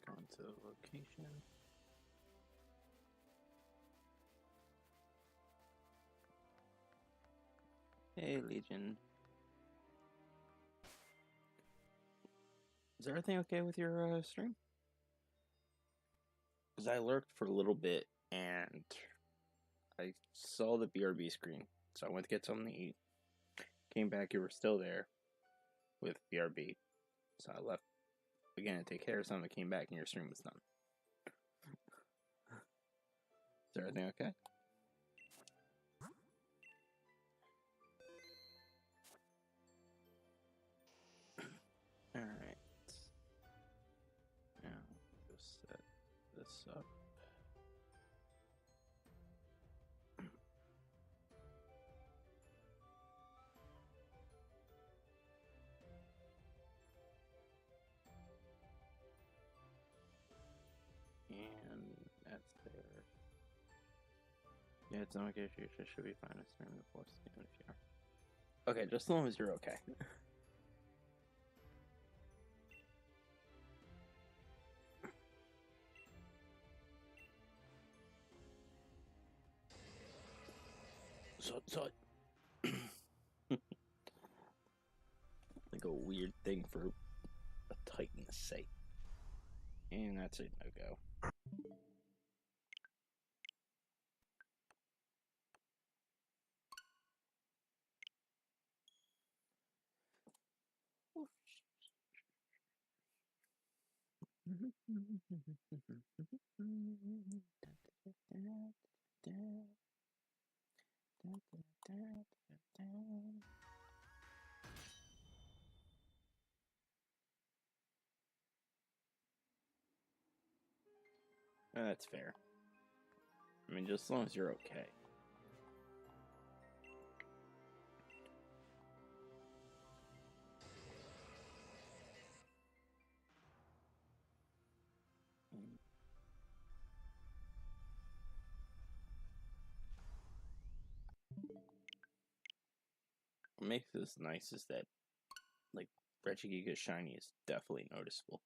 Go into the location. Hey, Legion. Is everything okay with your stream? Because I lurked for a little bit and I saw the BRB screen, so I went to get something to eat. Came back, you were still there with BRB, so I left again to take care of something. Came back and your stream was done. Is everything okay? Alright. Now, just set this up. And that's there. Yeah, it's not okay. You should be fine to stream the force game if you are. Okay, just as long as you're okay. So like a weird thing for a Titan to say. And that's a no-go. That's fair. I mean, just as long as you're okay. What makes this nice is that, like, Regigigas shiny is definitely noticeable.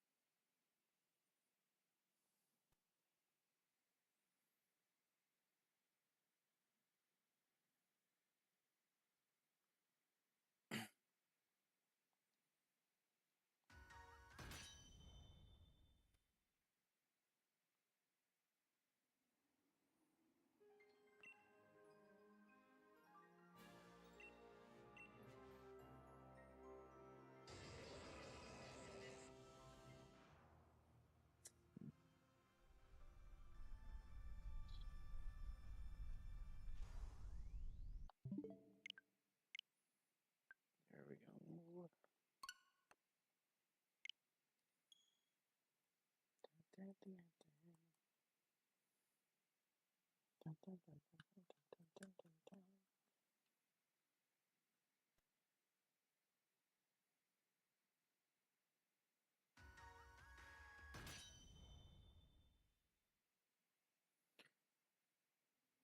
There we go.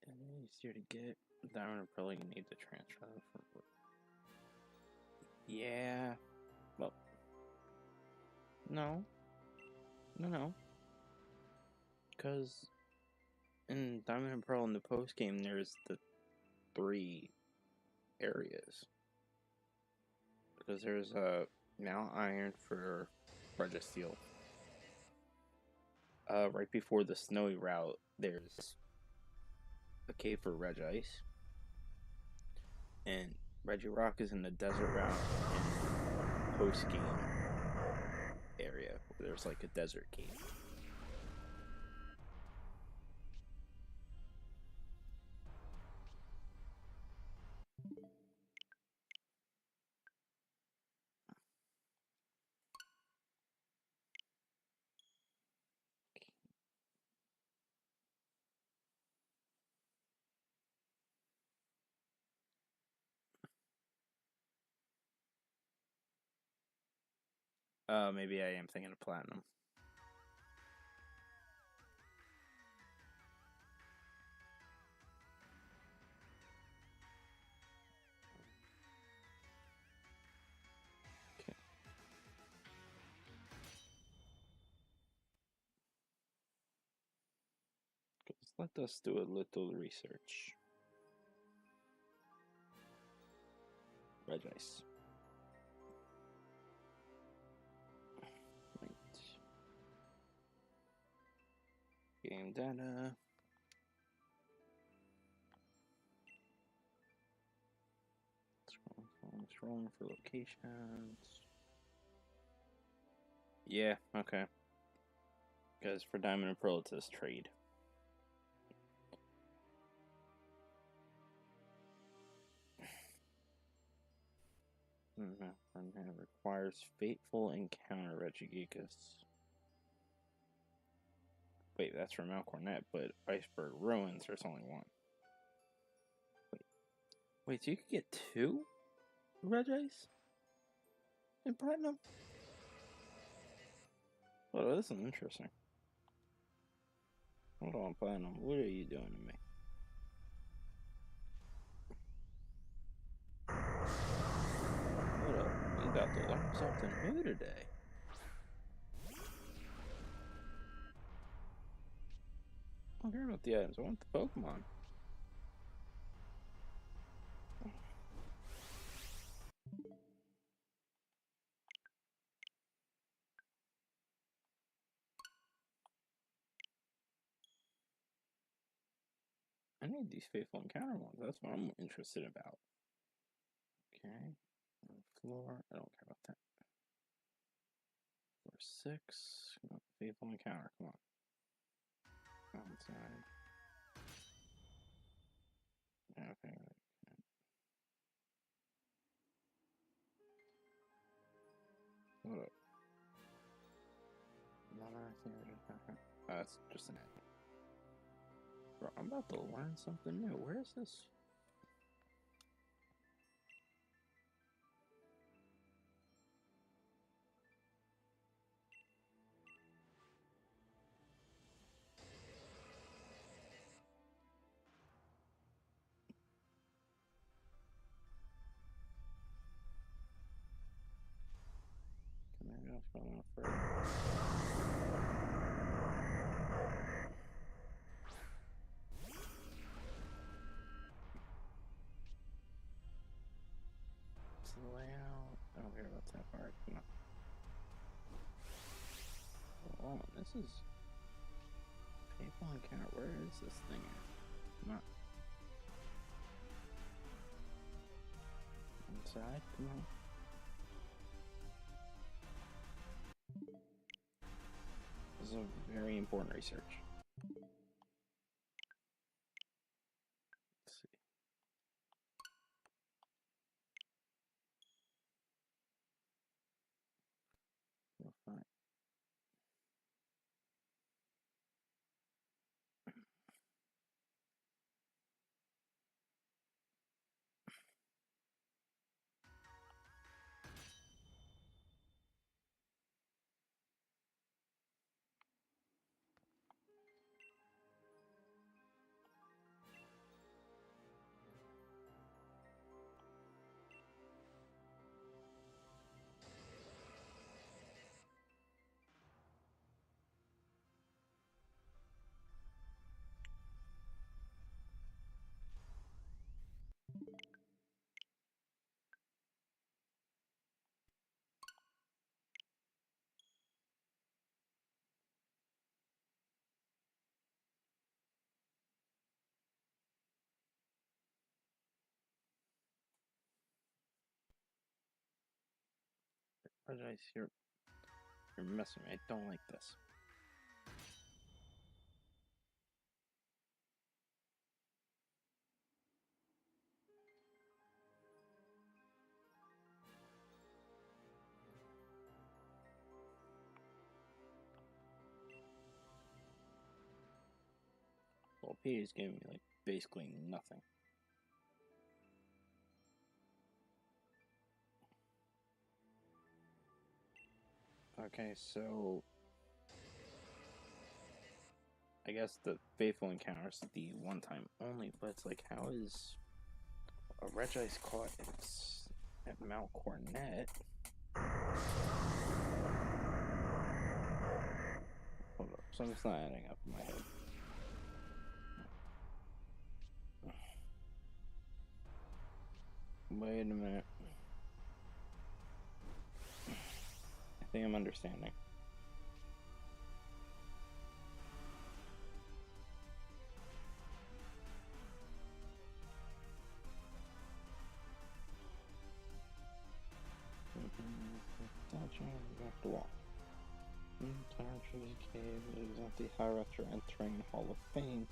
And then easier to get. Diamond probably need to transfer them from. Yeah. Well. No. No. Because in Diamond and Pearl in the post game, there's the 3 areas. Because there's a Mount Iron for Registeel. Right before the snowy route, there's a cave for Regice. And Regirock is in the desert route in post game area where there's like a desert cave. Maybe I am thinking of Platinum. Okay. Let us do a little research. Regice. Right. Game data. Scrolling for locations. Yeah, okay. Because for Diamond and Pearl, it says trade. And it requires Fateful Encounter Regigigas. Wait, that's from Mount Cornet, but Iceberg Ruins, there's only one. Wait, so you could get 2 Regice in Platinum? Oh, this is interesting. Hold on, Platinum. What are you doing to me? Hold up. We about to learn something new today. I don't care about the items. I want the Pokemon. I need these Faithful Encounter ones. That's what I'm interested about. Okay. Floor. I don't care about that. Floor 6. Faithful Encounter. Come on. Outside. Okay. Hold up. That's just an ad. Bro, I'm about to learn something new. Where is this? Maybe I'll scroll no further. It's the layout. I don't care about that part. No. Oh, this is Faithful Encounter. Where is this thing at? Come on. Inside? Come on. This is a very important research. Let's see. We'll find. What did I see? You're messing with me. I don't like this. Well, P is giving me like basically nothing. Okay, so I guess the Faithful Encounter is the one time only, but it's like, how is a Regice caught at Mount Cornet? Hold up, something's not adding up in my head. Wait a minute. I think I'm understanding. Back to wall. Entire Treasure Cave is empty. However, after entering Hall of Fame.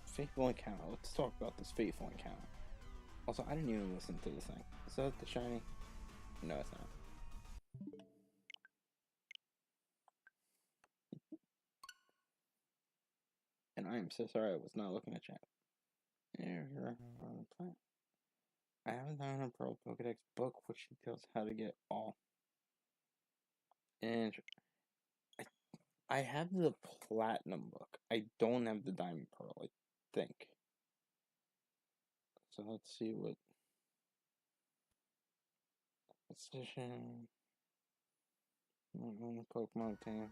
Faithful Encounter. Let's talk about this Faithful Encounter. Also, I didn't even listen to this thing. Is that the shiny? No, it's not. And I am so sorry I was not looking at chat. I haven't done a Pearl Pokedex book which details how to get all. And I have the Platinum book. I don't have the Diamond Pearl, I think. So let's see what position. Pokemon team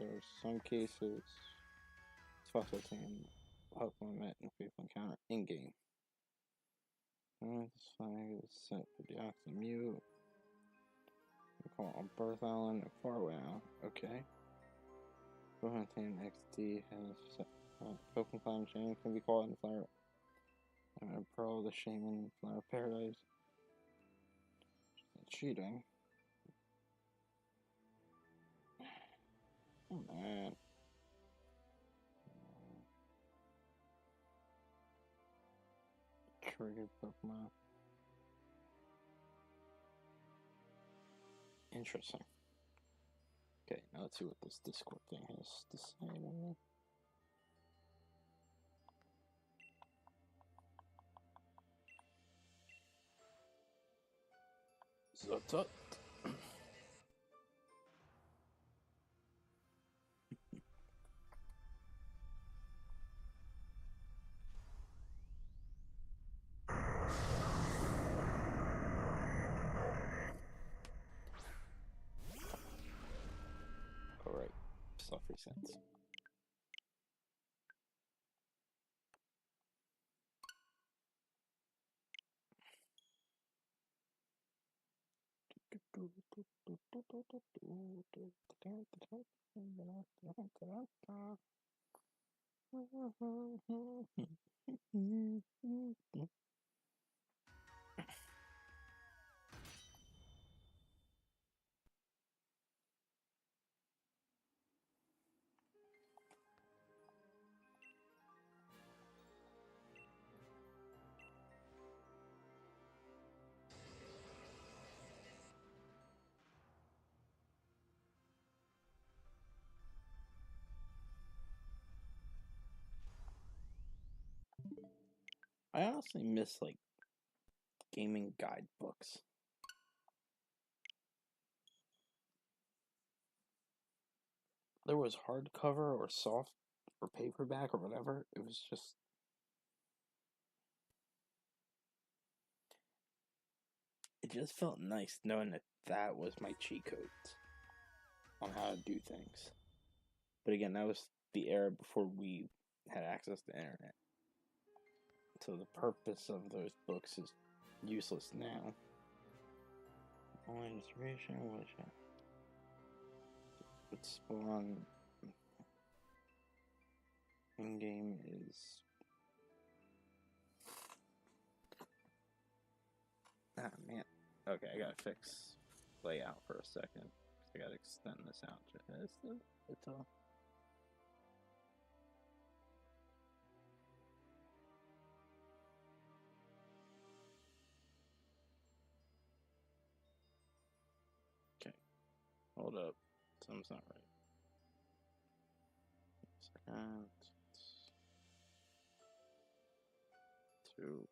there's some cases. It's fossil team Pokemon met in Faithful Encounter in game. This flag is set for Deoxymute. We call it on Birth Island and Faraway Island. Okay. Pokemon team XD has set Pokemon Climb Chain can be caught in Flower. Pearl, the Shaman, Flower Paradise. Cheating. Oh man. Triggered Pokemon. Interesting. Okay, now let's see what this Discord thing has to say to me. Zut. Alright, stuff resets. I honestly miss like gaming guidebooks. There was hardcover or soft or paperback or whatever. It was just it just felt nice knowing that that was my cheat codes on how to do things. But again, that was the era before we had access to internet. So the purpose of those books is useless now. Online distribution, what spawn in game is man. Okay, I gotta fix layout for a second. I gotta extend this out. It's all. Okay, hold up. Something's not right. Second. 2.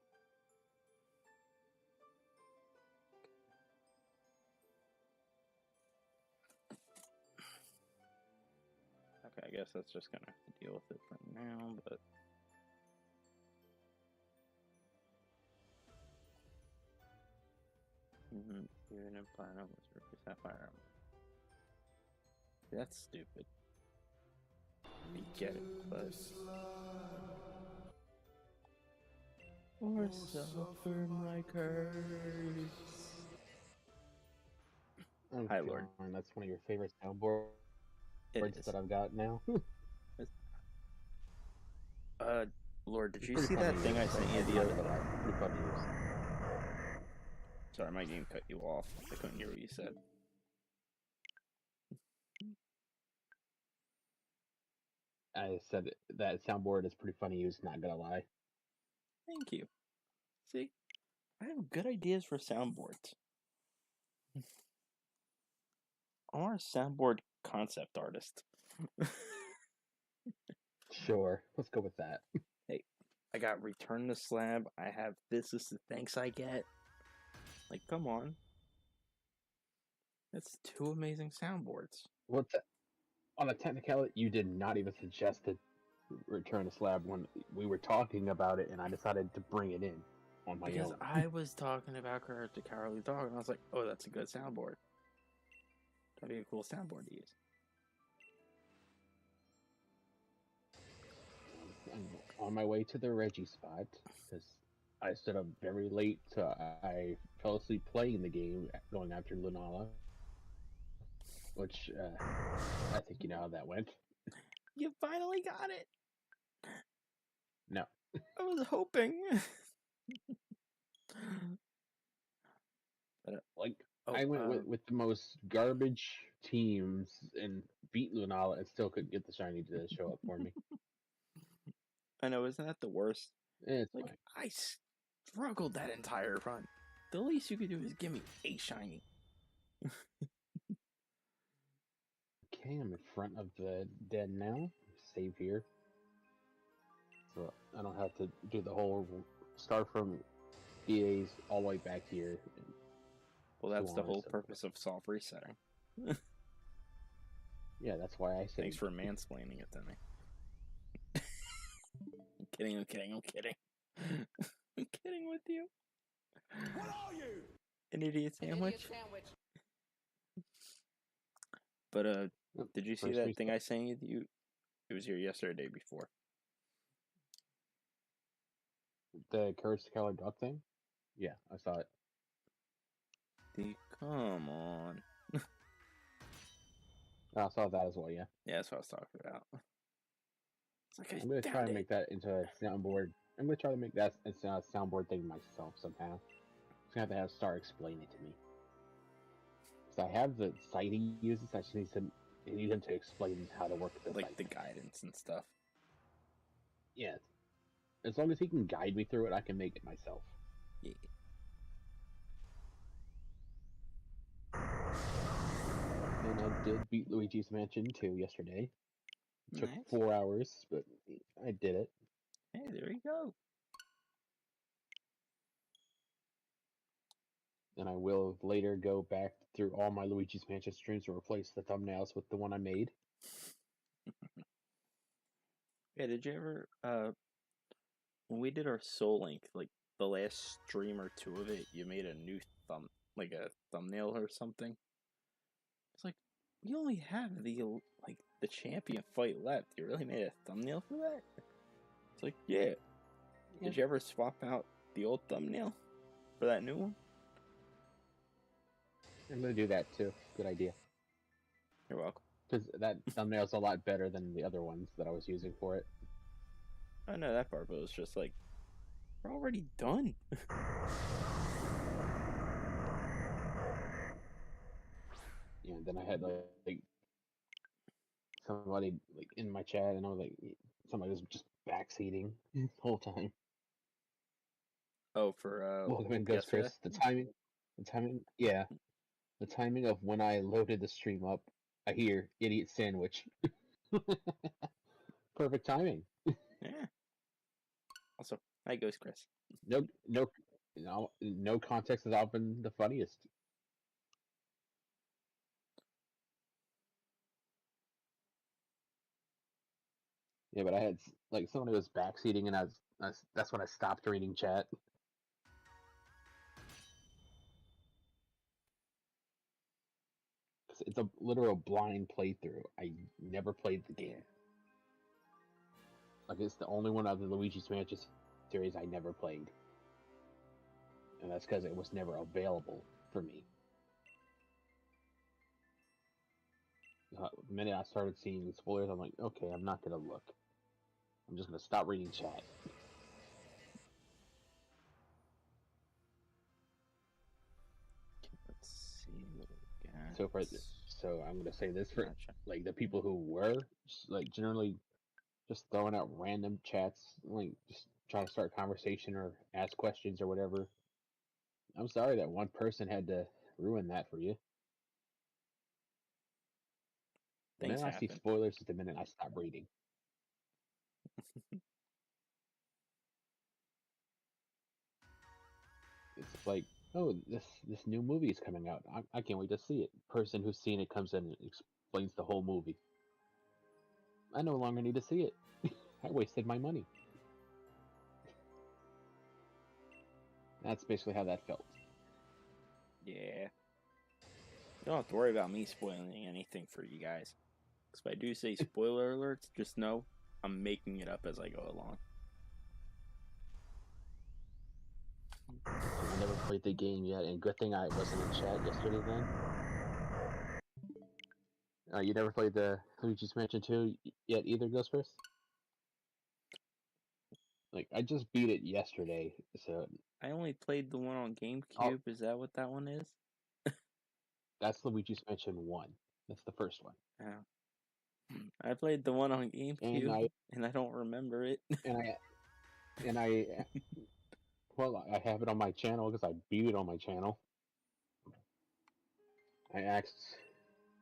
Okay, I guess that's just gonna have to deal with it for now, but. Even in Platinum was Ruby Sapphire. That's stupid. I get it, but. or suffer my curse. Oh, Hi, Lord. John, that's one of your favorite soundboards It that is. I've got now. Uh, Lord, did It's you pretty see fun to that thing I use. sent you I'm the not other? gonna lie, it's pretty fun to use. Sorry, my game cut you off. I couldn't hear what you said. I said that soundboard is pretty fun to use. Not gonna lie. Thank you. See, I have good ideas for soundboards. I'm a soundboard concept artist. Sure, let's go with that. Hey, I got Return the Slab. I have This Is the Thanks I Get. Like, come on. That's two amazing soundboards. What's on a technicality? You did not even suggest to return to slab when we were talking about it, and I decided to bring it in on my Because own. I was talking about Courage the Cowardly Dog, and I was like, oh, that's a good soundboard. That'd be a cool soundboard to use. I'm on my way to the Reggie spot because I stood up very late, so I fell asleep playing the game, going after Lunala, which I think you know how that went. You finally got it! No, I was hoping. But, like oh, I went with the most garbage teams and beat Lunala and still couldn't get the shiny to show up for me. I know, isn't that the worst? It's Like, fine. I struggled that entire run. The least you could do is give me a shiny. Okay, I'm in front of the den now. Save here. So I don't have to do the whole start from EA's all the way back here and Well, so that's the on and whole so forth. purpose of soft resetting. Yeah, that's why I Thanks saved. for mansplaining it to me. I'm kidding, I'm kidding, I'm kidding. I'm kidding with you. What are you? An idiot sandwich? Idiot sandwich. But, Yep, did you see first that thing reset. I sent you? It was here yesterday, day before. The Courage to Color Dog thing? Yeah, I saw it. Come on. I saw that as well, yeah. Yeah, that's what I was talking about. It's like I I'm gonna try found and it. make that into a soundboard. I'm gonna try to make that into a soundboard thing myself somehow. Just gonna have Star explain it to me. Because I have the site he uses, I just need him to explain how to work the Like site. the guidance and stuff. Yeah. As long as he can guide me through it, I can make it myself. Yeah. And I did beat Luigi's Mansion 2 yesterday. It took Nice. 4 hours, but I did it. Hey, there you go. And I will later go back through all my Luigi's Mansion streams and replace the thumbnails with the one I made. Yeah, did you ever when we did our Soul Link, like the last stream or two of it, you made a new like a thumbnail or something? It's like we only have the champion fight left. You really made a thumbnail for that? It's like, yeah. Did you ever swap out the old thumbnail for that new one? I'm gonna do that too. Good idea. You're welcome. Because that thumbnail's a lot better than the other ones that I was using for it. I know that part, but it was just like we're already done. Yeah, and then I had like somebody like in my chat, and I was like, somebody was just backseating the whole time. Oh, for Welcome in, Ghost yesterday. Chris. Yeah, the timing of when I loaded the stream up, I hear idiot sandwich. Perfect timing. Yeah. Also, hi, Ghost Chris. No context has often the funniest. Yeah, but I had like somebody was backseating, and that's when I stopped reading chat. It's a literal blind playthrough. I never played the game. Yeah. Like it's the only one of the Luigi's Mansion series I never played. and that's because it was never available for me. The minute I started seeing the spoilers, I'm like, okay, I'm not gonna look. I'm just gonna stop reading chat. Let's see what we got. So I'm gonna say this for Gotcha. like the people who were like generally just throwing out random chats, like just trying to start a conversation or ask questions or whatever. I'm sorry that one person had to ruin that for you. The Things minute I see happen. spoilers is the minute I stop reading. It's like, oh, this new movie is coming out. I can't wait to see it. Person who's seen it comes in and explains the whole movie. I no longer need to see it. I wasted my money. That's basically how that felt. Yeah. You don't have to worry about me spoiling anything for you guys. Because if I do say spoiler alerts, just know I'm making it up as I go along. I never played the game yet, and good thing I wasn't in chat yesterday then. You never played the Luigi's Mansion 2 yet either, Ghostface? Like, I just beat it yesterday, so... I only played the one on GameCube. Is that what that one is? That's Luigi's Mansion 1. That's the first one. Oh. I played the one on GameCube, and I don't remember it. Well, I have it on my channel because I beat it on my channel. I asked,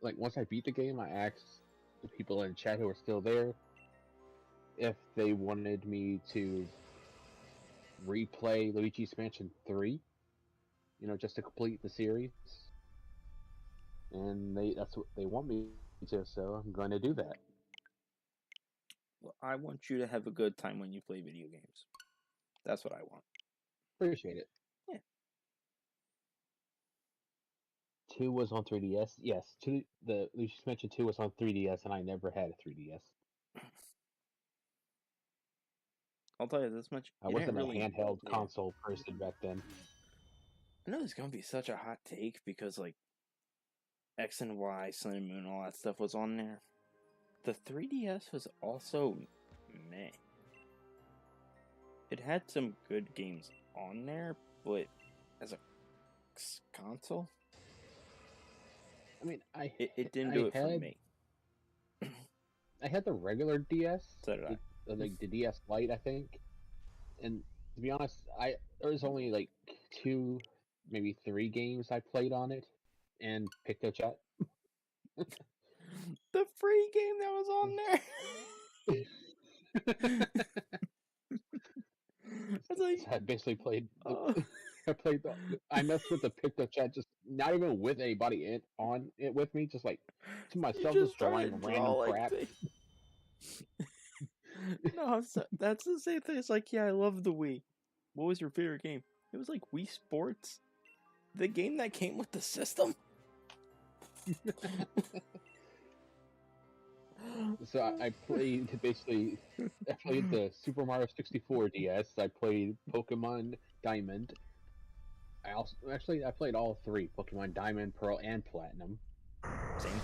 like, once I beat the game, I asked the people in chat who are still there if they wanted me to replay Luigi's Mansion 3, just to complete the series. And that's what they want me to, so I'm going to do that. Well, I want you to have a good time when you play video games. That's what I want. Appreciate it. Yeah. 2 was on 3DS. Yes, the Luigi's Mansion 2 was on 3DS, and I never had a 3DS. I'll tell you this much. I wasn't a handheld console person back then. I know it's gonna be such a hot take because like X and Y, Sun and Moon, all that stuff was on there. The 3DS was also meh. It had some good games on there, but as a console, I mean, it didn't do it for me. I had the regular DS, So did I. Like the DS Lite, I think. And to be honest, there was only like 2, maybe 3 games I played on it, and PictoChat. The free game that was on there. I basically played. I messed with the PictoChat, just not even with anybody on it with me, just like to myself, just drawing random crap. No, that's the same thing. It's like, yeah, I love the Wii. What was your favorite game? It was like Wii Sports, the game that came with the system. So I played the Super Mario 64 DS. I played Pokemon Diamond. I played all 3: Pokemon Diamond, Pearl, and Platinum. Same.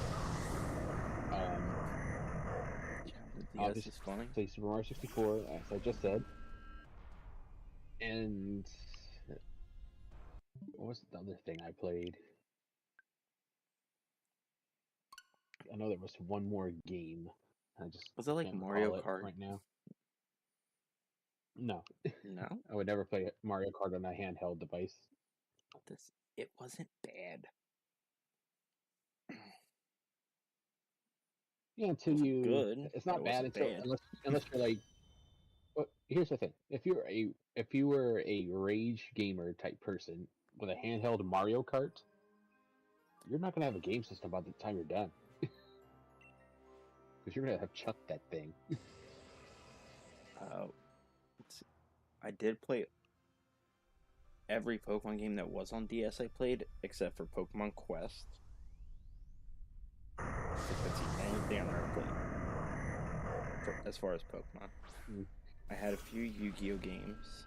Obviously, is funny. Super Mario 64, as I just said. And what was the other thing I played? I know there was one more game. Was it like Mario Kart right now? No. No. I would never play Mario Kart on a handheld device. It wasn't bad. Yeah, until you. Good. It's not bad unless you're like. Well, here's the thing: if you were a rage gamer type person with a handheld Mario Kart, you're not gonna have a game system by the time you're done, because you're gonna have chucked that thing. I did play every Pokemon game that was on DS. I played except for Pokemon Quest. I think that's the only thing I've ever played as far as Pokemon. I had a few Yu-Gi-Oh games.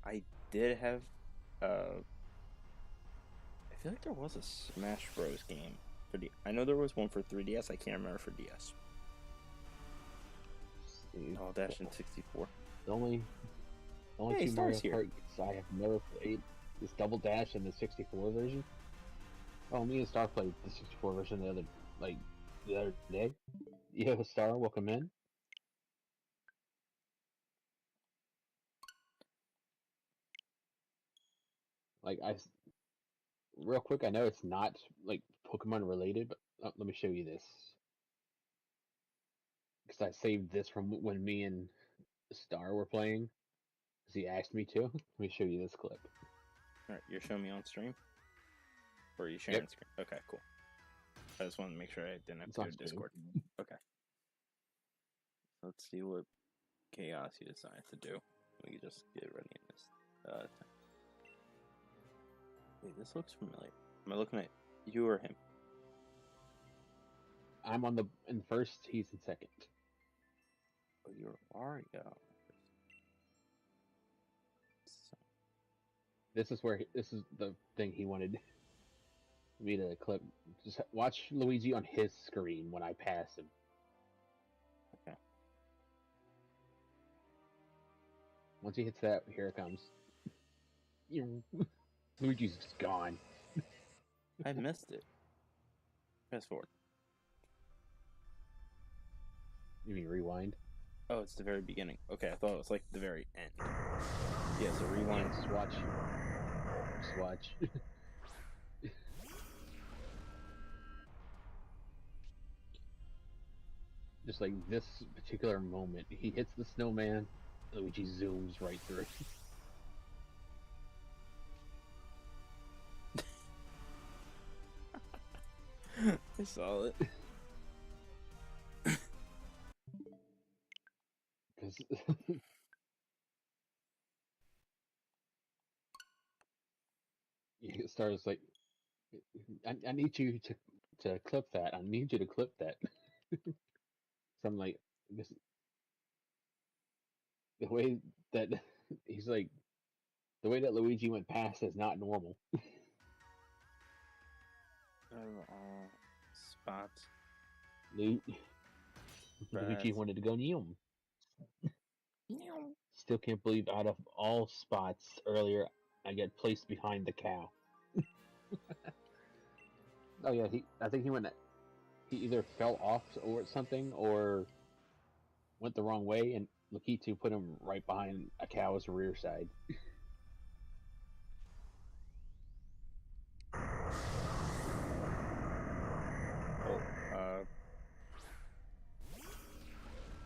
I did have. I feel like there was a Smash Bros. Game for the. I know there was one for 3DS. I can't remember for DS. Oh, Dash in 64. The only Hey, two Mario Star's here. Kart games I have never played is Double Dash and the 64 version. Oh, me and Star played the 64 version the other day. Yeah, Star, welcome in. Like real quick, I know it's not like Pokemon related, but let me show you this because I saved this from when me and Star were playing. Because he asked me to. Let me show you this clip. Alright, you're showing me on stream? Or are you sharing Yep. screen? Okay, cool. I just wanted to make sure I didn't have It's to go on to stream. Discord. Okay. Let's see what chaos you decide to do. We can just get ready in this. Wait, this looks familiar. Am I looking at you or him? I'm in first. He's in second. Oh, you're Wario. This is the thing he wanted me to clip. Just watch Luigi on his screen when I pass him. Okay. Once he hits that, here it comes. Luigi's just gone. I missed it. Fast forward. You mean rewind? Oh, it's the very beginning. Okay, I thought it was like the very end. Yeah, so rewind. Just watch. Just watch. Just like this particular moment, he hits the snowman, Luigi zooms right through. I saw it. Because it starts like, I need you to clip that. I need you to clip that. So I'm like, this, the way that he's like, the way that Luigi went past is not normal. Spots. Luigi wanted to go Neum. Meow. Still can't believe out of all spots earlier, I get placed behind the cow. Oh yeah, I think he either fell off or something or went the wrong way, and Lakitu put him right behind a cow's rear side. Oh,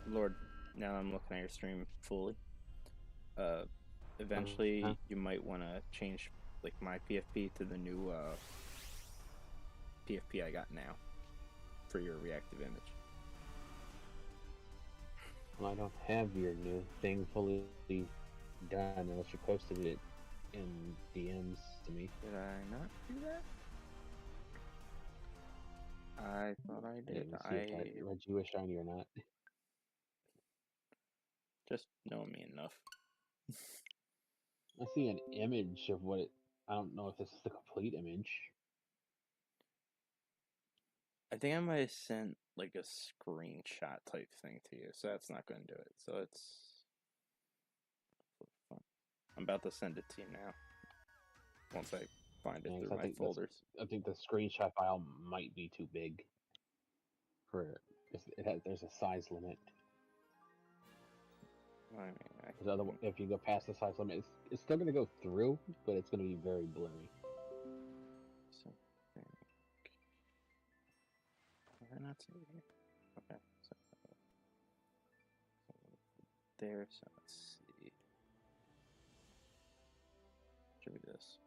Lord, now I'm looking at your stream fully. Eventually Huh? you might want to change like my PFP to the new PFP I got now for your reactive image. Well, I don't have your new thing fully done unless you posted it in DMs to me. Did I not do that? I thought I I did. didn't see if that Reggie was shiny or not. Just know me enough. I see an image of what it. I don't know if this is the complete image. I think I might have sent like a screenshot type thing to you, so that's not going to do it. So it's fun. I'm about to send it to you now. Once I find it Yeah, 'cause through my folders. I think the screenshot file might be too big for. There's a size limit. I mean, Because if you go past the size limit, it's still going to go through, but it's going to be very blurry. so, did I not see it here? Okay, so there. So let's see. Should be this.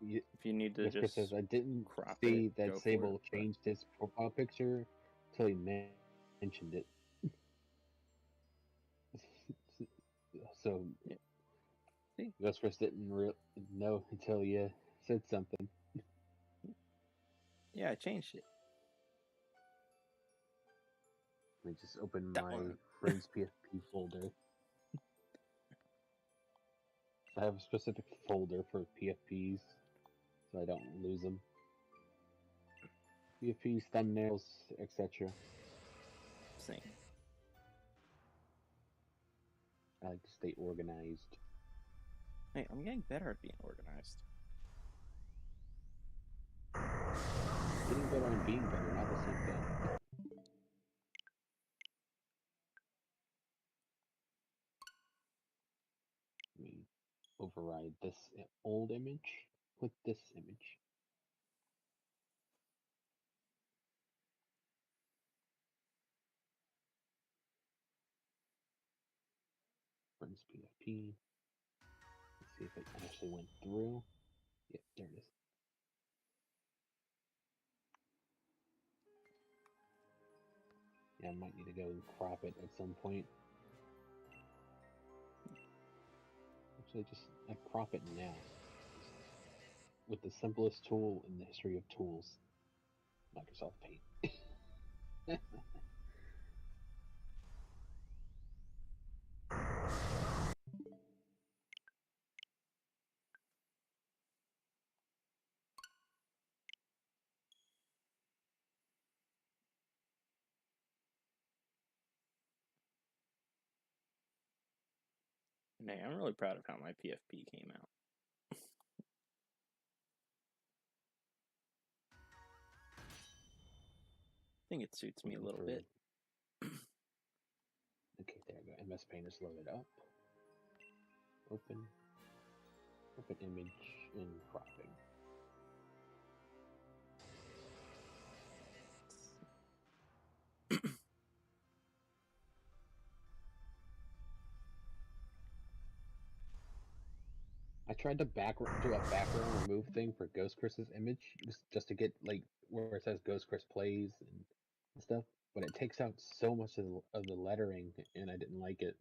If you need to Yes, Chris just says I didn't crop see it, that go for Sable it. changed his profile picture until he mentioned it. So, Yeah. See? Ghost Chris didn't know until you said something. Yeah, I changed it. Let me just open That my one. friend's PFP folder. I have a specific folder for PFPs, so I don't lose them. PFPs, thumbnails, etc. Same. I like to stay organized. Hey, I'm getting better at being organized. Getting better and being better, not the same thing. Let me override this old image with this image. Friends PFP. Let's see if it actually went through. Yep, there it is. Yeah, I might need to go and crop it at some point. Actually, I crop it now. With the simplest tool in the history of tools, Microsoft Paint. And hey, I'm really proud of how my PFP came out. I think it suits me a little bit. Okay, there we go. MS Paint is loaded up. Open image and cropping. I tried to do a background remove thing for Ghost Chris's image, just to get like where it says Ghost Chris plays and stuff, but it takes out so much of the lettering, and I didn't like it.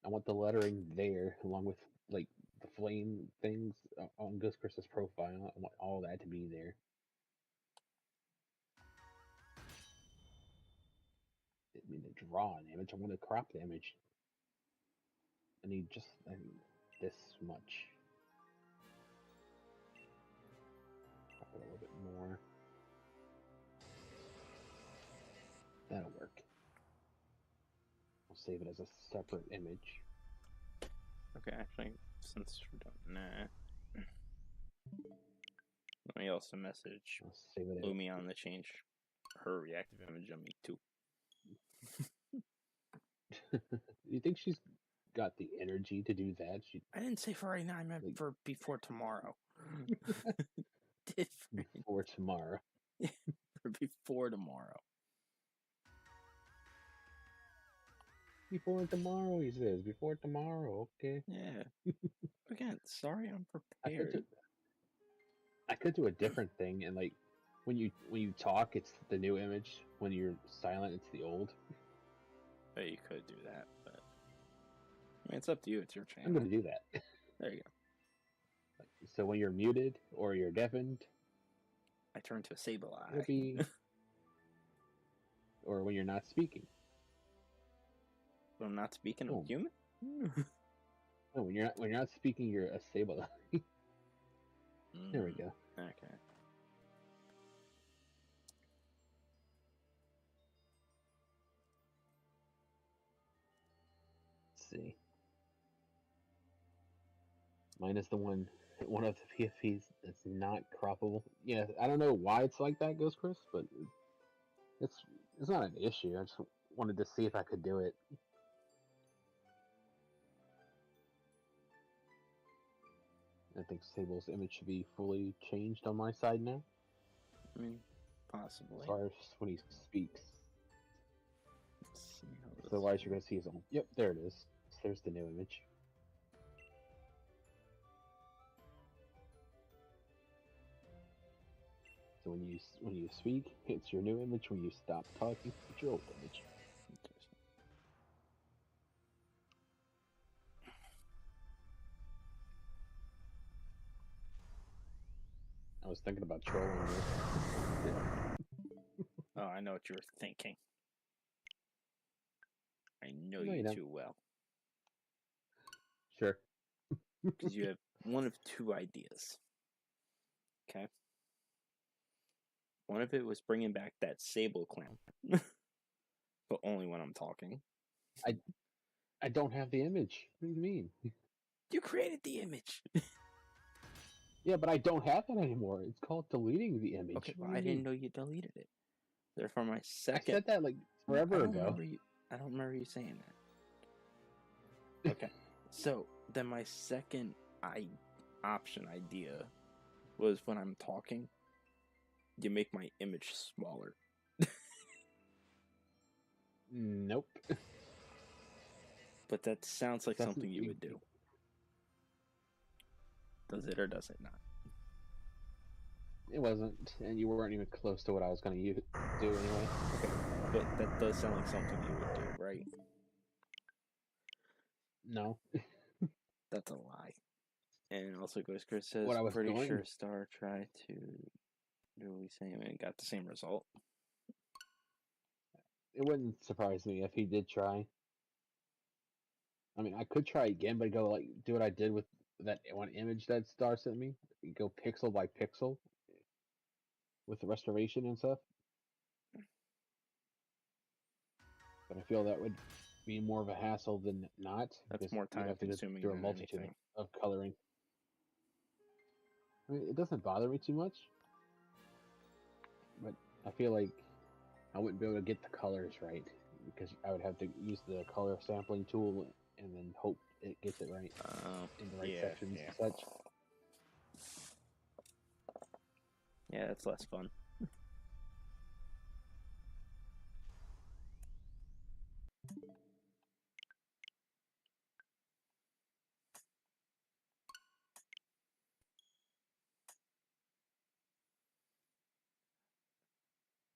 I want the lettering there, along with like the flame things on Ghost Chris's profile. I want all that to be there. I didn't mean to draw an image. I want to crop the image. I need this much. Crop it a little bit more. That'll work. I'll save it as a separate image. Okay, actually, since we're doing that, let me also message I'll save it Lumion to change her reactive image on me too. You think she's got the energy to do that? I didn't say for right now. I meant like, for before tomorrow. Before tomorrow. For before tomorrow. Before tomorrow, he says. Before tomorrow, okay. Yeah. Again, sorry, I'm prepared. I could do a different thing, and like when you talk, it's the new image. When you're silent, it's the old. Oh, you could do that, but I mean, it's up to you. It's your channel. I'm gonna do that. There you go. So when you're muted or you're deafened, I turn to a sable eye. It'll be... or when you're not speaking. When I'm not speaking, I'm human. No, when you're not speaking, you're a sable eye. There we go. Okay. Let's see. Mine is the one of the PFPs that's not croppable. Yeah, I don't know why it's like that, Ghost Chris, but it's not an issue. I just wanted to see if I could do it. I think Sable's image should be fully changed on my side now. I mean, possibly. As far as when he speaks. Let's see how this... So otherwise you're going to see his own... Yep, there it is. There's the new image. So when you speak, it's your new image. When you stop talking, it's your old image. I was thinking about trolling you. Oh, I know what you were thinking. I know No, you you don't. too well. Sure. Because you have one of two ideas. Okay? One of it was bringing back that Sable clown. But only when I'm talking. I don't have the image. What do you mean? You created the image. Yeah, but I don't have it anymore. It's called deleting the image. Okay, What well, do I you didn't mean? know you deleted it. Therefore, my I second. said that like I forever don't ago. remember you. I don't remember you saying that. Okay, so then my second idea was when I'm talking, you make my image smaller. Nope. But that sounds like That's something you would do. Does it or does it not? It wasn't, and you weren't even close to what I was going to do anyway. Okay, but that does sound like something you would do, right? No. That's a lie. And also, Ghost Chris says, What I was pretty going- sure Star tried to do what we say and got the same result. It wouldn't surprise me if he did try. I mean, I could try again, but go like do what I did with that one image that Star sent me. Go pixel by pixel with the restoration and stuff. But I feel that would be more of a hassle than not. That's because more you'd time have to go consuming through a than multitude anything. of coloring. I mean, it doesn't bother me too much, but I feel like I wouldn't be able to get the colors right because I would have to use the color sampling tool and then hope it gets it right in the right sections and such. Yeah, that's less fun.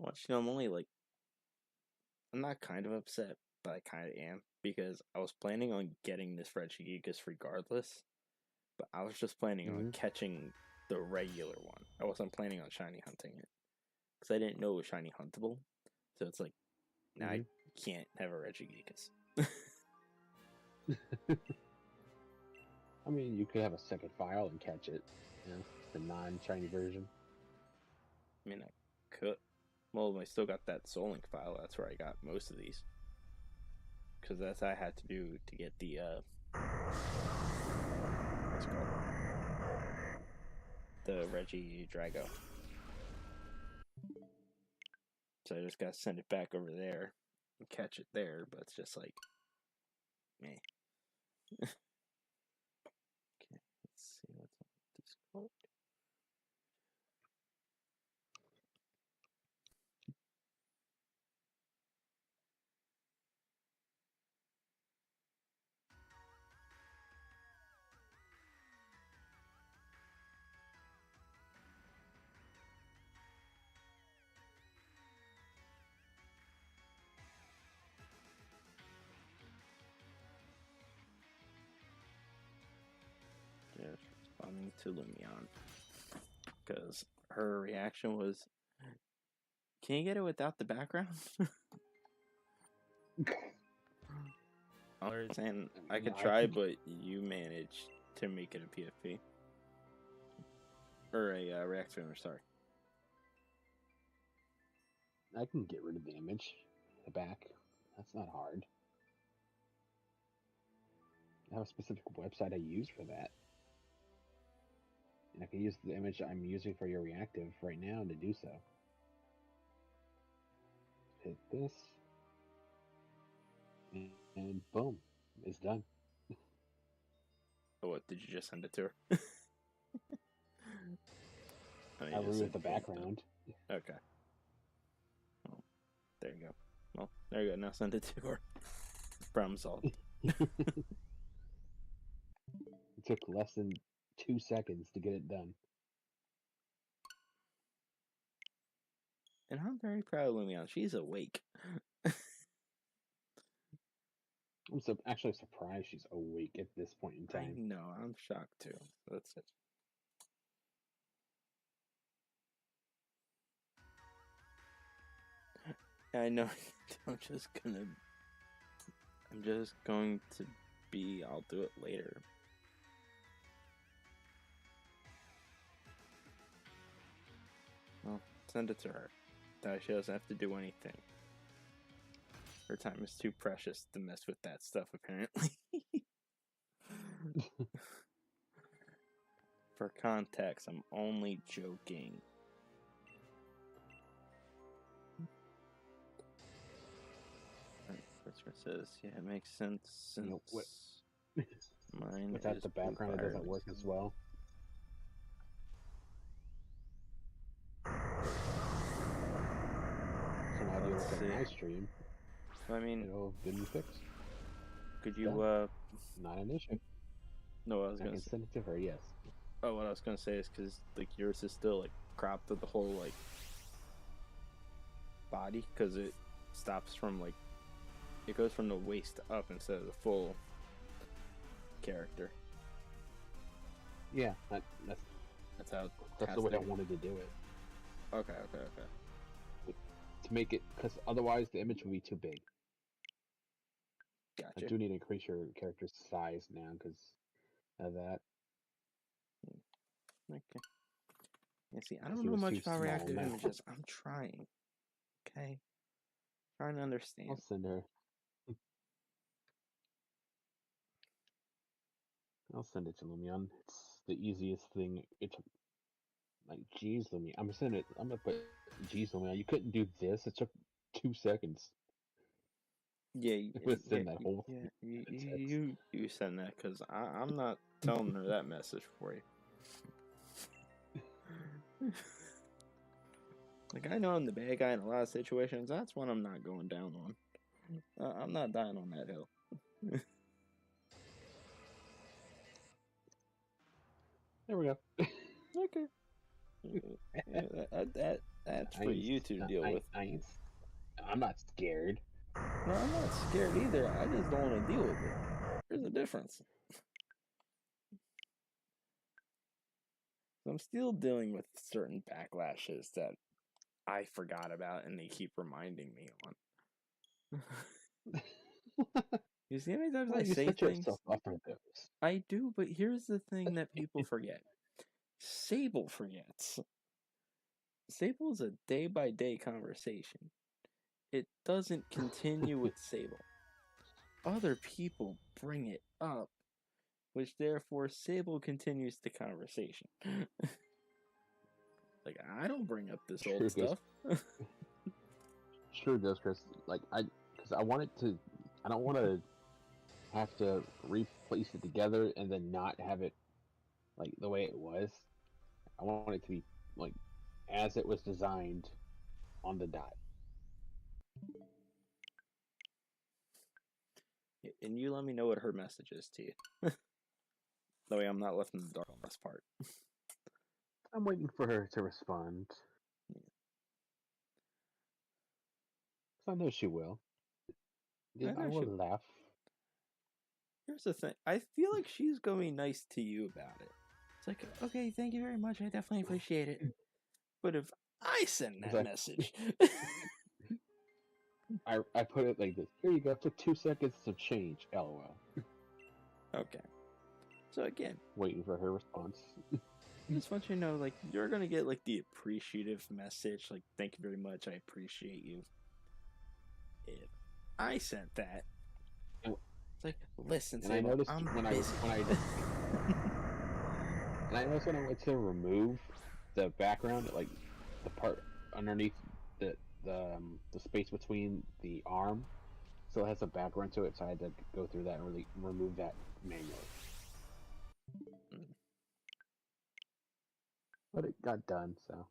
Well, I'm only like, I'm not kind of upset, but I kind of am because I was planning on getting this Regigigas regardless, but I was just planning on catching the regular one. I wasn't planning on shiny hunting it because I didn't know it was shiny huntable. So it's like, I can't have a Regigigas. I mean, you could have a second file and catch it, you know, the non-shiny version. I mean, I could. Well, I still got that Soul Link file. That's where I got most of these. Because that's what I had to do to get the, what's it called? The Regidrago. So I just gotta send it back over there and catch it there, but it's just like, meh. Okay, let's see what's on Discord. Just responding to Lumion. Because her reaction was, can you get it without the background? And I could try, but you managed to make it a PFP. Or a React Filmer, sorry. I can get rid of the image, the back. That's not hard. I have a specific website I use for that. And I can use the image I'm using for your reactive right now to do so. Hit this. And boom, it's done. Oh, what, did you just send it to her? I removed the background. Okay. Well, there you go. Well, there you go. Now send it to her. Problem solved. It took less than 2 seconds to get it done. And I'm very proud of Lumion. She's awake. I'm actually surprised she's awake at this point in time. I know. I'm shocked too. That's it. I know. I'm just gonna. I'm just going to be. I'll do it later. Well, send it to her. That she doesn't have to do anything. Her time is too precious to mess with that stuff, apparently. For context, I'm only joking. Richard says, yeah, it makes sense since mine without is the background, it doesn't work as well. So now you look at my stream. I mean, it'll be fixed. Could you not an issue. No, I can send it to her. Yes. Oh, what I was gonna say is because like yours is still like cropped to the whole like body because it stops from like it goes from the waist up instead of the full character. Yeah, that's how. That's the way I wanted to do it. Okay. To make it, because otherwise the image would be too big. Gotcha. I do need to increase your character's size now because of that. Okay. Yeah, see, I don't know much about reactive images. I'm trying. Okay. Trying to understand. I'll send her. I'll send it to Lumion. It's the easiest thing. It's like, geez, Lumion. I'm gonna put, geez, Lumion. You couldn't do this. It took 2 seconds. Yeah, send that whole you send that because I'm not telling her that message for you. Like, I know I'm the bad guy in a lot of situations. That's one I'm not going down on. I'm not dying on that hill. There we go. Okay. That's for you to deal with. I'm not scared. No, I'm not scared either. I just don't want to deal with it. There's a difference. I'm still dealing with certain backlashes that I forgot about and they keep reminding me on. You see how many times I say things? I do, but here's the thing that people forget. Sable forgets. Sable is a day-by-day conversation. It doesn't continue with Sable. Other people bring it up, which therefore Sable continues the conversation. Like, I don't bring up this old stuff. Sure does, Chris. Like, because I want it to, I don't want to have to replace it together and then not have it like the way it was. I want it to be like as it was designed on the dot. And you let me know what her message is to you. That way I'm not left in the dark on this part. I'm waiting for her to respond. I know she will. Then I will laugh. Here's the thing. I feel like she's going to be nice to you about it. It's like, okay, thank you very much. I definitely appreciate it. But if I send that message... I put it like this. Here you go. It took 2 seconds to change. LOL. Okay. So again... Waiting for her response. I just want you to know, like, you're going to get, like, the appreciative message. Like, thank you very much. I appreciate you. If I sent that... It's like, listen, and I noticed when I and I noticed when I went to remove the background, like the part underneath the space between the arm, still has a background to it, so I had to go through that and really remove that manually. But it got done, so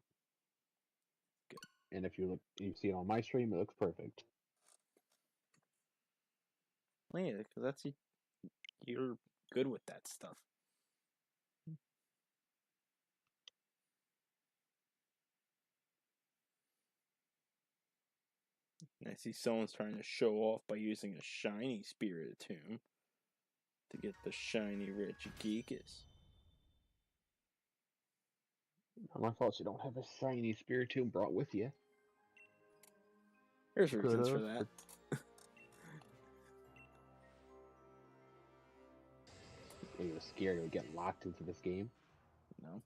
good. And if you see it on my stream, it looks perfect. Well, yeah, because that's you're good with that stuff. I see someone's trying to show off by using a shiny Spiritomb to get the shiny Regigigas. Not my fault you don't have a shiny Spiritomb brought with you. There's reasons for that. When you were scared you would get locked into this game? No.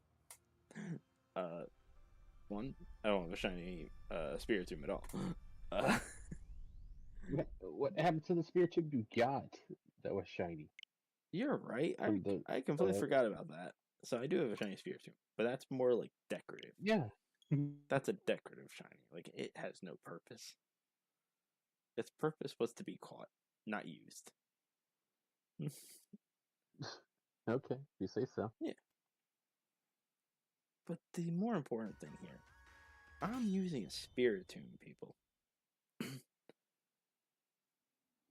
One, I don't have a shiny Spiritomb at all. Uh, What happened to the Spiritomb you got that was shiny? you're right. From the I completely forgot about that. So I do have a shiny Spiritomb, but that's more like decorative. yeah. That's a decorative shiny. Like, it has no purpose. Its purpose was to be caught, not used. Okay, you say so. Yeah. But the more important thing here, I'm using a Spiritomb, people.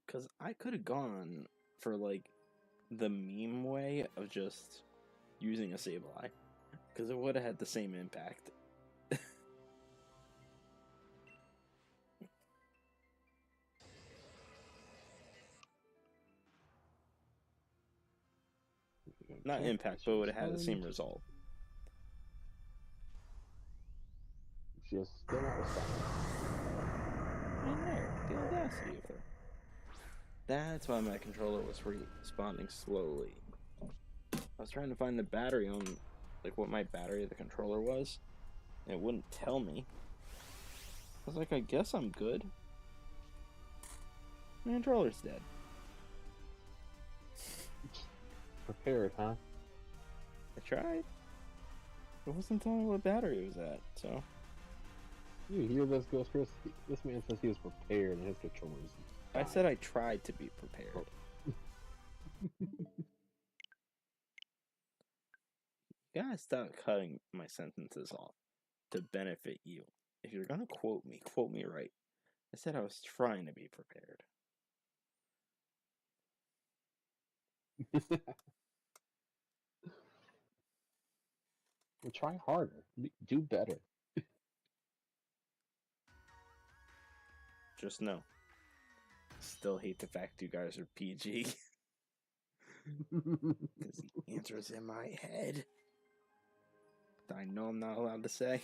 Because I could have gone for, like, the meme way of just using a Sableye. Because it would have had the same impact. Not impact, but it would have had the same result. She's still not responding. I know, the audacity of her. That's why my controller was responding slowly. I was trying to find the battery on, like, what my battery of the controller was, and it wouldn't tell me. I was like, I guess I'm good. My controller's dead. Prepared, huh? I tried. It wasn't telling me what battery it was at, so. You hear this, Ghost Chris? This man says he was prepared and his controllers. I said I tried to be prepared. You gotta stop cutting my sentences off to benefit you. If you're gonna quote me right. I said I was trying to be prepared. Well, try harder. Do better. Just know. Still hate the fact you guys are PG. Because the answer's in my head. I know I'm not allowed to say.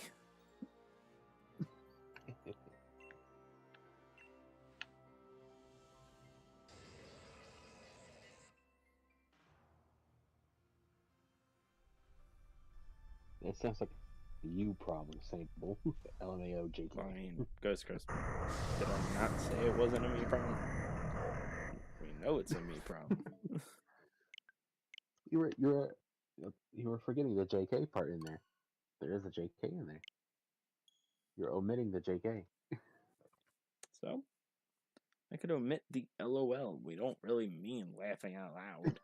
That sounds like a you problem, Sable. LMAO JK. I mean, Ghost Chris, did I not say it wasn't a me problem? We know it's a me problem. You were forgetting the JK part in there. There is a JK in there. You're omitting the JK. So, I could omit the LOL. We don't really mean laughing out loud.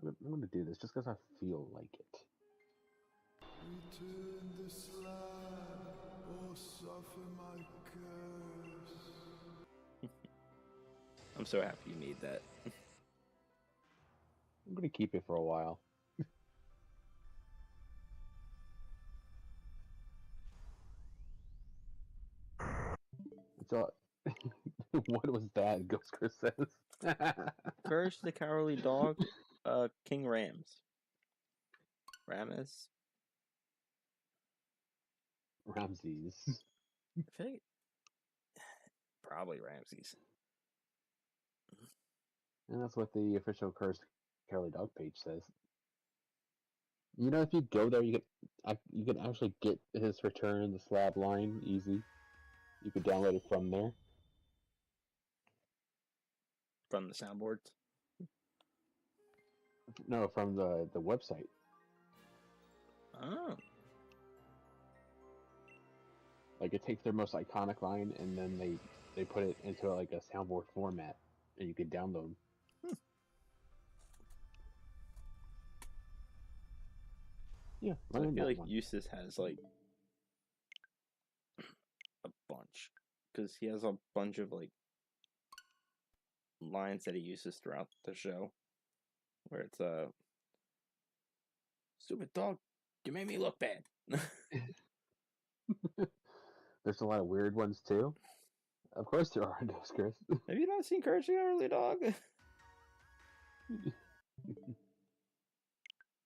I'm gonna do this just because I feel like it. Return this land or suffer my curse. I'm so happy you made that. I'm gonna keep it for a while. So, what was that? Ghost Chris says. Courage the Cowardly Dog, King Rams. Ramses? Ramses. I think probably Ramses. And that's what the official Cursed Cowardly Dog page says. You know, if you go there, you can actually get his return in the slab line easy. You could download it from there. From the soundboards? No, from the website. Oh. Like, it takes their most iconic line and then they put it into like a soundboard format, and you can download. Yeah, So I learn feel that like one. Eustace has like a bunch, because he has a bunch of like lines that he uses throughout the show, where it's stupid dog, you made me look bad. There's a lot of weird ones too. Of course there are, Ghost Chris. Have you not seen Courage the Cowardly Dog?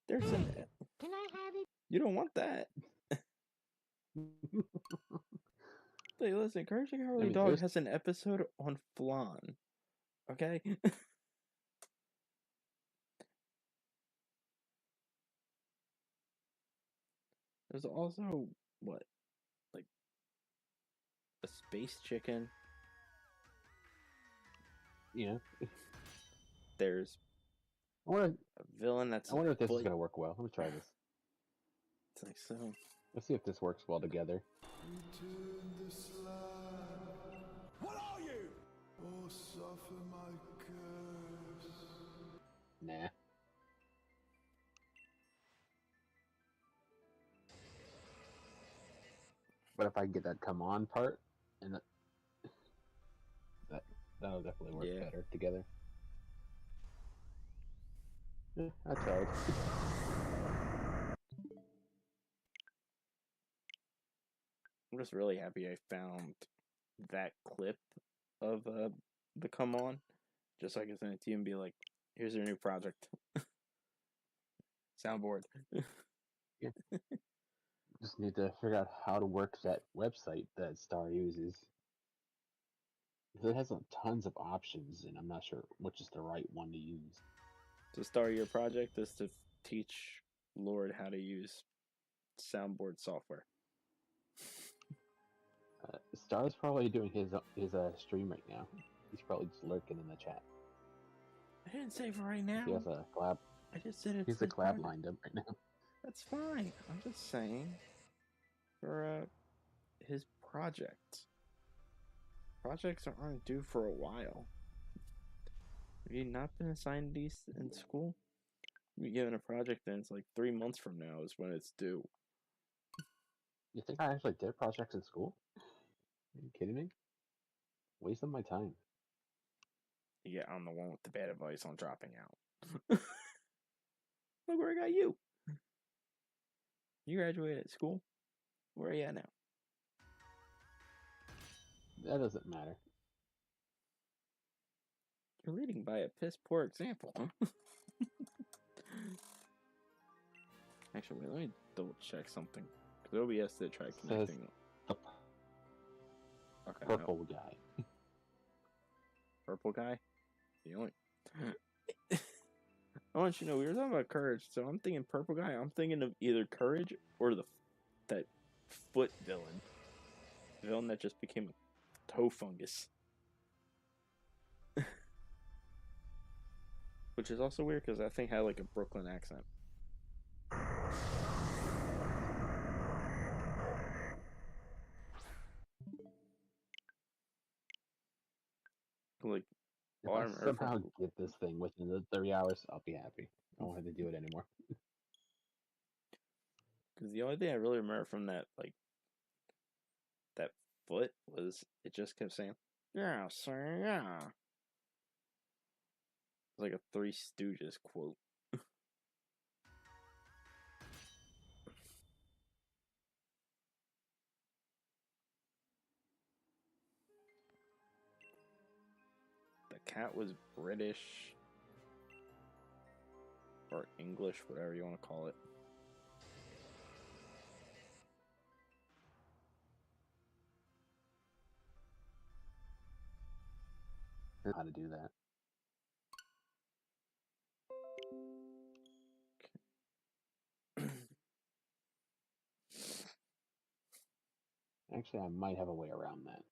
There's an. Can I have it? You don't want that. Hey, listen, Courage the Cowardly I mean, Dog there's has an episode on flan. Okay? There's also, what, like, a space chicken. you know, There's I wonder, a villain that's I wonder if this is foot. gonna work well. Let me try this. It's like, so. Let's see if this works well together. Return the slime. What are you? Or suffer my curse. Nah. But if I get that come on part, and that'll definitely work Yeah. better together. Yeah, I tried. I'm just really happy I found that clip of the come on, just so I can send it to you and be like, here's your new project. Soundboard. Yeah. Just need to figure out how to work that website that Star uses. It has tons of options, and I'm not sure which is the right one to use. To start your project is to teach Lord how to use soundboard software. Star's probably doing his stream right now. He's probably just lurking in the chat. I didn't say for right now. He has a collab. I just said it's He's a his collab project. lined up right now. That's fine. I'm just saying for his project. Projects aren't due for a while. Have you not been assigned these in school? You get given a project and it's like 3 months from now is when it's due. You think I actually did projects in school? Are you kidding me? Wasting my time. You get on the one with the bad advice on dropping out. Look where I got you. You graduated school. Where are you at now? That doesn't matter. You're leading by a piss poor example, huh? Actually, wait, let me double check something. Because OBS did try connecting. The Okay, purple guy. Purple guy? The only. I want you to know, we were talking about Courage, so I'm thinking purple guy. I'm thinking of either Courage or that foot villain. The villain that just became a toe fungus. Which is also weird because that thing had like a Brooklyn accent. Like, If all I I remember somehow from. get this thing within the 30 hours, I'll be happy. I won't have to do it anymore. Because the only thing I really remember from that, like, that foot was it just kept saying, yeah, sir, yeah. It's like a Three Stooges quote. The cat was British or English, whatever you want to call it. How to do that. Actually, I might have a way around that.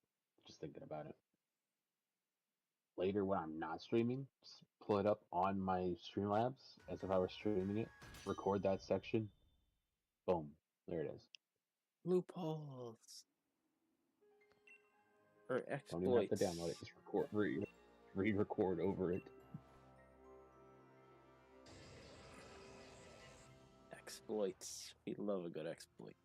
Just thinking about it. Later, when I'm not streaming, just pull it up on my Streamlabs as if I were streaming it. Record that section. Boom. There it is. Loopholes. Or exploits. Don't even have to download it. Just record, re-record over it. Exploits. We love a good exploit.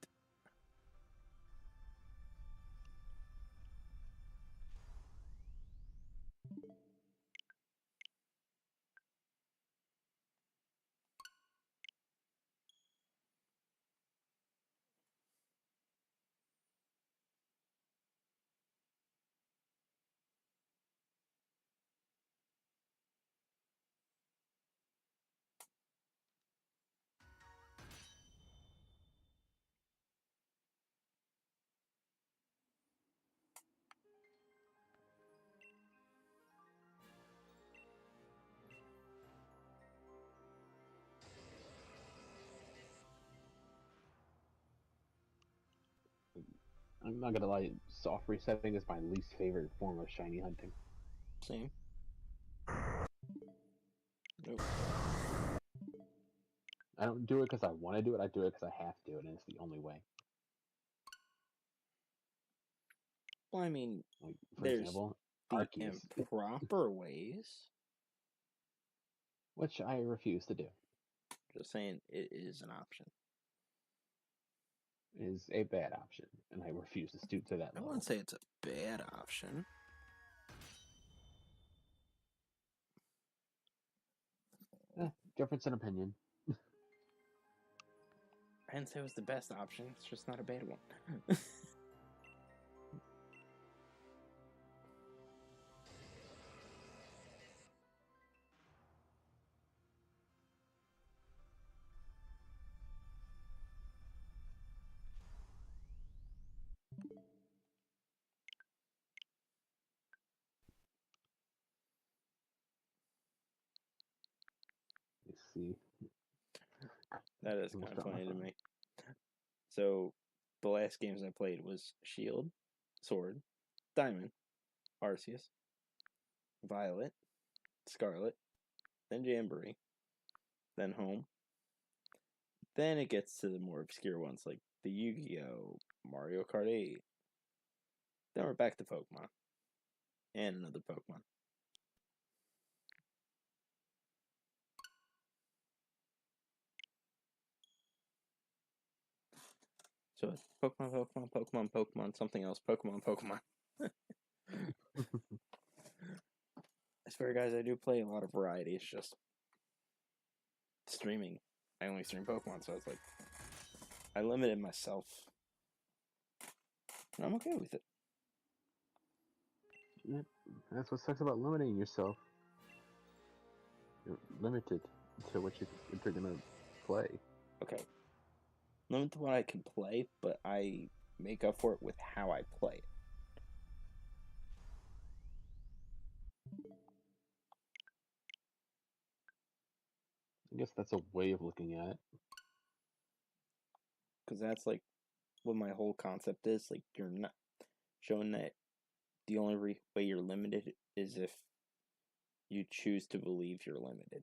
I'm not gonna lie, soft resetting is my least favorite form of shiny hunting. Same. Nope. I don't do it because I want to do it. I do it because I have to, and it's the only way. Well, I mean, Like, for there's example, the Arceus, improper ways. which I refuse to do, Just saying, it is an option. is a bad option, and I refuse to stoop to that I level. wouldn't say it's a bad option. Difference in opinion. I didn't say it was the best option. It's just not a bad one. Let's see. That is Almost kind of dropped my funny to phone. me. So, the last games I played was Shield, Sword, Diamond, Arceus, Violet, Scarlet, then Jamboree, then Home. Then it gets to the more obscure ones like the Yu-Gi-Oh, Mario Kart 8. Then we're back to Pokemon. And another Pokemon. So it's Pokemon, something else, Pokemon. I swear, guys, I do play a lot of variety. It's just streaming. I only stream Pokemon, so it's like I limited myself. And I'm okay with it. Yep. That's what sucks about limiting yourself. You're limited to what you're gonna play. Okay. Limited to what I can play, but I make up for it with how I play it. I guess that's a way of looking at it. Because that's like what my whole concept is. Like, you're not showing that the only way you're limited is if you choose to believe you're limited.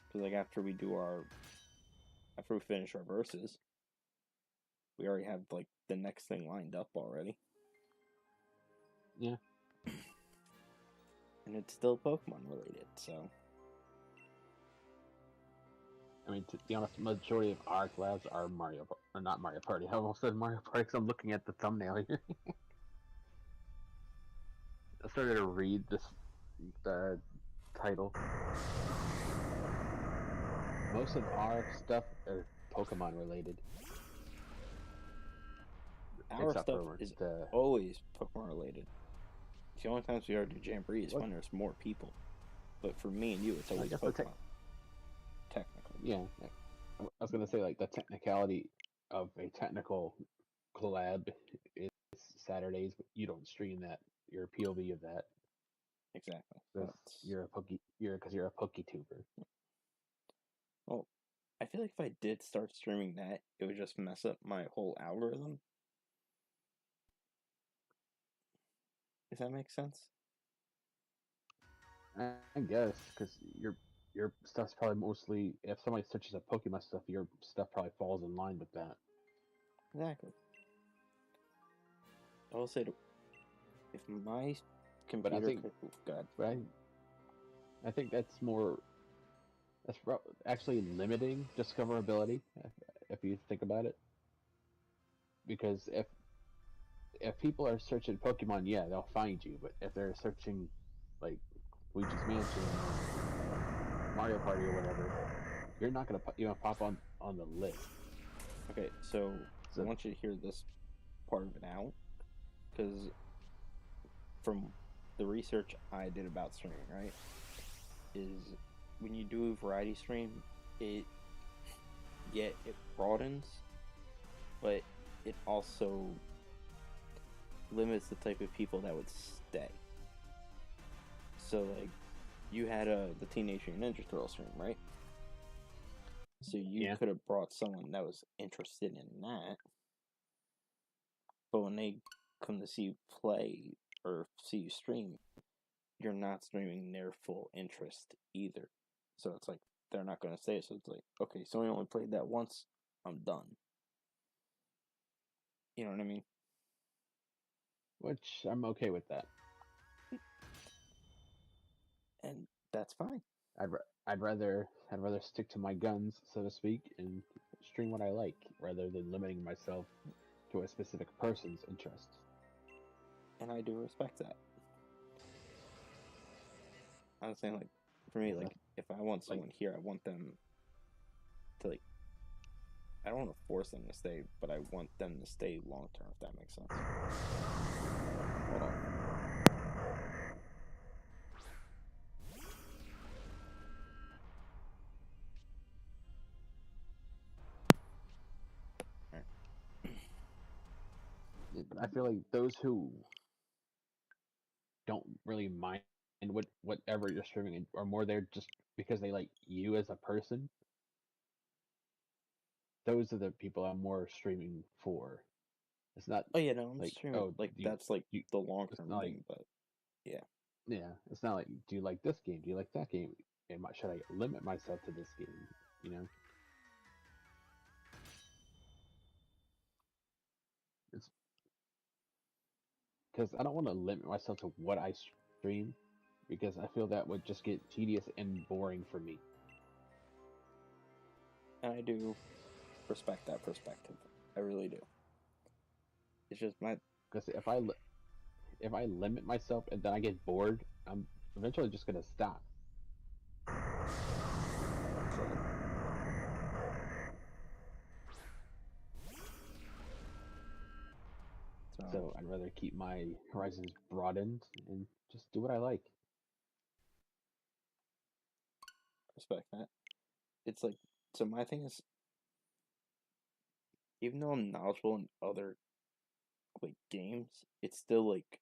Because, like, after we finish our verses, we already have, like, the next thing lined up already. Yeah. And it's still Pokemon related, so. I mean, to be honest, the majority of our collabs are not Mario Party. I almost said Mario Party because I'm looking at the thumbnail here. I started to read the title. Most of our stuff are Pokemon related. Our Except stuff for is the always Pokemon related. The only times we are do Jamboree is What? when there's more people. But for me and you, it's always guess Pokemon. Technically. yeah. I was gonna say like the technicality of a technical collab is Saturdays, but you don't stream that. You're a POV of that. Exactly. You're a PokeTuber. Well, I feel like if I did start streaming that, it would just mess up my whole algorithm. If that makes sense. I guess because your stuff's probably mostly if somebody searches up Pokemon stuff, your stuff probably falls in line with that. Exactly. I will say, if my computer But I think that's actually limiting discoverability if you think about it. Because if people are searching Pokemon, yeah, they'll find you. But if they're searching like Luigi's Mansion, Mario Party, or whatever, you're not gonna pop on the list. Okay, so I want you to hear this part of it out, because from the research I did about streaming, right, is when you do a variety stream, it broadens, but it also limits the type of people that would stay. So, like, you had the Teenage Mutant Ninja Turtle stream, right? So you Yeah. could have brought someone that was interested in that, but when they come to see you play or see you stream, you're not streaming their full interest either. So it's like they're not going to say it. So it's like, okay, so we only played that once. I'm done. You know what I mean? Which I'm okay with that. And that's fine. I'd rather stick to my guns, so to speak, and stream what I like, rather than limiting myself to a specific person's interests. And I do respect that. I'm saying, like, for me, like, if I want someone here, I want them to, like, I don't want to force them to stay, but I want them to stay long term, if that makes sense. Hold on. I feel like those who don't really mind whatever you're streaming are more there just because they like you as a person. Those are the people I'm more streaming for. It's not Oh, yeah, no, I'm like, streaming. oh, Like, do that's, like, you, the long it's term not like, thing, but yeah. yeah, it's not like, do you like this game? Do you like that game? Should I limit myself to this game? You know, it's because I don't want to limit myself to what I stream, because I feel that would just get tedious and boring for me. And I do respect that perspective. I really do. It's just my. Because if I limit myself and then I get bored, I'm eventually just gonna stop. So I'd rather keep my horizons broadened and just do what I like. Respect that. It's like, so my thing is, even though I'm knowledgeable in other, like, games, it's still, like,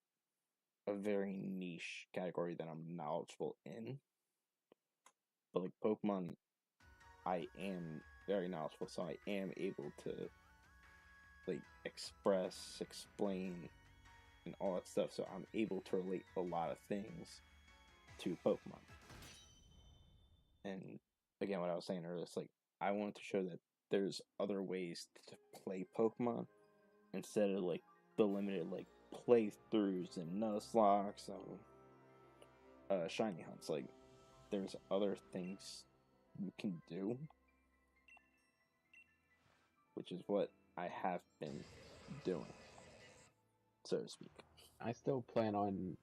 a very niche category that I'm knowledgeable in. But, like, Pokemon, I am very knowledgeable, so I am able to, like, express, explain, and all that stuff. So I'm able to relate a lot of things to Pokemon. And again, what I was saying earlier, it's like I wanted to show that there's other ways to play Pokemon instead of like the limited like playthroughs and Nuzlocke and shiny hunts. Like there's other things you can do, which is what I have been doing, so to speak. I still plan on,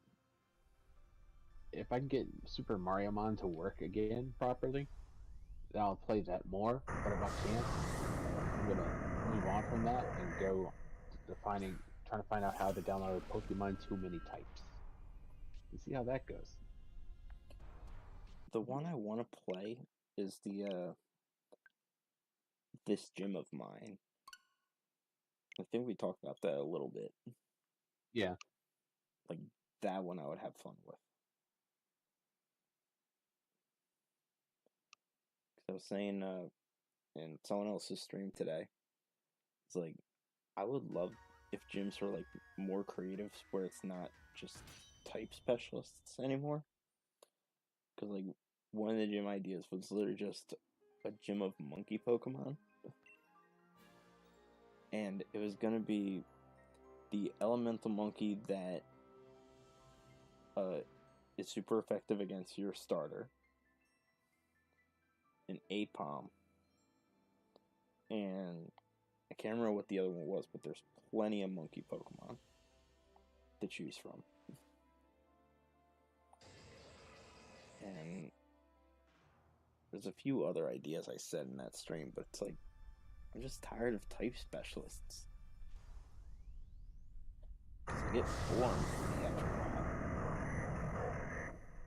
if I can get Super Mario Mon to work again properly, then I'll play that more. But if I can't, I'm gonna move on from that and go to trying to find out how to download Pokemon Too Many Types and see how that goes. The one I want to play is the this gym of mine. I think we talked about that a little bit. Yeah. Like that one I would have fun with. Cause I was saying in someone else's stream today, it's like I would love if gyms were like more creative where it's not just type specialists anymore. Cause like one of the gym ideas was literally just a gym of monkey Pokemon. And it was gonna be the elemental monkey that is super effective against your starter, an Apom, and I can't remember what the other one was, but there's plenty of monkey Pokemon to choose from. And there's a few other ideas I said in that stream, but it's like, I'm just tired of type specialists. Because they get boring for me after a while.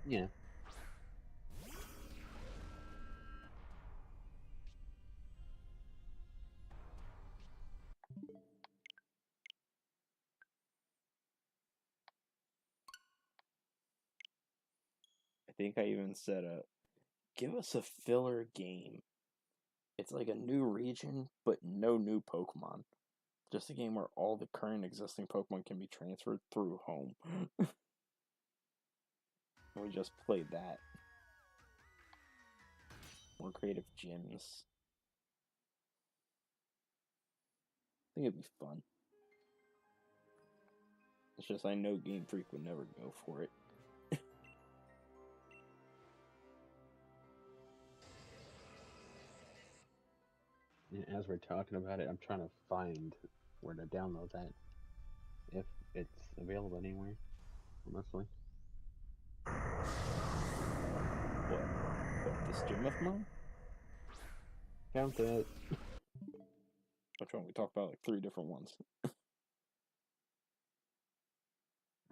Yeah. I think I even said, give us a filler game It's like a new region, but no new Pokemon. Just a game where all the current existing Pokemon can be transferred through home. We just played that. More creative gyms. I think it'd be fun. It's just I know Game Freak would never go for it. As we're talking about it, I'm trying to find where to download that, if it's available anywhere, honestly. What, this gym of mine? Found it. Which one? We talked about like 3 different ones.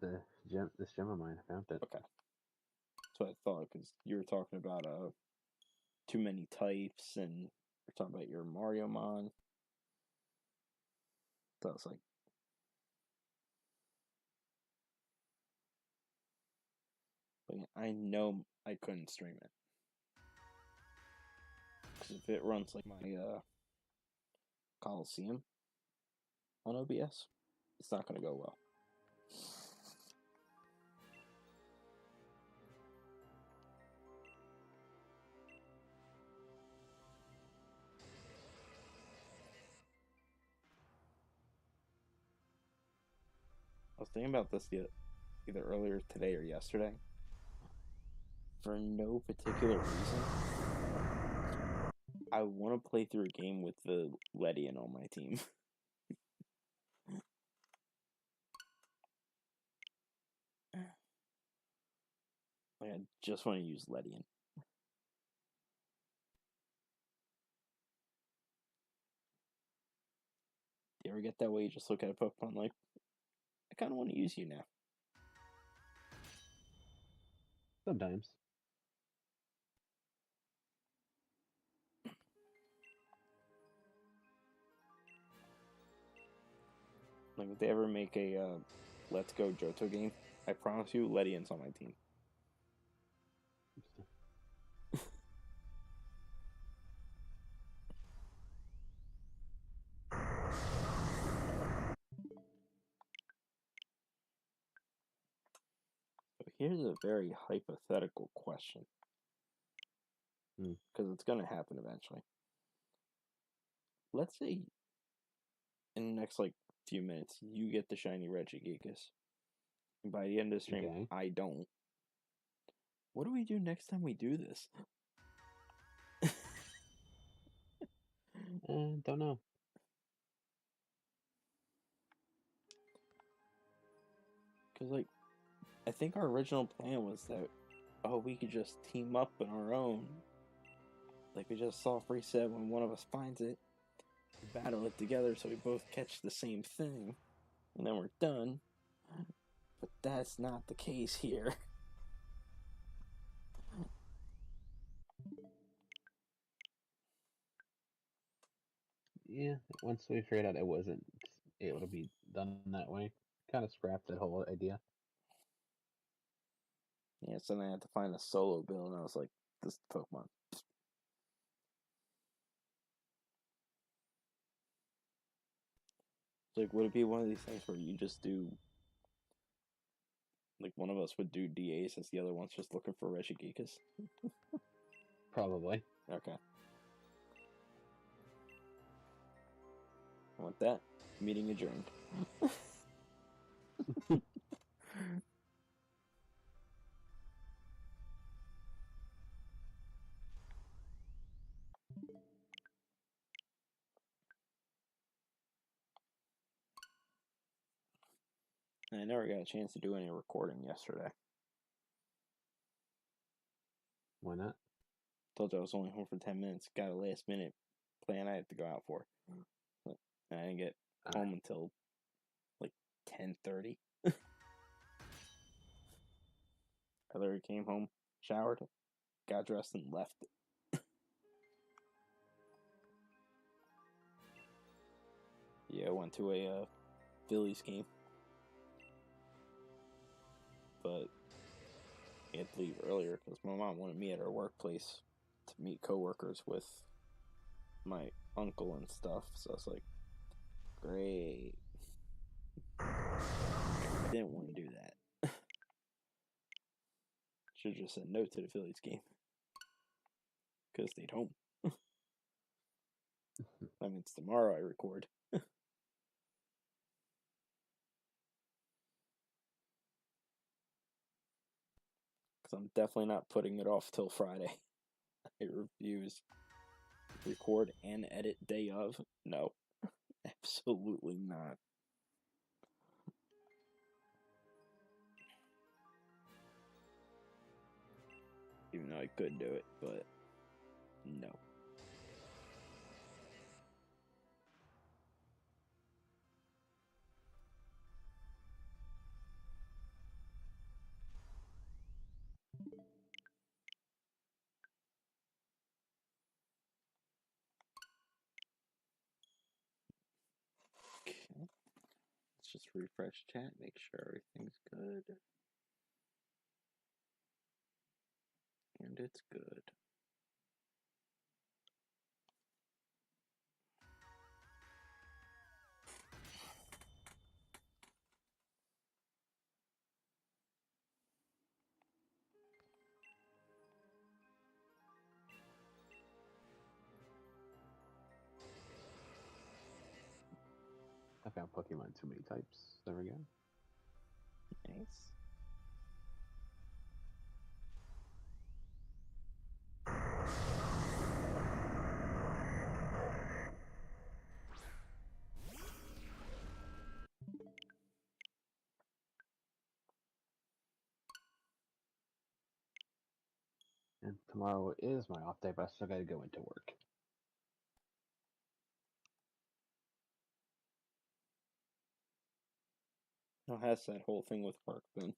This gem of mine, I found it. Okay. That's what I thought, because you were talking about too many types, and you're talking about your Mariomon. So I was like, but yeah, I know I couldn't stream it. Because if it runs like my Coliseum on OBS, it's not going to go well. I was thinking about this either earlier today or yesterday. For no particular reason, I want to play through a game with the Ledian on my team. Like, I just want to use Ledian. Do you ever get that way? You just look at a Pokemon like, I kind of want to use you now. Sometimes. Like, if they ever make a Let's Go Johto game, I promise you, Ledian's on my team. So here's a very hypothetical question. Because it's going to happen eventually. Let's say in the next, like, few minutes, you get the shiny Regigigas. And by the end of the stream, Okay. I don't. What do we do next time we do this? Don't know. Because, like, I think our original plan was that, oh, we could just team up on our own. Like, we just soft reset when one of us finds it, battle it together so we both catch the same thing, and then we're done. But that's not the case here. Yeah, once we figured out it wasn't able to be done that way, kind of scrapped that whole idea. Yeah, so then I had to find a solo build, and I was like, this is Pokemon. Like, would it be one of these things where you just do, like, one of us would do DAs as the other one's just looking for Regigigas? Probably. Okay. I want that. Meeting adjourned. I never got a chance to do any recording yesterday. Why not? Told you I was only home for 10 minutes. Got a last minute plan I had to go out for. But I didn't get home until like 10:30. I literally came home, showered, got dressed, and left. Yeah, I went to a Phillies game. But I had to leave earlier because my mom wanted me at her workplace to meet coworkers with my uncle and stuff. So I was like, great. Didn't want to do that. Should have just said no to the Phillies game. Could have stayed home. That means tomorrow I record. Because I'm definitely not putting it off till Friday. I refuse. Record and edit day of? No. Absolutely not. Even though I could do it, but no. Okay. Let's just refresh chat, make sure everything's good. And it's good. I found Pokemon too many types. There we go. Nice. And tomorrow is my off day, but I still gotta go into work. How has that whole thing with work been?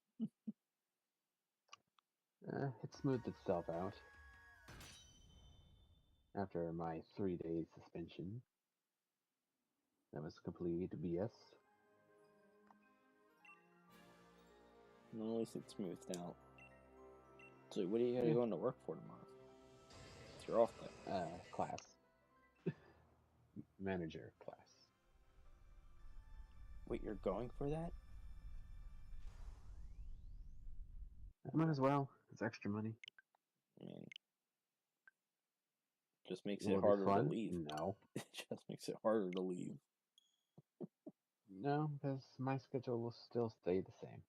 It smoothed itself out. After my 3-day suspension. That was complete BS. Well, at least it's smoothed out. So what are you going to work for tomorrow? It's your off day. Class. Manager class. Wait, you're going for that? I might as well. It's extra money. I mean, just makes Will it it be harder to fun? leave. No. It just makes it harder to leave. No, because my schedule will still stay the same.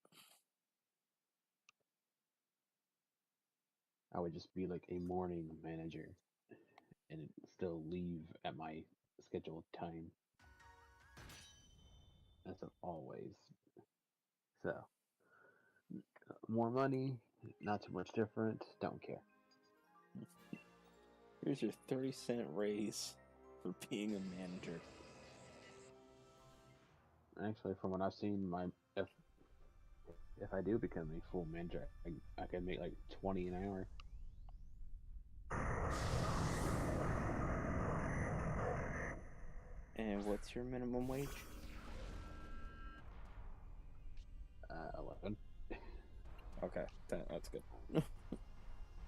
I would just be like a morning manager and still leave at my scheduled time. As always. So, more money, not too much different, don't care. Here's your 30-cent raise for being a manager. Actually, from what I've seen, if I do become a full manager, I can make like 20 an hour. And what's your minimum wage? 11. Okay, that's good. I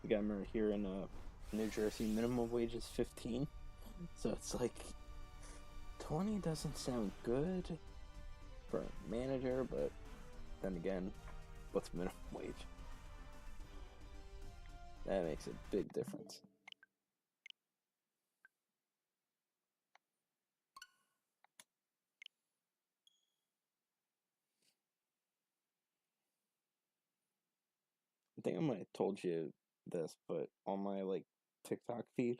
remember here in New Jersey, minimum wage is 15. So it's like 20 doesn't sound good for a manager, but then again, what's minimum wage? That makes a big difference. I think I might have told you this, but on my like TikTok feed,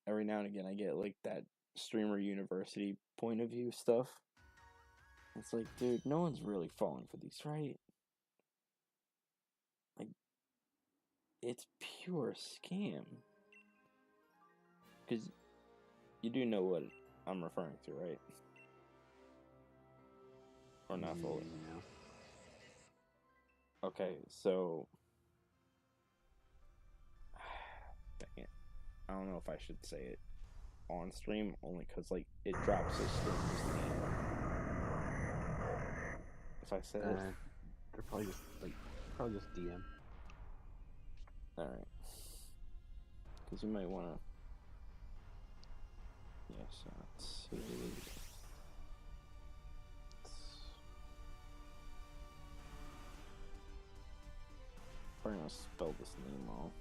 every now and again I get like that streamer university point of view stuff. It's like, dude, no one's really falling for these, right? Like, it's pure scam. Because you do know what I'm referring to, right? Or not fully? No. Okay, so... Dang it. I don't know if I should say it on stream, only because, like, it drops the streamer's name. If I said it... They're probably just DM. Alright. Because you might want to Yes, let's see. We're gonna spell this name wrong.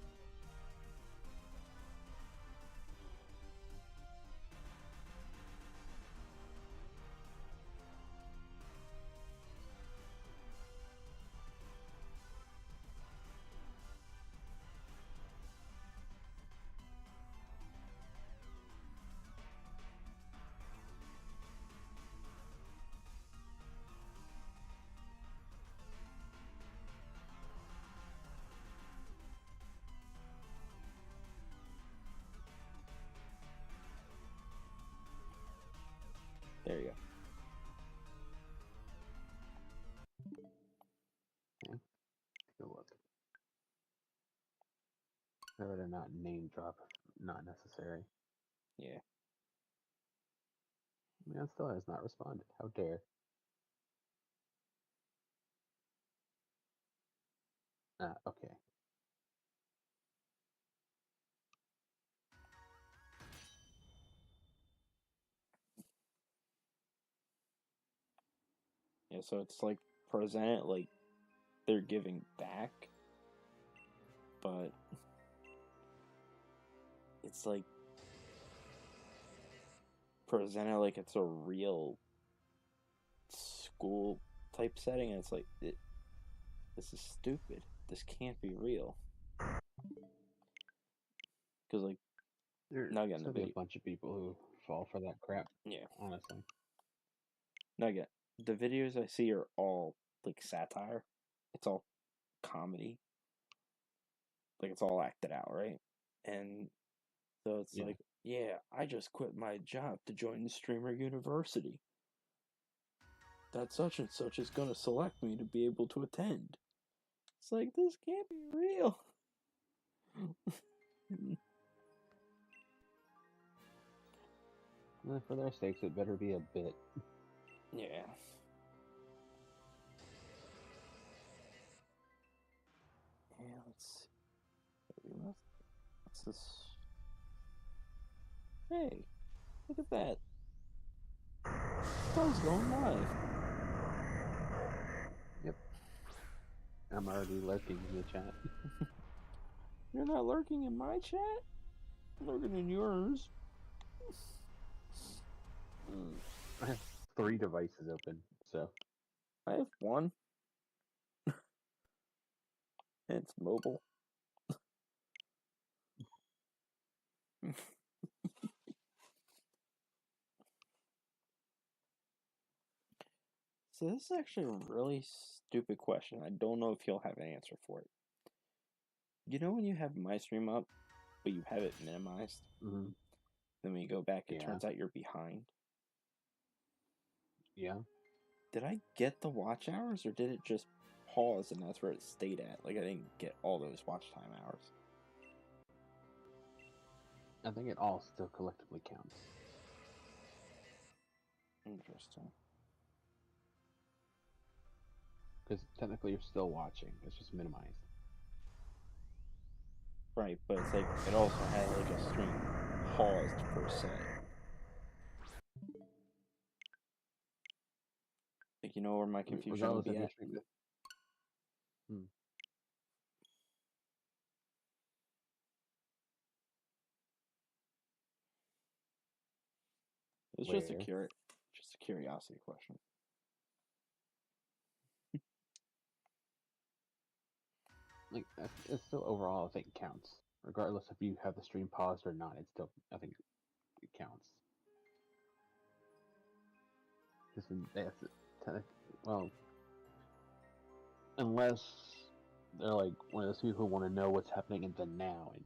There you go. Okay. Good look. Better to not name drop, not necessary. Yeah. Man still has not responded. How dare. Okay. Yeah, so it's like presented like they're giving back, but it's like presented like it's a real school type setting, and it's like this is stupid. This can't be real. Because like There's not getting the gonna be a video. bunch of people who fall for that crap, Yeah. honestly. Not get the videos I see are all like satire. It's all comedy. Like it's all acted out, right? And so it's Yeah. like, yeah, I just quit my job to join the streamer university. That such and such is gonna select me to be able to attend. It's like this can't be real. For their sakes, it better be a bit. Yeah. Yeah, let's see. What's this? Hey, look at that. Star's going live. Yep. I'm already lurking in the chat. You're not lurking in my chat? I'm lurking in yours. I have 3 devices open, so. I have one. It's mobile. So this is actually a really stupid question. I don't know if you'll have an answer for it. You know when you have my stream up, but you have it minimized? Mm-hmm. Then when you go back, it Yeah. turns out you're behind. Yeah. Did I get the watch hours, or did it just pause and that's where it stayed at? Like I didn't get all those watch time hours. I think it all still collectively counts. Interesting. Because technically you're still watching. It's just minimized. Right, but it's like it also had like a stream paused per se. Like you know where my confusion would Regardless be if you're at? streaming. It's Where? just a curiosity question. Like, it's still overall, I think, counts. Regardless if you have the stream paused or not, it still, I think, it counts. Because that's well, unless they're like one of those people who want to know what's happening in the now and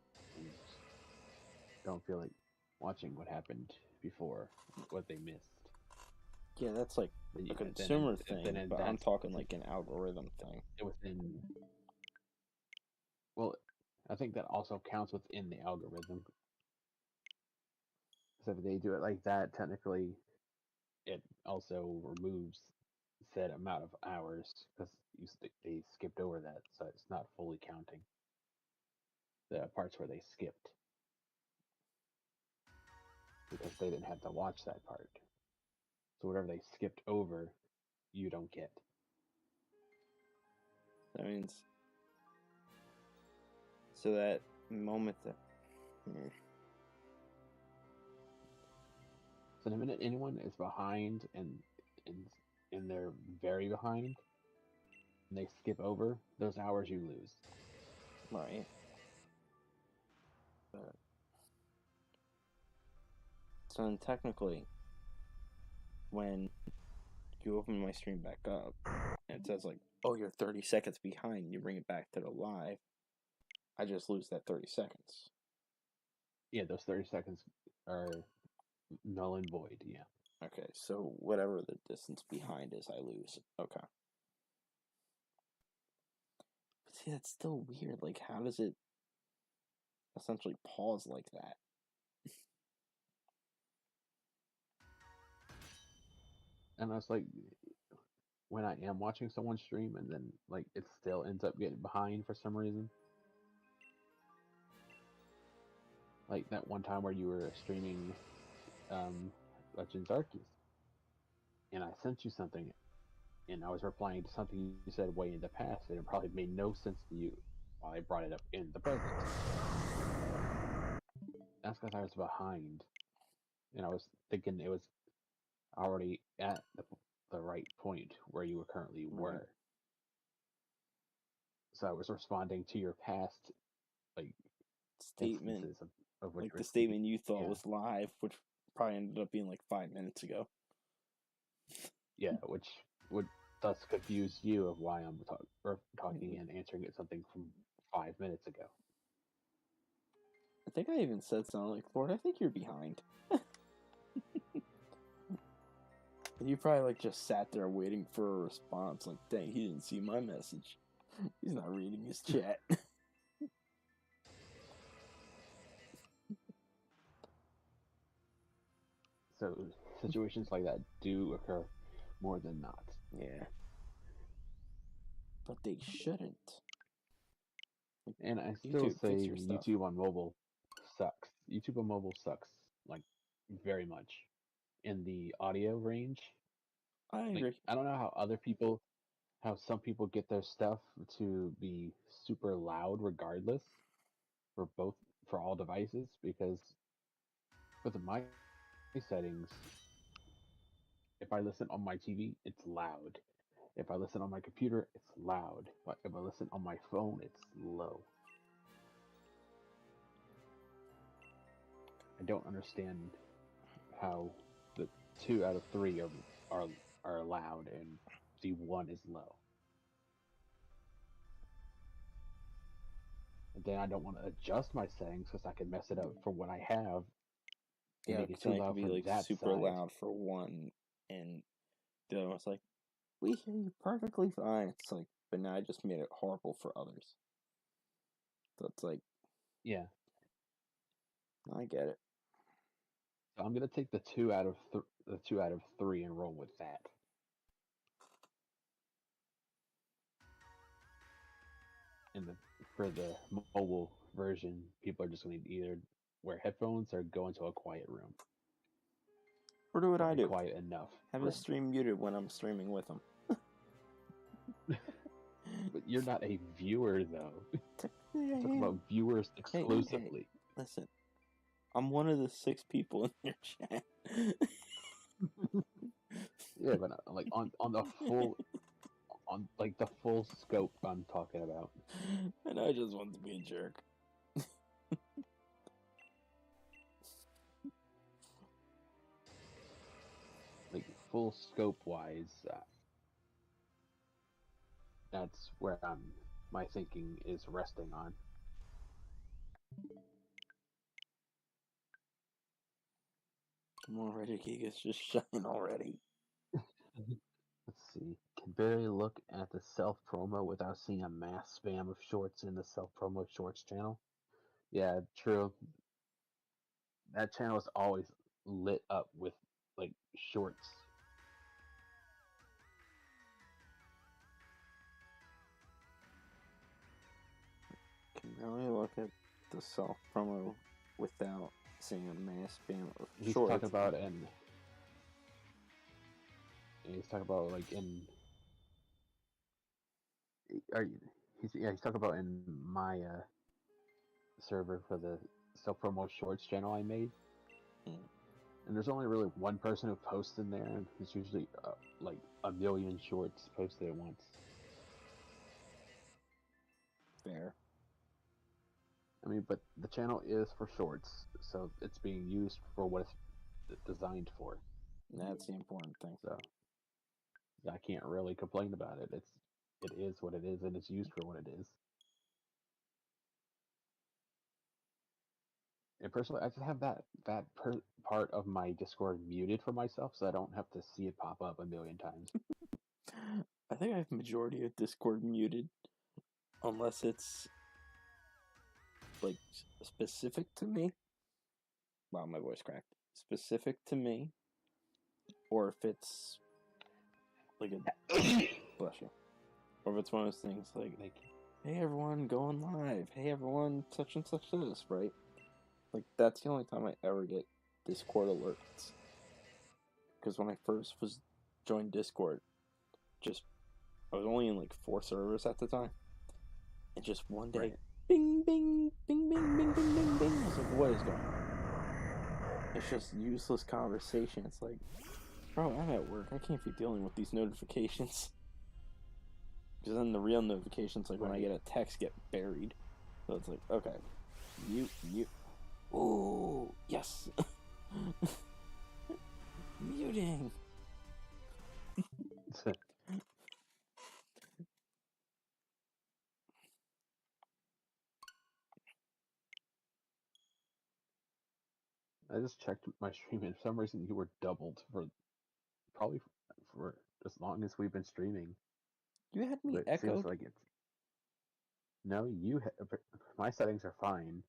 don't feel like watching what happened before, what they missed. Yeah, that's like a consumer thing, but I'm talking like an algorithm thing. Within, well, I think that also counts within the algorithm. Because if they do it like that, technically, it also removes said amount of hours because they skipped over that, so it's not fully counting the parts where they skipped. because they didn't have to watch that part. So whatever they skipped over, you don't get. That means so that moment that. So the minute anyone is behind and they're very behind, and they skip over those hours, you lose. Right. But, so then technically, when you open my stream back up, and it says like, "Oh, you're 30 seconds behind," you bring it back to the live, I just lose that 30 seconds. Yeah, those 30 seconds are null and void. Yeah. Okay, so whatever the distance behind is, I lose. Okay. But see, that's still weird. Like, how does it essentially pause like that? And I was like, when I am watching someone stream and then like it still ends up getting behind for some reason. Like that one time where you were streaming Legends Arceus, and I sent you something, and I was replying to something you said way in the past, and it probably made no sense to you while I brought it up in the present. That's because I was behind, and I was thinking it was already at the right point where you currently were. Right. So I was responding to your past like Statement, instances of which like were the speaking. statement you thought Yeah. was live, which probably ended up being like 5 minutes ago. Yeah, which would thus confuse you of why I'm talking and answering it something from 5 minutes ago. I think I even said something like, "Lord, I think you're behind." And you probably like just sat there waiting for a response. Like, dang, he didn't see my message. He's not reading his chat. So situations like that do occur more than not. Yeah. But they shouldn't. Like, And I still YouTube, say fix your stuff. YouTube on mobile sucks. YouTube on mobile sucks, like, very much. In the audio range, I like, agree. I don't know how some people get their stuff to be super loud regardless for all devices, because with my settings, if I listen on my TV, it's loud. If I listen on my computer, it's loud. But if I listen on my phone, it's low. I don't understand how the 2 out of 3 are loud and the 1 is low. And then I don't want to adjust my settings because I can mess it up for what I have and Yeah, make it because too then it could loud be for like that super side. loud for one, and the other one's like, "We hear you perfectly fine." It's like, but now I just made it horrible for others. So it's like, Yeah. I get it. So I'm gonna take the 2 out of 3 and roll with that. And for the mobile version, people are just going to either wear headphones or go into a quiet room. Or do what I do. Quiet enough. Have the stream muted when I'm streaming with them. But you're not a viewer, though. Yeah, Talk about viewers exclusively. Hey, listen, I'm one of the 6 people in your chat. Yeah, but like on the full on like the full scope I'm talking about. And I just want to be a jerk. Like full scope wise, that's where my thinking is resting on. Come on, Regigigas, just shine already. Let's see. Can barely look at the self promo without seeing a mass spam of shorts in the self promo shorts channel. Yeah, true. That channel is always lit up with like shorts. Can really look at the self promo without seeing a mass spam of He's shorts. talking about he's talking about like in. He's talking about in my server for the self promo shorts channel I made. Mm. And there's only really one person who posts in there, and it's usually like a million shorts posted at once. Fair. I mean, but the channel is for shorts, so it's being used for what it's designed for. That's the important thing. So I can't really complain about it. It is what it is, and it's used for what it is. And personally, I just have that part of my Discord muted for myself, so I don't have to see it pop up a million times. I think I have majority of Discord muted, unless it's like specific to me. Wow, my voice cracked. Specific to me, or if it's like a bless you, or if it's one of those things like, hey everyone, going live. Hey everyone, such and such this, right? Like that's the only time I ever get Discord alerts. Because when I first joined Discord, I was only in like 4 servers at the time, and just one day, Right. bing, bing, bing, bing, bing, bing, bing, bing. I was like, what is going on? It's just useless conversation. It's like, bro, I'm at work. I can't be dealing with these notifications. Because then the real notifications, like when I get a text, get buried. So it's like, okay, mute. Ooh, yes. Muting. I just checked my stream, and for some reason you were doubled for probably for as long as we've been streaming. You had me But it echoed. seems like it's no. My settings are fine.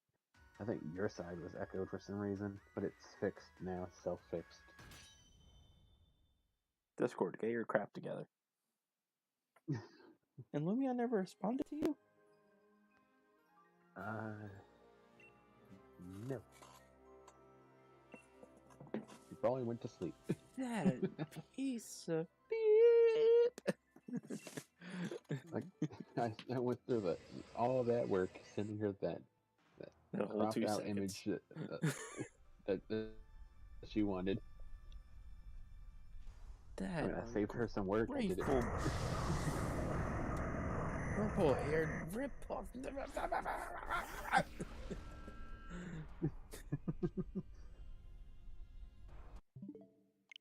I think your side was echoed for some reason, but it's fixed now. It's self-fixed. Discord, get your crap together. And Lumia never responded to you? No. He probably went to sleep. That piece of beep. Like I went through all that work sending her that whole cropped 2 out seconds. image that she wanted. That I saved her some work. I did it. Purple haired rip off.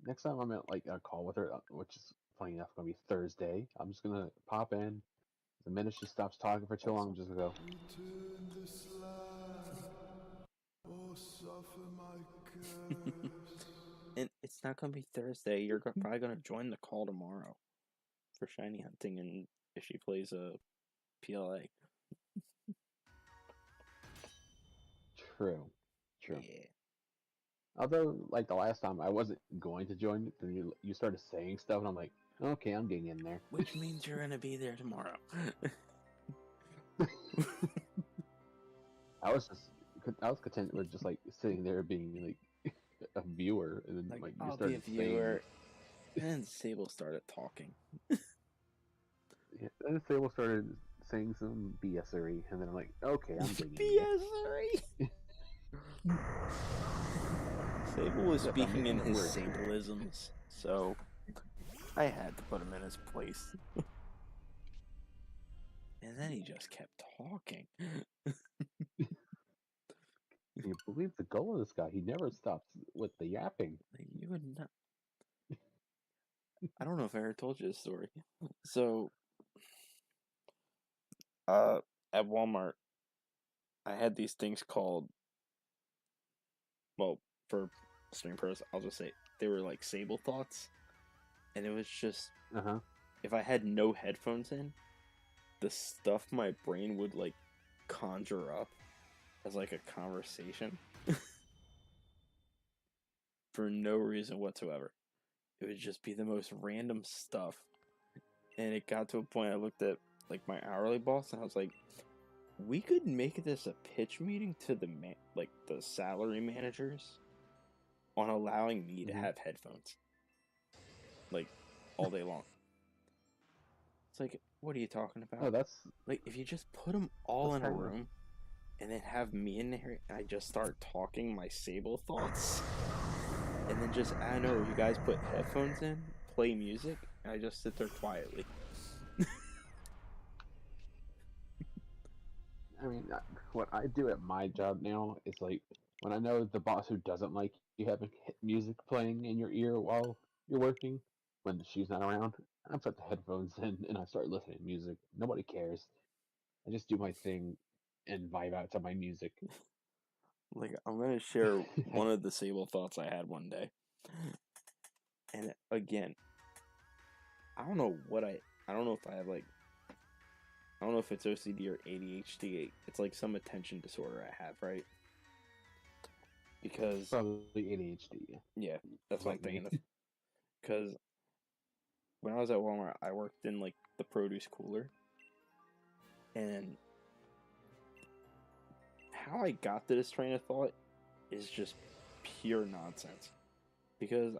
Next time I'm at like a call with her, which is funny enough going to be Thursday, I'm just gonna pop in. The minute she stops talking for too long, I'm just gonna go. Return this land, or suffer my curse. And it's not gonna be Thursday. You're probably gonna join the call tomorrow for shiny hunting, and if she plays a PLA. True. Yeah. Although, like the last time, I wasn't going to join, then you started saying stuff, and I'm like, okay, I'm getting in there. Which means you're gonna be there tomorrow. I was content with just like sitting there being like a viewer, and then like you I'll started be a viewer. And then Sable started talking. Yeah, and Sable started saying some BSery, and then I'm like, okay, I'm getting in BSery. Sable was speaking in his Sableisms, so I had to put him in his place. And then he just kept talking. Can you believe the goal of this guy? He never stops with the yapping. Like, you would not. I don't know if I ever told you this story. So, at Walmart, I had these things called, well, for stream pros, I'll just say they were like Sable thoughts, and it was just if I had no headphones in, the stuff my brain would like conjure up as like a conversation for no reason whatsoever. It would just be the most random stuff, and it got to a point I looked at like my hourly boss and I was like, we could make this a pitch meeting to the the salary managers on allowing me to have headphones, like, all day long. It's like, what are you talking about? Oh, that's like, if you just put them all in a room and then have me in there and I just start talking my Sable thoughts, and then just, I don't know, you guys put headphones in, play music, and I just sit there quietly. I mean, what I do at my job now is like when I know the boss who doesn't like you having music playing in your ear while you're working, when she's not around, I put the headphones in and I start listening to music. Nobody cares. I just do my thing and vibe out to my music. Like, I'm gonna share one of the Sable thoughts I had one day. And again, I don't know if I have like, I don't know if it's OCD or ADHD. It's like some attention disorder I have, right? Because Probably ADHD. yeah, that's what I'm Like me. thinking of. Because when I was at Walmart, I worked in like the produce cooler, and how I got to this train of thought is just pure nonsense. Because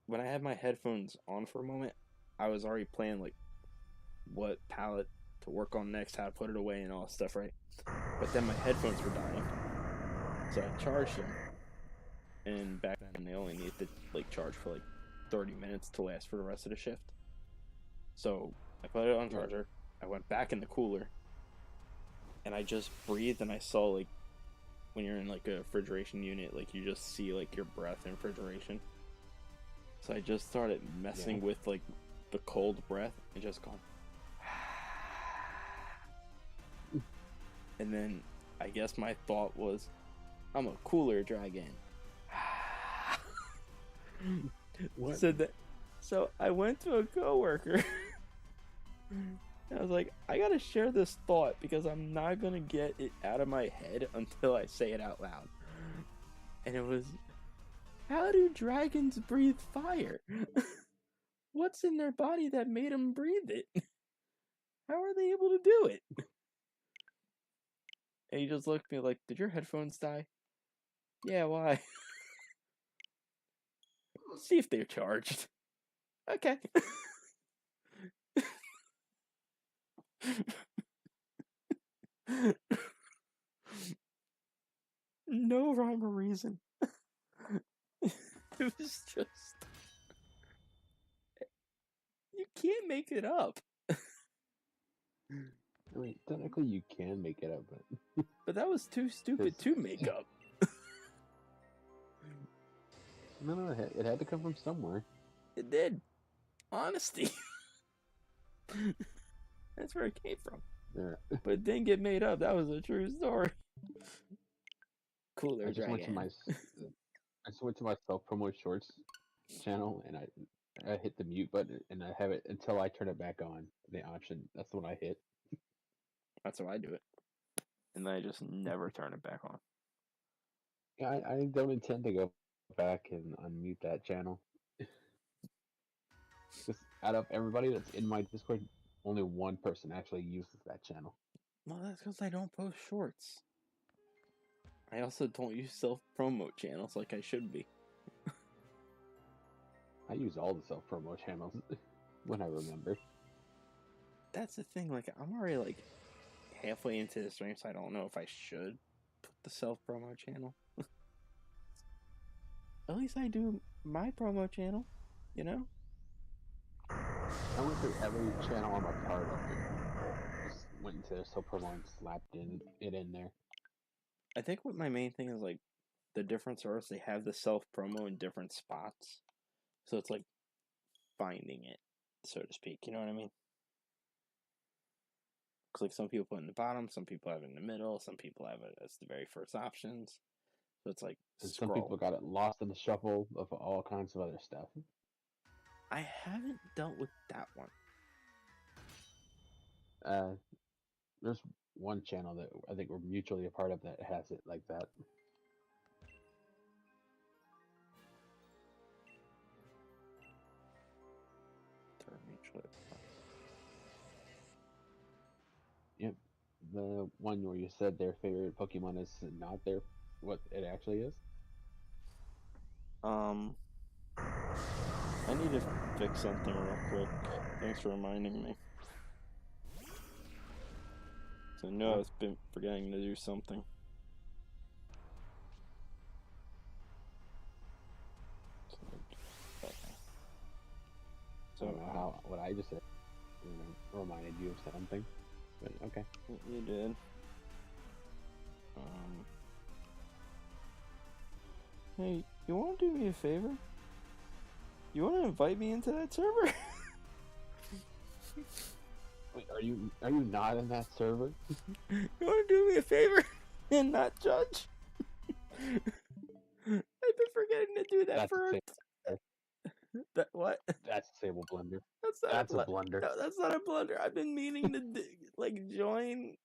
when I had my headphones on for a moment, I was already playing like what palette to work on next, how to put it away, and all that stuff, right? But then my headphones were dying, so I charged them. And back then, they only needed to like charge for like 30 minutes to last for the rest of the shift. So I put it on charger. I went back in the cooler, and I just breathed, and I saw like when you're in like a refrigeration unit, like you just see like your breath in refrigeration. So I just started messing with like the cold breath and just going. And then I guess my thought was, I'm a cooler dragon. What? So I went to a coworker. I was like, I gotta share this thought because I'm not gonna get it out of my head until I say it out loud. And it was, how do dragons breathe fire? What's in their body that made them breathe it? How are they able to do it? And he just looked at me like, did your headphones die? Yeah, why? See if they're charged. Okay. No rhyme or reason. It was just... You can't make it up. I mean, technically you can make it up, But that was too stupid to make up. no, it had to come from somewhere. It did. Honesty. That's where it came from. Yeah. But it didn't get made up. That was a true story. Cooler I just dragon. went to my self promo shorts channel and I hit the mute button and I have it until I turn it back on. The option, that's the one I hit. That's how I do it. And then I just never turn it back on. Yeah, I don't intend to go back and unmute that channel. Because out of everybody that's in my Discord, only one person actually uses that channel. Well, that's because I don't post shorts. I also don't use self-promote channels like I should be. I use all the self promo channels when I remember. That's the thing, like, I'm already, like, halfway into the stream, so I don't know if I should put the self-promo channel. At least I do my promo channel, you know? I went through every channel I'm a part of and just went into their self promo and slapped it in there. I think what my main thing is, like, the difference is they have the self-promo in different spots. So it's, like, finding it, so to speak, you know what I mean? Because, like, some people put it in the bottom, some people have it in the middle, some people have it as the very first options. So it's like, And scroll. some people got it lost in the shuffle of all kinds of other stuff. I haven't dealt with that one. There's one channel that I think we're mutually a part of that has it like that. They're mutually. Yep. the one where you said their favorite Pokemon is not their what it actually is? I need to fix something real quick. Thanks for reminding me. So I know I've been forgetting to do something. I don't know how what I just said reminded you of something, but okay. You did. Hey, you want to do me a favor? You want to invite me into that server? Wait, are you not in that server? You want to do me a favor and not judge? I've been forgetting to do that. That's for that what? That's a Sable blunder. That's not That's a blunder. No, that's not a blunder. I've been meaning to like join.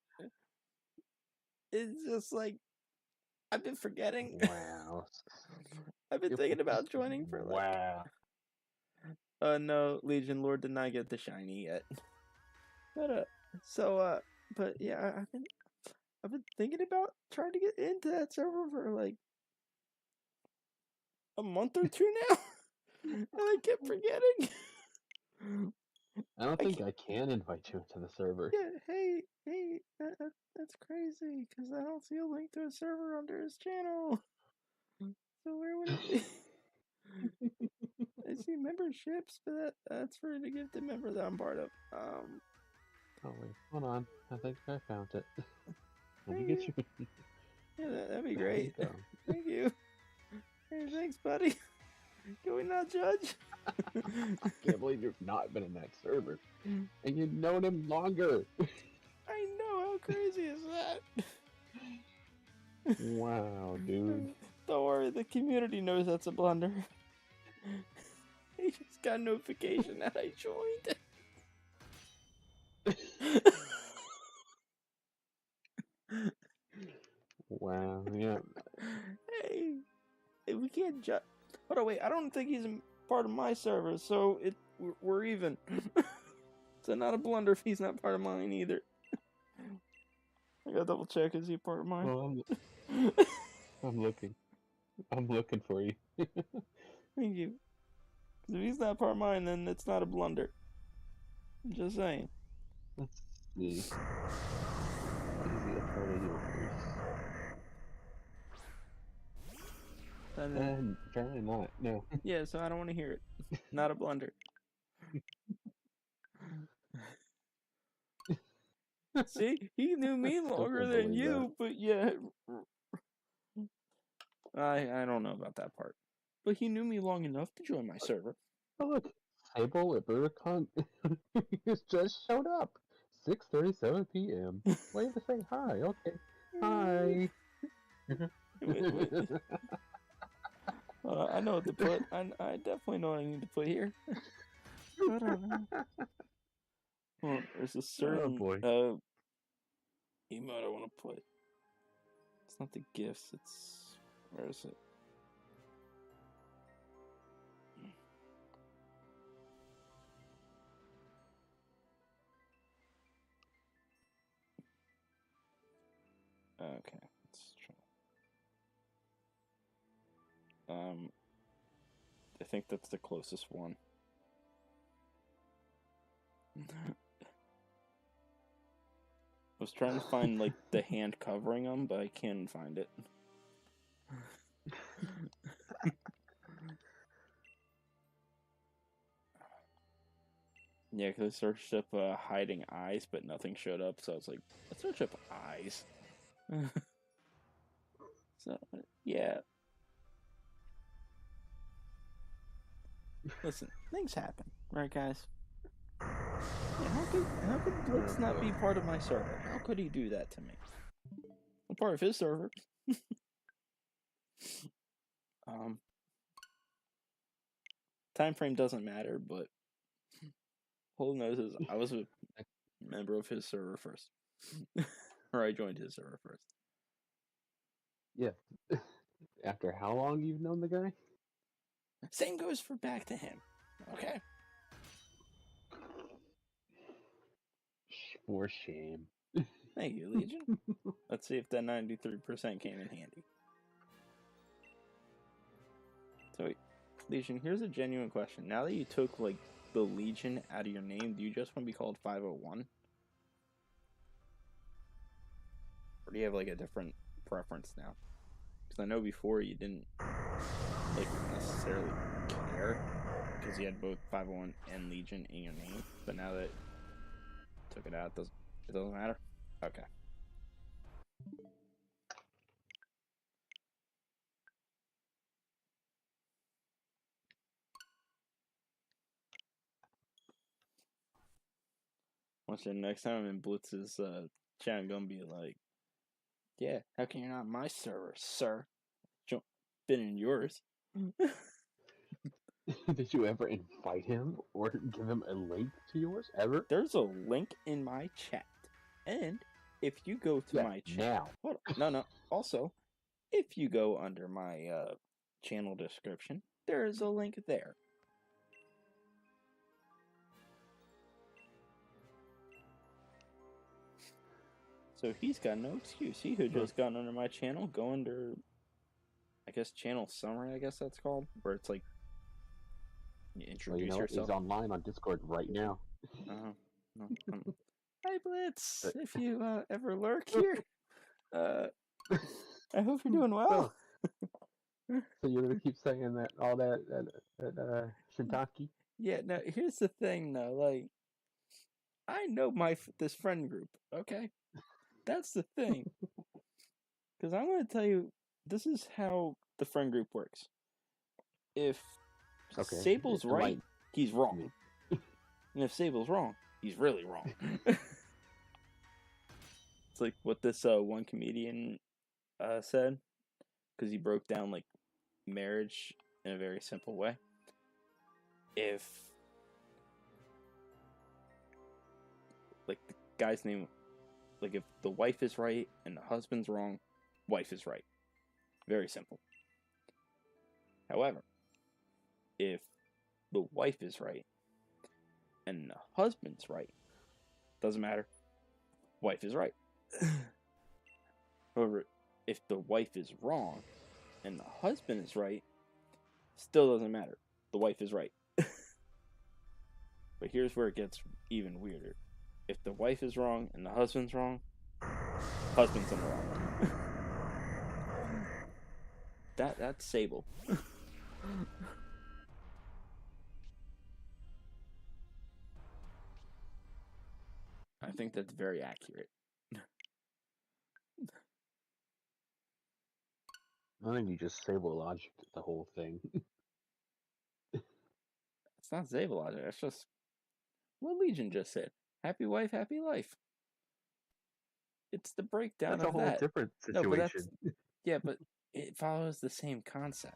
It's just like I've been forgetting. Wow. I've been thinking about joining for like. Wow. No, Legion Lord did not get the shiny yet. But but yeah, I've been thinking about trying to get into that server for like a month or two now, and I kept forgetting. I don't think I can invite you into the server. Yeah, hey, that's crazy because I don't see a link to a server under his channel. So where would it be? I see memberships, but that's for the gifted member that I'm part of. Oh wait, hold on. I think I found it. Let me get you. Yeah, that'd be great. Thank you. Hey, thanks, buddy. Can we not judge? I can't believe you've not been in that server, and you've known him longer. I know, how crazy is that? Wow, dude. Don't worry, the community knows that's a blunder. He just got a notification that I joined. Wow, yeah. Hey, we can't judge. Hold on, wait, I don't think he's a part of my server, so we're even. So not a blunder if he's not part of mine either. I gotta double check, is he part of mine? Well, I'm looking. I'm looking for you. Thank you. If he's not part of mine, then it's not a blunder. I'm just saying. Let's see. Is he a part of yours? Apparently not. No. Yeah, so I don't want to hear it. Not a blunder. See, he knew me longer than you, but yeah, I don't know about that part. But he knew me long enough to join my server. Oh look, Sable at Burricon just showed up. 6:37 p.m. Wait to say hi. Okay, hi. I know what to put. I definitely know what I need to put here. Well, there's a certain emote I want to put. It's not the gifts. It's where is it? Okay, let's try. I think that's the closest one. I was trying to find like the hand covering them, but I can't find it. Yeah, because I searched up hiding eyes, but nothing showed up, so I was like, let's search up eyes. So, yeah. Listen, things happen, right, guys? Yeah, how could Blitz not be part of my server? How could he do that to me? I'm part of his server. Time frame doesn't matter, but whole knows is I was a member of his server first. Or I joined his server first. Yeah. After how long you've known the guy? Same goes for back to him. Okay. For shame. Thank you, Legion. Let's see if that 93% came in handy. So, Legion, here's a genuine question. Now that you took, like, the Legion out of your name, do you just want to be called 501? Or do you have, like, a different preference now? Because I know before you didn't, like, necessarily care, because you had both 501 and Legion in your name, but now that you took it out, it doesn't matter? Okay. Watch the next time I'm in Blitz's chat, I'm gonna be like, yeah, how can you not my server, sir? Been in yours. Did you ever invite him or give him a link to yours ever? There's a link in my chat, and if you go to my chat, now. Hold on, no. Also, if you go under my channel description, there is a link there. So he's got no excuse. He could just gone under my channel, go under, I guess, channel summary, I guess that's called, where it's like, you introduce yourself. He's online on Discord right now. No. Hi, Blitz. If you ever lurk here, I hope you're doing well. So you're gonna keep saying that all that shiitake? Yeah. No. Here's the thing, though. Like, I know this friend group. Okay, that's the thing. Because I'm gonna tell you, this is how the friend group works. If Sable's right, he's wrong. And if Sable's wrong, he's really wrong. It's like what this one comedian said, because he broke down like marriage in a very simple way. If like the guy's name, like if the wife is right and the husband's wrong, wife is right. Very simple. However, if the wife is right and the husband's right, doesn't matter. Wife is right. However, if the wife is wrong and the husband is right, still doesn't matter. The wife is right. But here's where it gets even weirder. If the wife is wrong and the husband's wrong, husband's in the wrong. That's Sable. I think that's very accurate. I think you just Sable logic the whole thing. It's not Sable logic. That's just what Legion just said. Happy wife, happy life. It's the breakdown That's a of whole that. different situation. No, but it follows the same concept.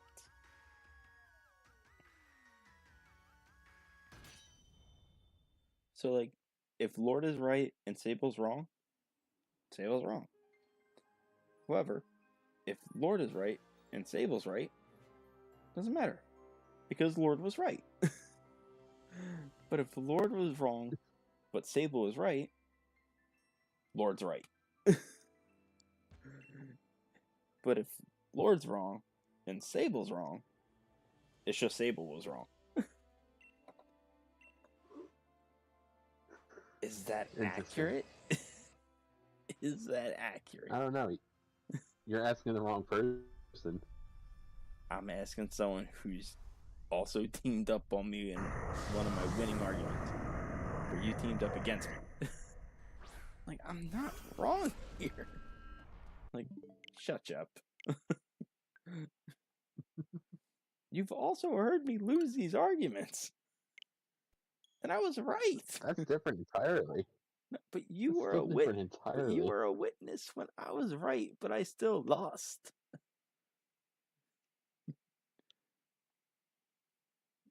So, like, if Lord is right and Sable's wrong, Sable's wrong. However, if Lord is right and Sable's right, doesn't matter. Because Lord was right. But if Lord was wrong, but Sable is right, Lord's right. But if Lord's wrong and Sable's wrong, it's just Sable was wrong. Is that accurate? Is that accurate? I don't know. You're asking the wrong person. I'm asking someone who's also teamed up on me in one of my winning arguments, where you teamed up against me. Like, I'm not wrong here. Like, shut up. You've also heard me lose these arguments. And I was right. That's different entirely. But you were a witness. You were a witness when I was right, but I still lost.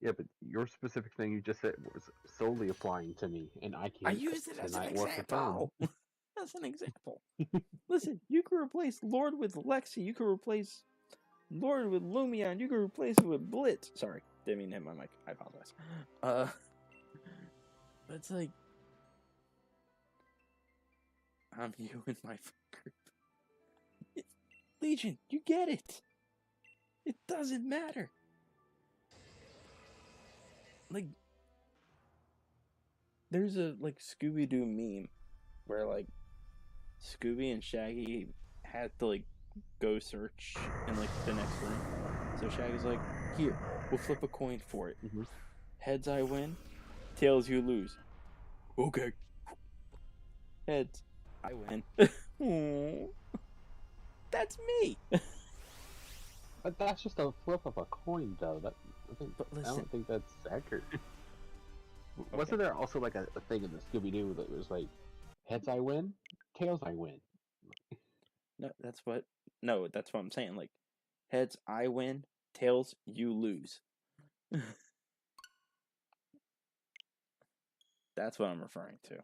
Yeah, but your specific thing you just said was solely applying to me, and I can't. I used it as an example. As an example. Listen, you could replace Lord with Lexi. You could replace Lord with Lumia, and you could replace it with Blitz. Sorry, didn't mean to hit my mic. I apologize. But it's like, I'm you and my group. Legion, you get it. It doesn't matter. Like, there's a Scooby-Doo meme where Scooby and Shaggy had to go search in the next room. So Shaggy's like, here, we'll flip a coin for it. Mm-hmm. Heads I win, tails you lose. Okay. Heads, I win. Aww. That's me. But that's just a flip of a coin, though. I don't think that's accurate. Okay. Wasn't there also a thing in the Scooby-Doo that was like, heads I win, tails I win? No, that's what I'm saying. Heads I win, tails you lose. That's what I'm referring to.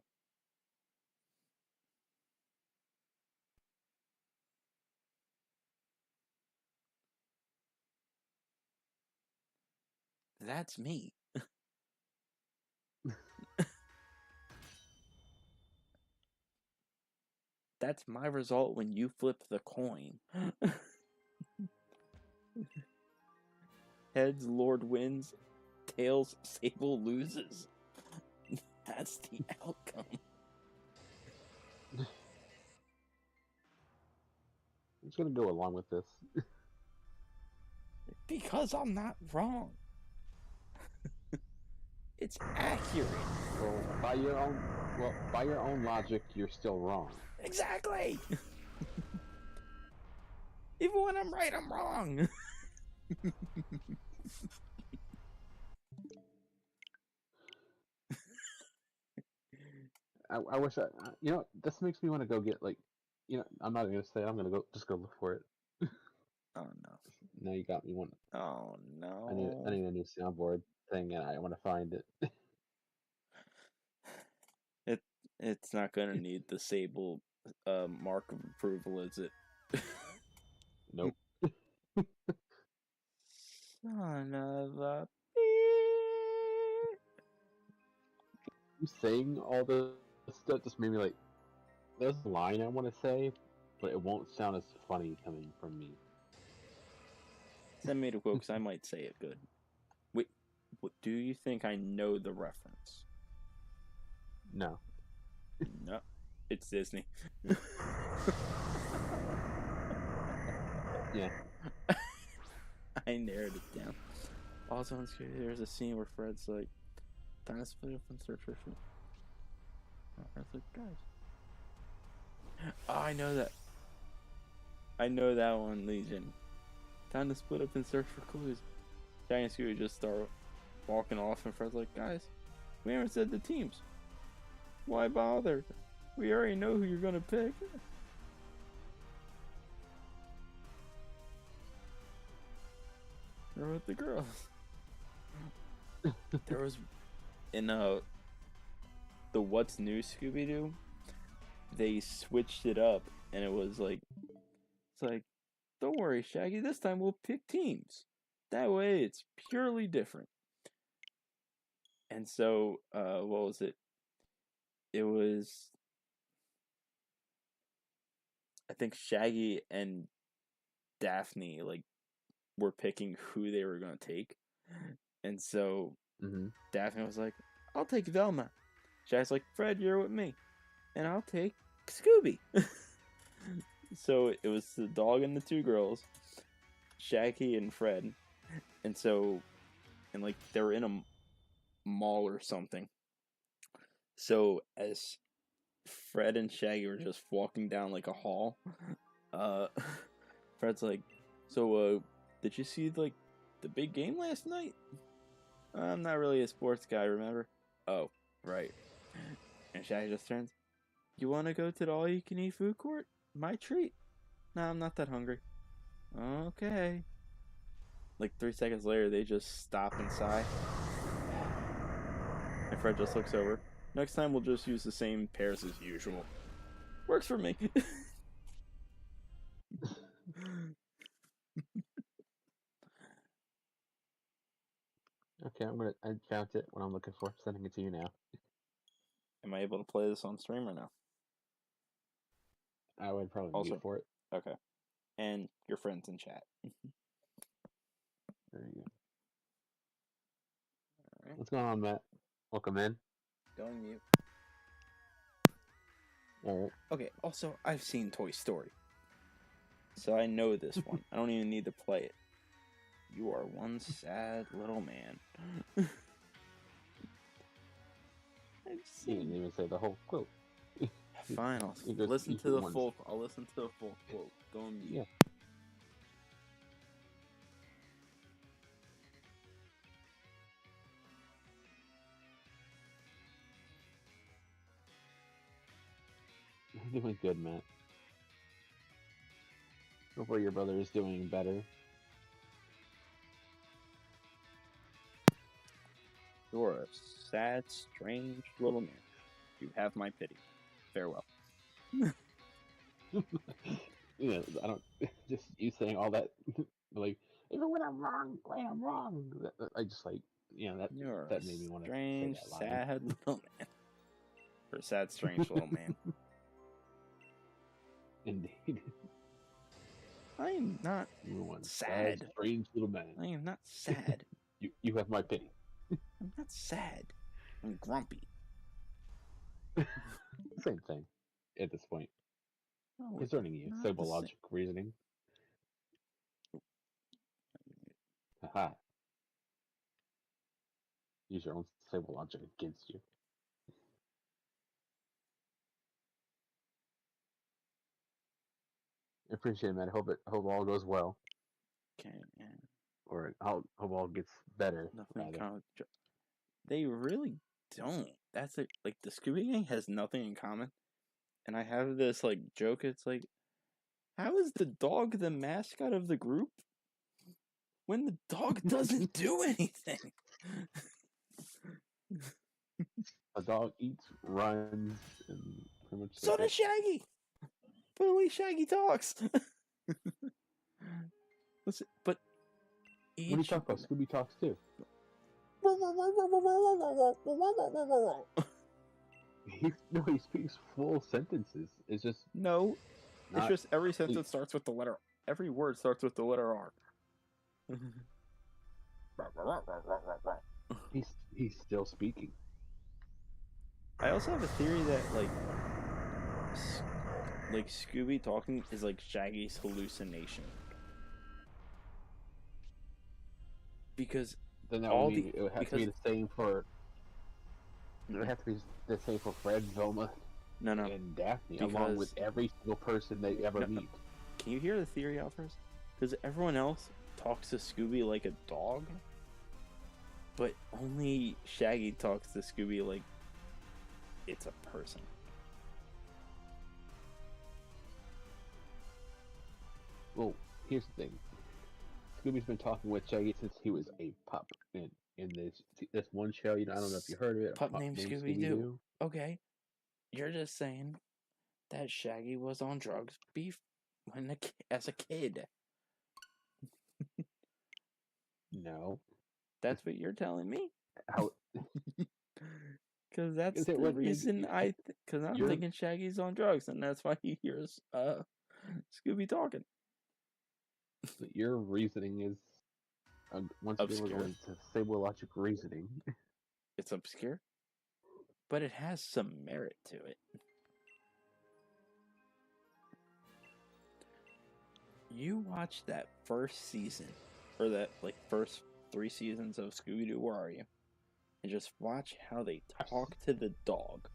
That's me. That's my result when you flip the coin. Heads, Lord wins. Tails, Sable loses. That's the outcome. I'm just gonna go along with this. Because I'm not wrong. It's accurate. Well, by your own logic, you're still wrong. Exactly. Even when I'm right, I'm wrong. I wish this makes me want to go get I'm not gonna say it, I'm gonna just go look for it. Oh no. Now you got me one. Oh no. I need a new soundboard thing, and I want to find it. It's not gonna need the Sable mark of approval, is it? Nope. Son of a You saying all this stuff just made me there's a line I want to say, but it won't sound as funny coming from me. Send me the quote because I might say it good. Wait, what, do you think I know the reference? No. No, it's Disney. Yeah. I narrowed it down. Also on screen, there's a scene where Fred's like, time to split up and search for food. Fred's like, guys. Oh, I know that. I know that one, Legion. Time to split up and search for clues. Giant Scooby just start walking off, and Fred's like, guys, we haven't said the teams. Why bother? We already know who you're gonna pick. They're with the girls. There was in the What's New Scooby-Doo, they switched it up, and it was don't worry, Shaggy, this time we'll pick teams. That way it's purely different. And so, what was it? It was, I think Shaggy and Daphne, were picking who they were going to take. And so, Daphne was like, I'll take Velma. Shaggy's like, Fred, you're with me. And I'll take Scooby. So, it was the dog and the two girls, Shaggy and Fred. And so, they were in a mall or something. So as Fred and Shaggy were just walking down a hall, Fred's like, so did you see the big game last night? I'm not really a sports guy, remember? Oh, right. And Shaggy just turns, you want to go to the all-you-can-eat food court? My treat. No, I'm not that hungry. Okay. 3 seconds later, they just stop and sigh. And Fred just looks over. Next time we'll just use the same pairs as usual. Works for me. Okay, I found it. What I'm looking for. Sending it to you now. Am I able to play this on stream or no? I would probably Also- mute for it. Okay. And your friends in chat. There you go. Alright. What's going on, Matt? Welcome in. Going mute. All right. Okay, also, I've seen Toy Story. So I know this one. I don't even need to play it. You are one sad little man. I've You didn't seen. even say the whole quote. Fine, I'll You just- listen you to the once. full. I'll listen to the full quote. Go on mute. Yeah. You're doing good, Matt. Hopefully your brother is doing better. You are a sad, strange little man. You have my pity. Farewell. Yeah, I don't. Just you saying all that, like even when I'm wrong, I just like, You're that a made me want to say strange, that line. sad little man. Or sad, strange little man. Indeed. I am not You were one sad. strange little man. I am not sad. You have my pity. I'm not sad. I'm grumpy. Same thing at this point. No, Concerning you, not simple the same. logic reasoning. Haha. Use your own simple logic against you. I appreciate it, man. I hope all goes well, Okay, yeah. or I hope all gets better. Nothing Rather. kind of. They really don't. That's it. Like the Scooby Gang has nothing in common, and I have this like joke. It's like, how is the dog the mascot of the group when the dog doesn't do anything? A dog eats, runs, and pretty much. So does Shaggy. But at least Shaggy talks. Listen, but What are you talking about? Scooby talks too. He speaks full sentences. It's just No, it's not just every complete. sentence starts with the letter. Every word starts with the letter R. He's still speaking. I also have a theory that like Scooby talking is like Shaggy's hallucination. Because Then that all would mean the- it would have to be the same for. It would have to be the same for Fred, Velma, no, and Daphne, along with every single person they ever meet. Can you hear the theory out first? Because everyone else talks to Scooby like a dog, but only Shaggy talks to Scooby like it's a person. Well, here's the thing. Scooby's been talking with Shaggy since he was a pup. In this one show, I don't know if you heard of it. Pup named Scooby-Doo. Okay, you're just saying that Shaggy was on drugs as a kid. No. That's what you're telling me. How? Because that's Is it the what reason because I'm you're- thinking Shaggy's on drugs, and that's why he hears Scooby talking. Your reasoning is once again we're Obscure. going to Sable logic reasoning. It's obscure, but it has some merit to it. You watch that first season, or that first 3 seasons of Scooby-Doo, Where Are You? And just watch how they talk to the dog.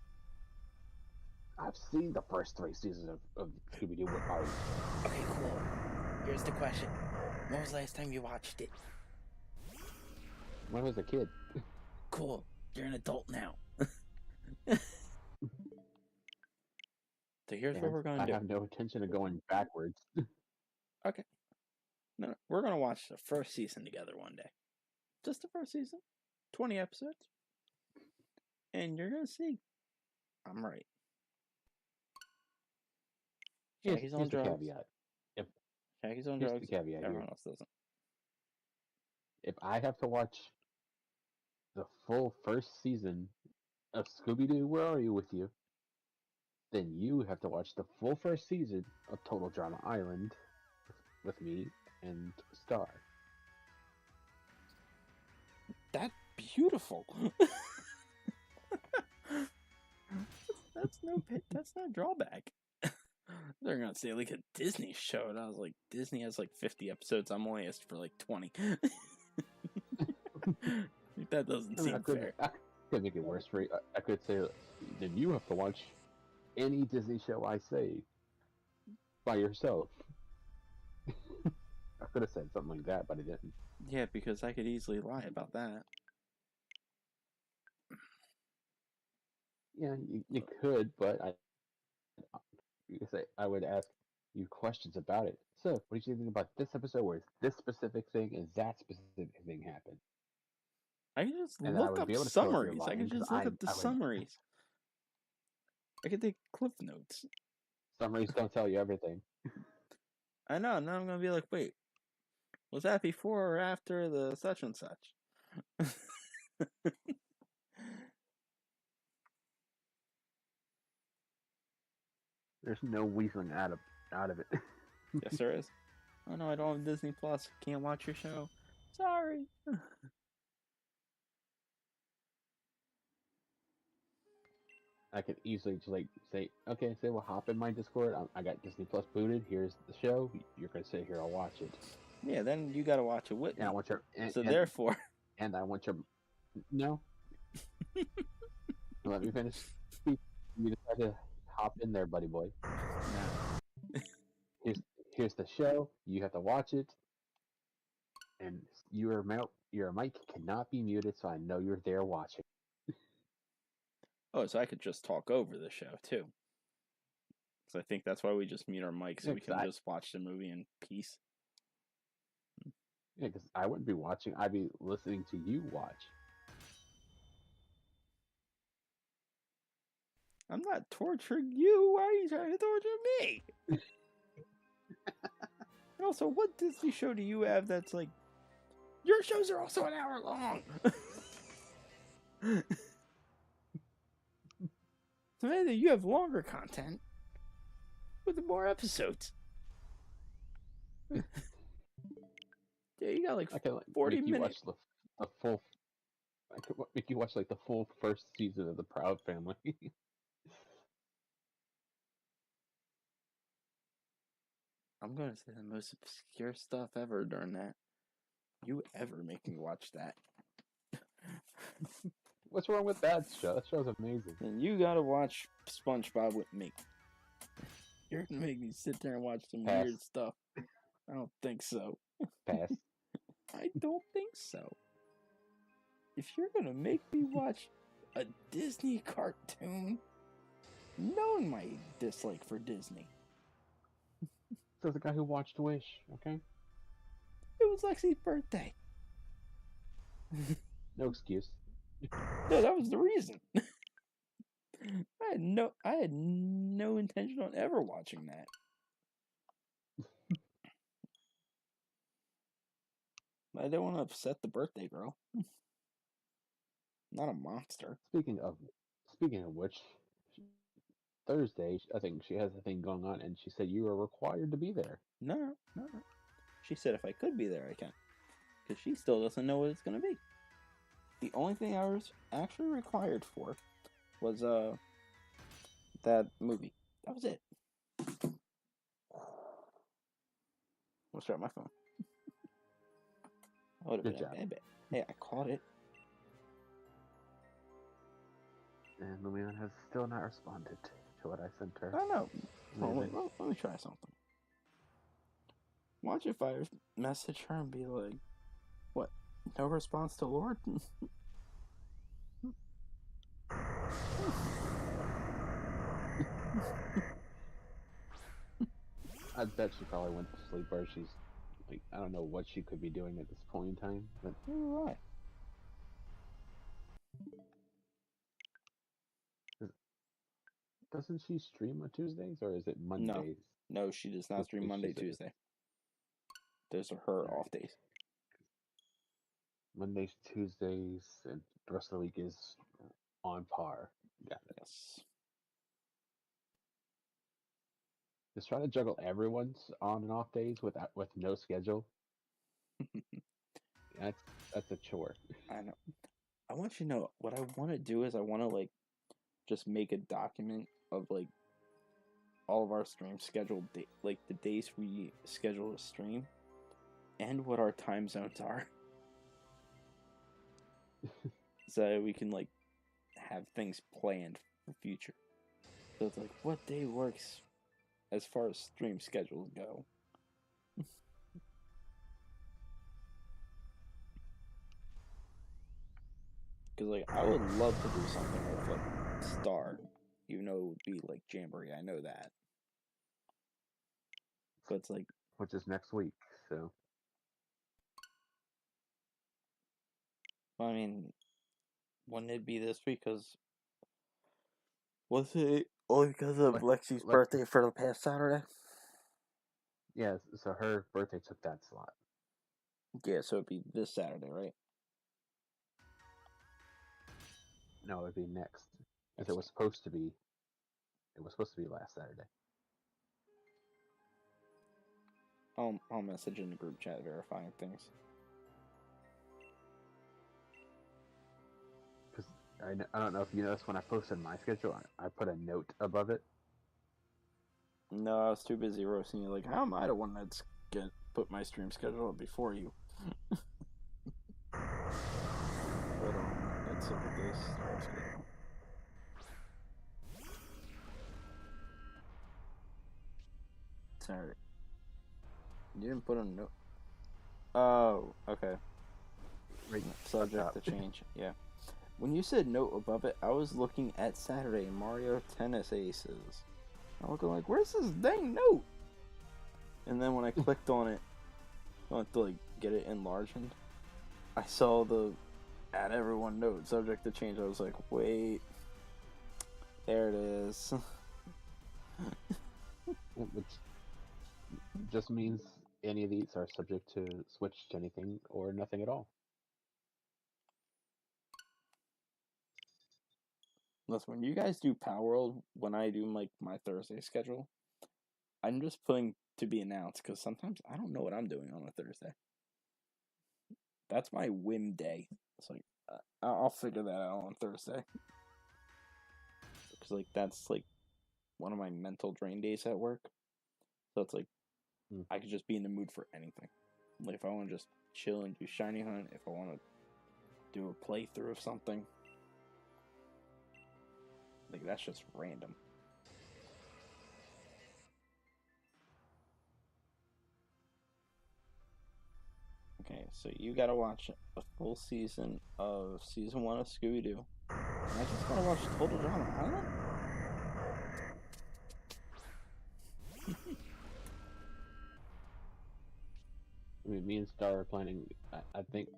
I've seen the first 3 seasons of Scooby-Doo. What are you? Okay, cool. Here's the question. When was the last time you watched it? When I was a kid. Cool. You're an adult now. So here's what we're going to do. I have no intention of going backwards. Okay. No, we're going to watch the first season together one day. Just the first season. 20 episodes. And you're going to see. I'm right. Shaggy's on Here's the drugs. caveat. Shaggy's on Here's drugs. the caveat Everyone here. else doesn't. If I have to watch the full first season of Scooby-Doo, Where Are You with you? then you have to watch the full first season of Total Drama Island with me and Star. That's beautiful. That's no drawback. They're gonna say like a Disney show, and I was like, Disney has like 50 episodes. I'm only asked for like 20. That doesn't seem fair. I could make it worse for you. I could say, then you have to watch any Disney show I say by yourself. I could have said something like that, but I didn't. Yeah, because I could easily lie about that. Yeah, you could, but you could say I would ask you questions about it. So, what did you think about this episode? Where this specific thing and that specific thing happened? I can just And I look would up be able to tell if you're summaries. I lying, can 'cause just look up the I would. summaries. I can take cliff notes. Summaries don't tell you everything. I know. Now I'm gonna be like, wait, was that before or after the such and such? There's no weaseling out of it. Yes, there is. Oh no, I don't have Disney Plus. Can't watch your show. Sorry. I could easily just like say, okay, say we'll hop in my Discord. I got Disney Plus booted. Here's the show. You're gonna sit here. I'll watch it. Yeah, then you gotta watch it with me. And I want your. So therefore, and I want your. No. Let me finish. You decide to hop in there, buddy boy. nah. Here's the show. You have to watch it, and your mic cannot be muted, so I know you're there watching. Oh, so I could just talk over the show too. So I think that's why we just mute our mics so we can just watch the movie in peace. Yeah, because I wouldn't be watching. I'd be listening to you watch. I'm not torturing you. Why are you trying to torture me? And also, what Disney show do you have that's like... Your shows are also an hour long! So maybe you have longer content with more episodes. Yeah, you got like 40 minutes. Watch the full... I could make you watch like the full first season of The Proud Family. I'm gonna say the most obscure stuff ever during that. You ever make me watch that? What's wrong with that show? That show's amazing. And you gotta watch SpongeBob with me. You're gonna make me sit there and watch some weird stuff. I don't think so. Pass. I don't think so. If you're gonna make me watch a Disney cartoon, knowing my dislike for Disney. So the guy who watched Wish, okay? It was Lexi's birthday. No excuse. No, that was the reason. I had no intention on ever watching that. I didn't want to upset the birthday girl. Not a monster. Speaking of which, Thursday, I think she has a thing going on, and she said you are required to be there. No. She said if I could be there, I can. Because she still doesn't know what it's going to be. The only thing I was actually required for was that movie. That was it. Let's try my phone. Good job. Hey, I caught it. And Lumion has still not responded to what I sent her. I know. Let me try something. Watch if I message her and be like, what? No response to Lord? I bet she probably went to sleep, or she's like, I don't know what she could be doing at this point in time. But Alright. doesn't she stream on Tuesdays, or is it Mondays? No, she does not stream Monday, Tuesday. Those are her off days. Mondays, Tuesdays, and the rest of the week is on par. Got it. Yes. Just trying to juggle everyone's on and off days with no schedule. That's that's a chore. I know. I want you to know what I want to do is I want to like just make a document of like all of our stream scheduled like the days we schedule a stream and what our time zones are, so we can like have things planned for future. So it's like what day works as far as stream schedules go. Because like I would love to do something with like Star, even though it would be like Jamboree. I know that, but it's like Which is next week. So I mean, wouldn't it be this week? Because was it only because of Lexi's like birthday for the past Saturday? yeah, so her birthday took that slot. Yeah, so it'd be this Saturday, right? No, it'd be next. As it was supposed to be. It was supposed to be last Saturday. I'll message in the group chat verifying things. Because I don't know if you noticed when I posted my schedule, I put a note above it. No, I was too busy roasting you. Like, how am I the one that's put my stream schedule up before you? Hold on, let's look at this stream schedule. Sorry, you didn't put a note. Oh, okay. Right, Subject to change. Yeah. When you said note above it, I was looking at Saturday Mario Tennis Aces. I'm looking like, where's this dang note? And then when I clicked on it, I went to like get it enlarged. I saw the add everyone note subject to change. I was like, wait, there it is. Which just means any of these are subject to switch to anything or nothing at all. Listen, when you guys do Power World, when I do like my Thursday schedule, I'm just putting to be announced because sometimes I don't know what I'm doing on a Thursday. That's my whim day. It's like I'll figure that out on Thursday because like that's like one of my mental drain days at work. So it's like I could just be in the mood for anything. Like if I want to just chill and do Shiny Hunt, if I want to do a playthrough of something, like that's just random. Okay, so you gotta watch a full season of season 1 of Scooby Doo. And I just gotta watch Total Drama Island? I mean, me and Star are planning. I think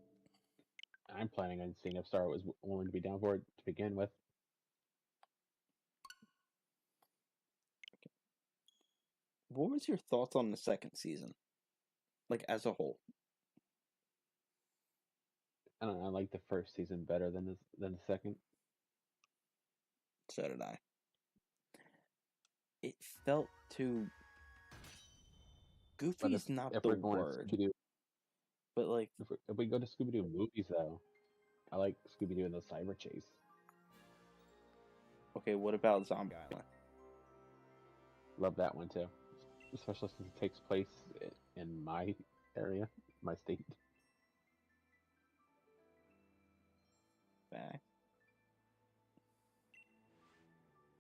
I'm planning on seeing if Star was willing to be down for it to begin with. What was your thoughts on the second season? Like as a whole? I don't know. I like the first season better than the second. So did I. It felt too goofy's not If the we're going to word. Scooby Doo, But like if we go to Scooby Doo movies though, I like Scooby Doo and the Cyber Chase. okay, what about Zombie Island? Love that one too, especially since it takes place in my area, my state. Back.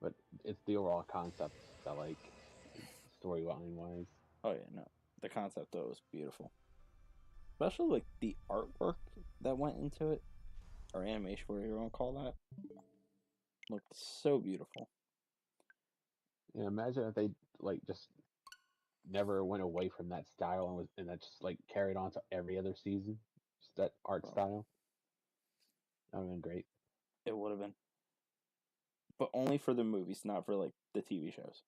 But it's the overall concept that I like, storyline wise. Oh yeah, no. The concept though was beautiful. Especially like the artwork that went into it. Or animation, whatever you want to call that. Looked so beautiful. Yeah, imagine if they like just never went away from that style and that just like carried on to every other season. Just that art Bro, style. That would have been great. it would have been. But only for the movies, not for like the TV shows.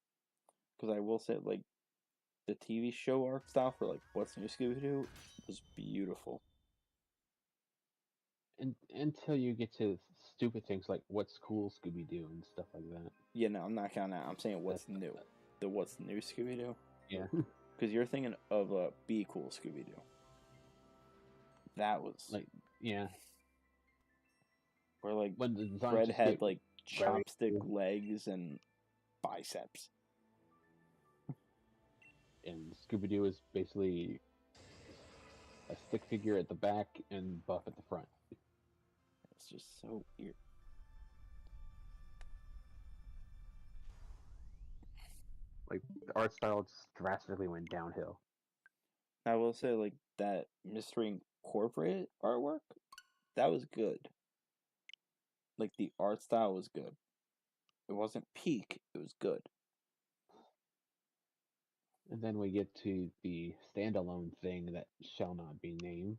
Because I will say, like, the TV show art style for like What's New Scooby Doo was beautiful. And until you get to stupid things like what's cool Scooby Doo and stuff like that. Yeah, no, I'm not counting that. I'm saying what's That's new. the what's new Scooby-Doo? Yeah. Because you're thinking of Be Cool Scooby-Doo. That was Like, yeah. where like When the designs Fred just had get like very chopstick cool. legs and biceps. And Scooby-Doo is basically a stick figure at the back and buff at the front. It's just so weird. Like, the art style just drastically went downhill. I will say, like, that Mystery Incorporated artwork, that was good. Like, the art style was good. It wasn't peak, it was good. And then we get to the standalone thing that shall not be named,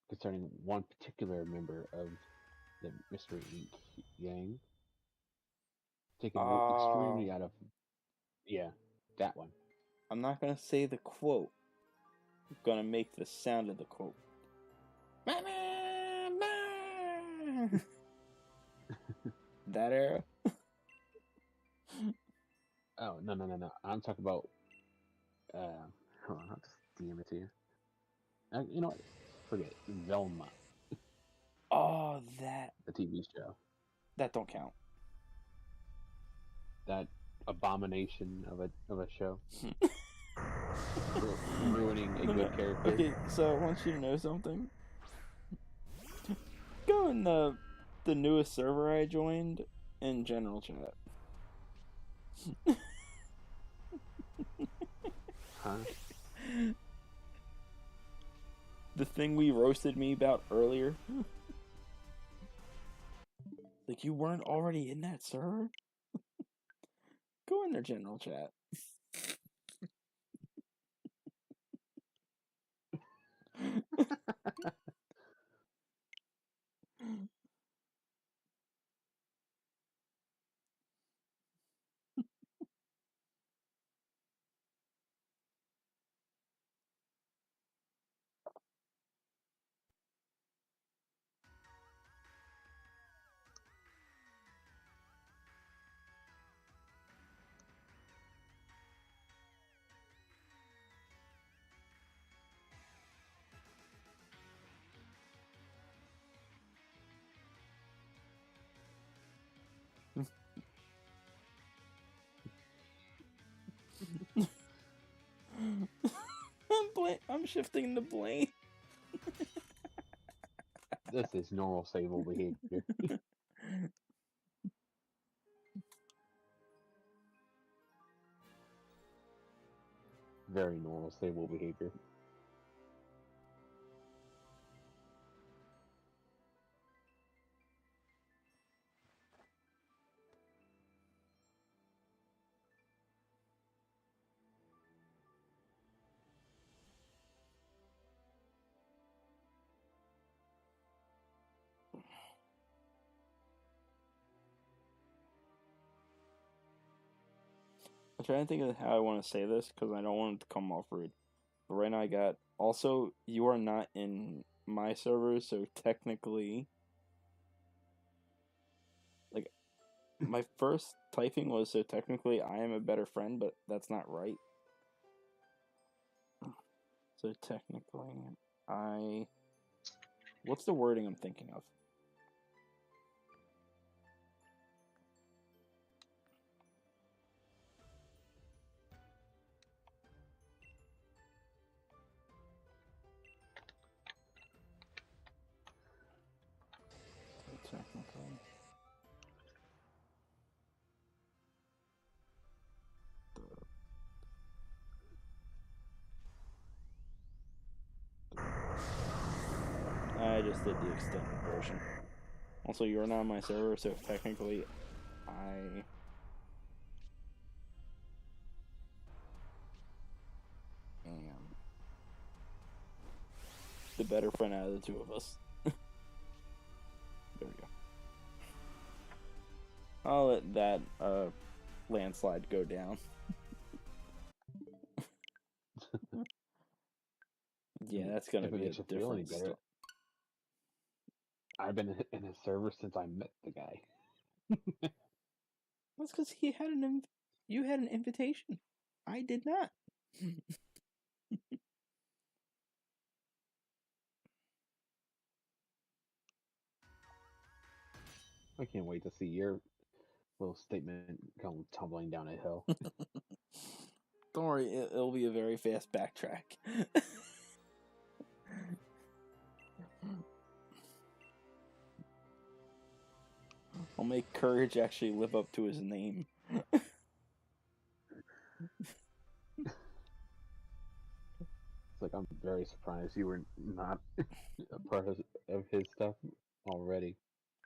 concerning one particular member of the Mystery Inc. gang. Taken extremely out of. Yeah, that one. I'm not gonna say the quote. I'm gonna make the sound of the quote. That era? Oh, no. I'm talking about. Hold on, I'll just DM it to you. You know what? Forget it. Velma, Oh, that. the TV show. That don't count. That abomination of a show. Ruining a good character. Okay, so I want you to know something. Go in the newest server I joined in general chat. Huh? The thing we roasted me about earlier. Like, you weren't already in that server? Go in their general chat. I'm shifting the blame. This is normal stable behavior. Very normal stable behavior. I'm trying to think of how I want to say this because I don't want it to come off rude. But right now I got. Also, you are not in my server, so technically. Like, my first typing was so technically I am a better friend, but that's not right. So technically, what's the wording I'm thinking of? So technically. I just did the extended version. Also, you're not on my server, so technically, I am the better friend out of the two of us. There we go. I'll let that landslide go down. Yeah, that's gonna If it be a makes you feel any different better, I've been in his server since I met the guy. That's because you had an invitation. I did not. I can't wait to see your little statement come tumbling down a hill. Don't worry, it'll be a very fast backtrack. I'll make Courage actually live up to his name. It's like I'm very surprised you were not a part of his stuff already.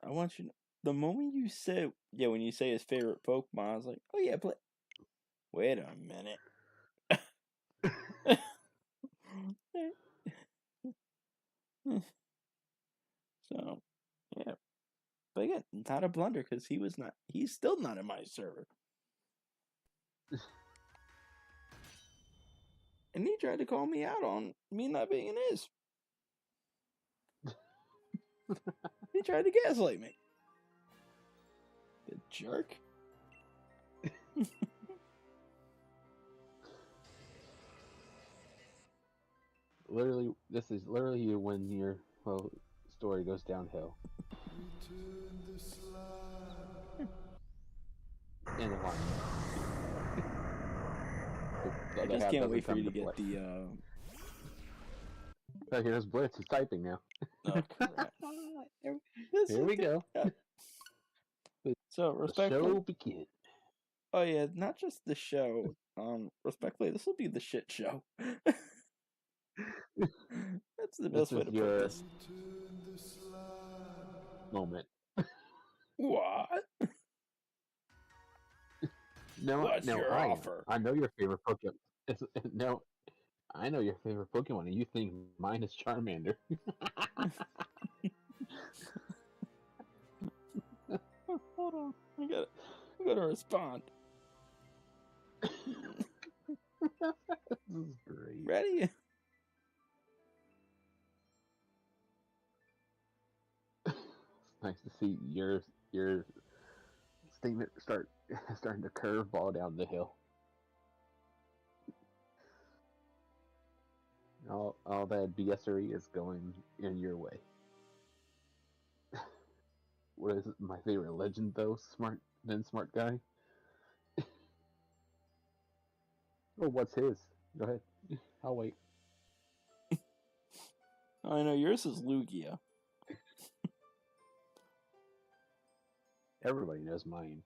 I want you to, the moment you said, yeah, when you say his favorite Pokemon, I was like, oh yeah, play. Wait a minute. So, yeah. But again, not a blunder because he's still not in my server. And he tried to call me out on me not being in his. He tried to gaslight me. The jerk. Literally, this is literally when your story goes downhill. And the line. I just can't wait for you to get the. Oh, here's Blitz. He's typing now. Oh, crap. Here we go. So, The respectfully. show begins. Oh, yeah, not just the show. Respectfully, this will be the shit show. That's the best way to put this. Moment. What? No, What's no, your offer? I know your favorite Pokemon. No, I know your favorite Pokemon, and you think mine is Charmander. Hold on, I gotta respond. This is great. Ready? It's nice to see your statement starting to curveball down the hill. All that BSery is going in your way. What is my favorite legend though? Smart guy. Oh, what's his? Go ahead. I'll wait. I know yours is Lugia. Everybody knows mine.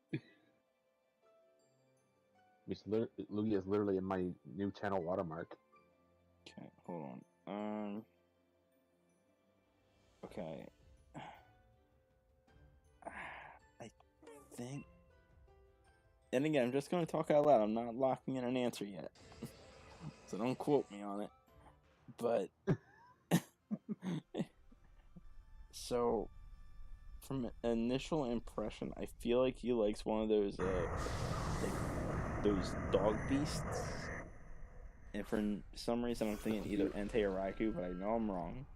Lugia is literally in my new channel watermark. Okay, hold on. Okay. I think. And again, I'm just going to talk out loud. I'm not locking in an answer yet. So don't quote me on it. But. So, from initial impression, I feel like he likes one of those, like, those dog beasts. And for some reason, I'm thinking either Entei or Raikou, but I know I'm wrong.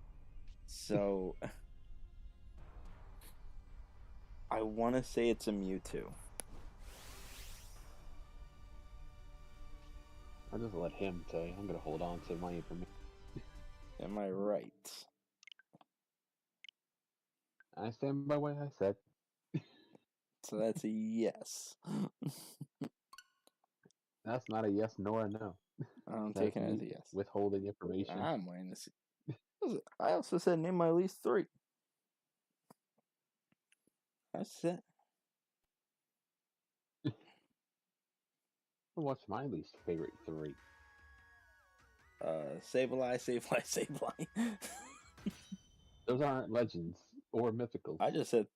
So, I want to say it's a Mewtwo. I'll just let him tell you. I'm gonna hold on to my information. Am I right? I stand by what I said. So that's a yes. That's not a yes nor a no. I'm That's taking it as me a yes. withholding information. I'm waiting to see. I also said name my least 3. That's it. What's my least favorite 3? Sableye, Sableye, Sableye. Those aren't legends or mythicals. I just said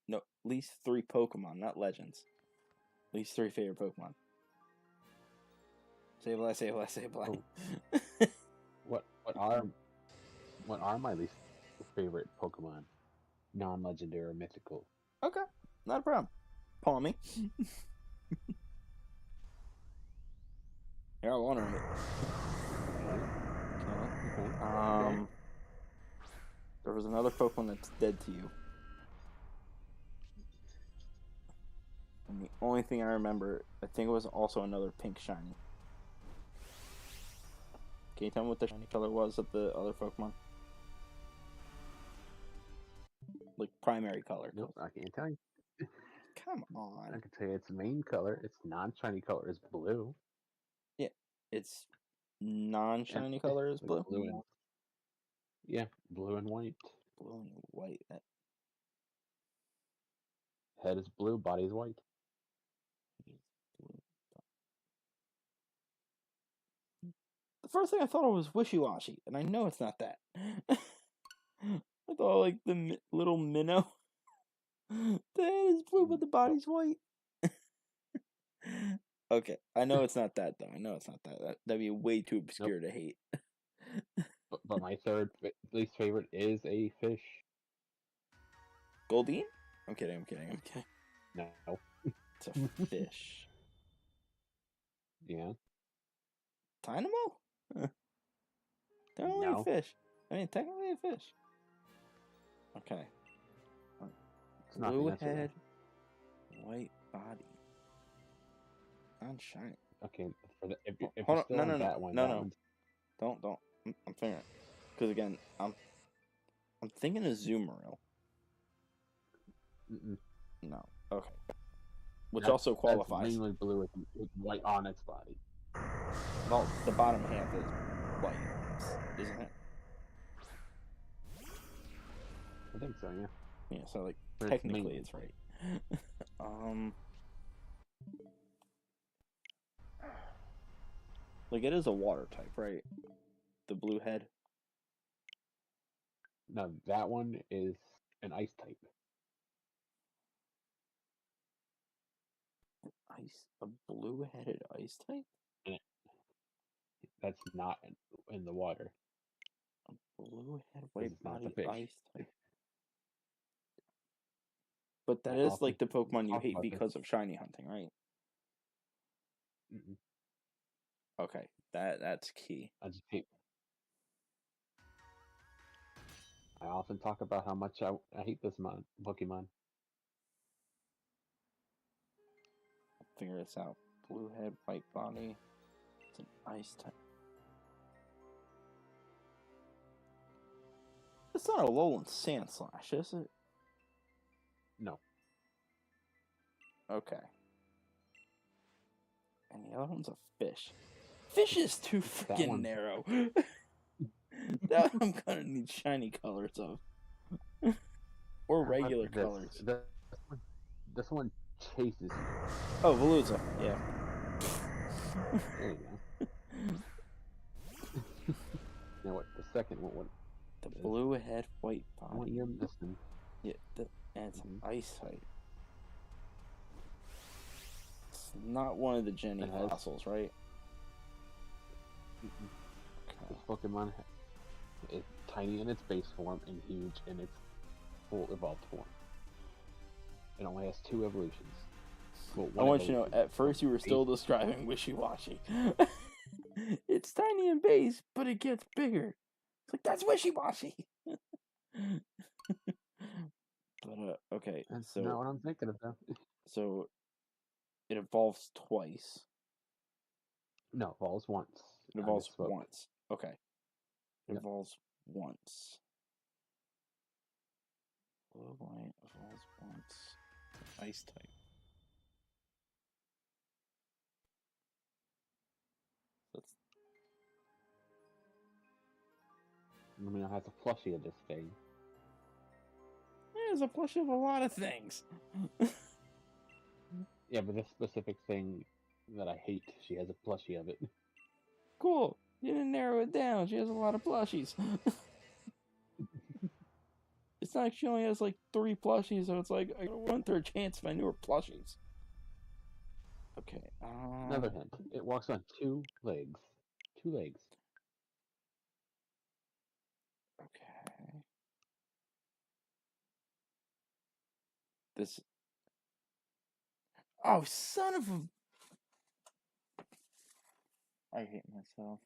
no, least 3 Pokemon, not legends. Least 3 favorite Pokemon. Sableye, Sableye, Sableye. Oh. What are my least favorite Pokemon? Non-legendary or mythical. Okay, not a problem. Palmy. Yeah, I want to. Okay. There was another Pokemon that's dead to you. And the only thing I remember, I think it was also another pink shiny. Can you tell me what the shiny color was of the other Pokemon? Like primary color. Nope, I can't tell you. Come I on. can tell you its main color, its non-shiny color is blue. Yeah, its non-shiny And color is like blue. blue and yeah, blue and white. Blue and white. Head is blue, body is white. The first thing I thought of was wishy-washy, and I know it's not that. I thought like the little minnow. The head is blue, but the body's white. Okay, I know it's not that though. I know it's not that. That'd be way too obscure to hate. But my third least favorite is a fish. Goldeen? I'm kidding. No. It's a fish. Yeah. Dynamo? They're only No. a fish. I mean, technically a fish. Okay. It's not the Blue answer, though. head, white body. Non-shiny. Okay, if Hold you're on. still No, on no, no. that one, No, that no. one's Don't. I'm figuring it. Because again, I'm thinking of Zoomeril. mm-mm. No. Okay. Which That's- also qualifies. That's mainly blue with white on its body. Well, the bottom half is white, isn't it? I think so, yeah. Yeah, so like But technically mainly it's right. Like it is a water type, right? The blue head. No, that one is an ice type. A blue-headed ice type? And that's not in the water. A blue-head, Because it's not the white-body fish. ice type. But that I is often like the Pokemon you talk hate about this. because of shiny hunting, right? Mm-mm. Okay, that's key. I just hate. I often talk about how much I hate this Pokemon. Figure this out. Blue head, white body. It's an ice type. It's not a Alolan Sandslash, is it? No. Okay. And the other one's a fish. Fish is too That freaking one- narrow. That I'm gonna need shiny colors of. Or How about regular this? colors. This one chases you. Oh, Veluza, yeah. There you go. Now what? The second one. The blue head, white What body. you're missing? Yeah, and it's an ice type. It's not one of the Jenny It has- fossils, right? This Pokemon is tiny in its base form and huge in its full evolved form. It only has 2 evolutions. Well, I one want you to know, evolution. at first you were still describing wishy-washy. It's tiny in base, but it gets bigger. It's like, that's wishy-washy. But, okay, That's not what I'm thinking of, though. so it evolves twice. No, evolves once. It I evolves misspoke. once. Okay. It Yep. evolves once. Blue white evolves once. It's an ice type. That's I mean, I have to plushie of this thing. there's a plushie of a lot of things. Yeah, but this specific thing that I hate, she has a plushie of it. Cool. You didn't narrow it down. She has a lot of plushies. It's not like she only has like 3 plushies, so it's like I got a 1/3 chance if I knew her plushies. Okay. Another hint. It walks on 2 legs. 2 legs. Okay. This. Oh, son of a. I hate myself.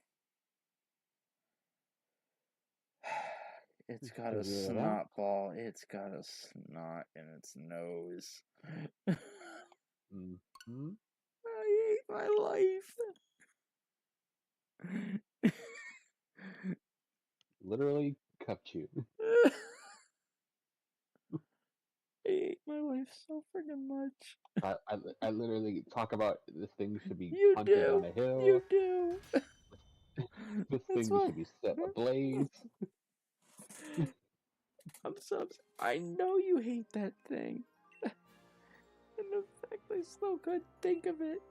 It's got a Figure it snot out. ball. It's got a snot in its nose. Mm-hmm. I hate my life. Literally cupped you. I hate my life so freaking much. I literally talk about this thing should be You hunted do. on a hill. You do. This That's thing why. should be set ablaze. I'm so upset. I know you hate that thing. And the fact I still couldn't think of it.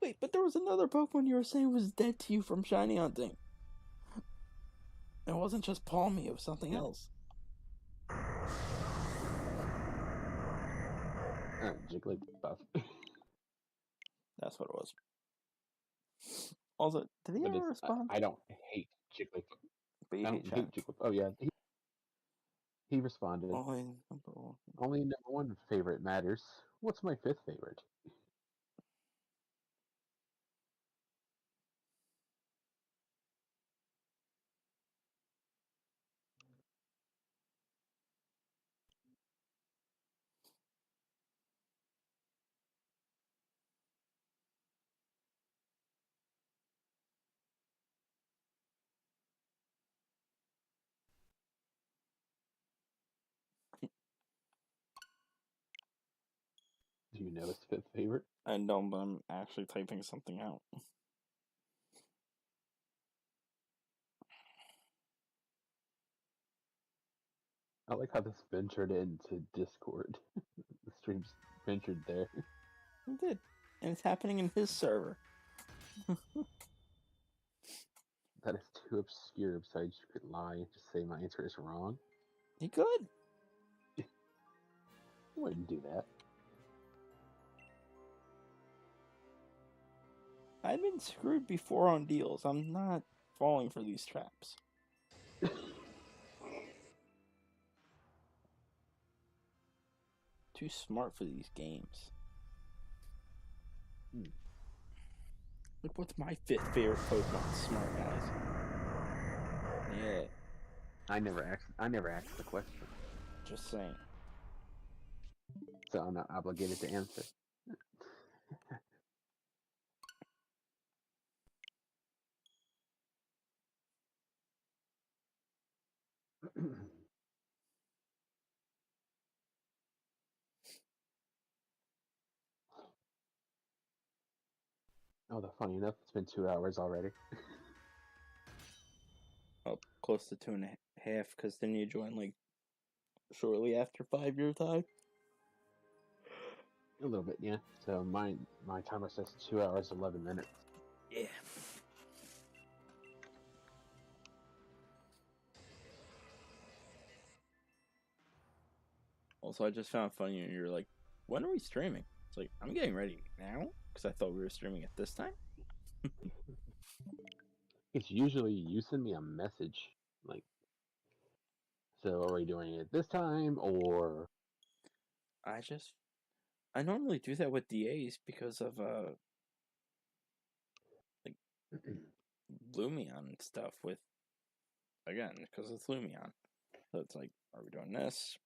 Wait, but there was another Pokemon you were saying was dead to you from shiny hunting. It wasn't just Palmy, it was something else. Jigglypuff. That's what it was. Also, did he But ever respond? I don't hate Jigglypuff. But you I hate don't hate shiny. Jigglypuff. Oh yeah, he responded. Only number one. Only number one favorite matters. What's my fifth favorite? Do you know his fifth favorite? I don't, but I'm actually typing something out. I like how this ventured into Discord. The stream just ventured there. It did. And it's happening in his server. That is too obscure besides you could lie and just say my answer is wrong. He could. I wouldn't do that. I've been screwed before on deals. I'm not falling for these traps. Too smart for these games. Look, what's my fifth favorite Pokemon? Smart guys. Yeah, I never asked the question, just saying. so I'm not obligated to answer. Oh, funny enough, it's been 2 hours already. Oh, close to 2.5, because then you join like shortly after 5-year time. A little bit, yeah. So my timer says 2 hours 11 minutes. Yeah. Also, I just found funny you're like, when are we streaming? It's like, I'm getting ready now, because I thought we were streaming at this time. It's usually you send me a message, like, so are we doing it this time, or... I normally do that with DAs because of, like, Lumion and stuff with, again, because it's Lumion. So it's like, are we doing this?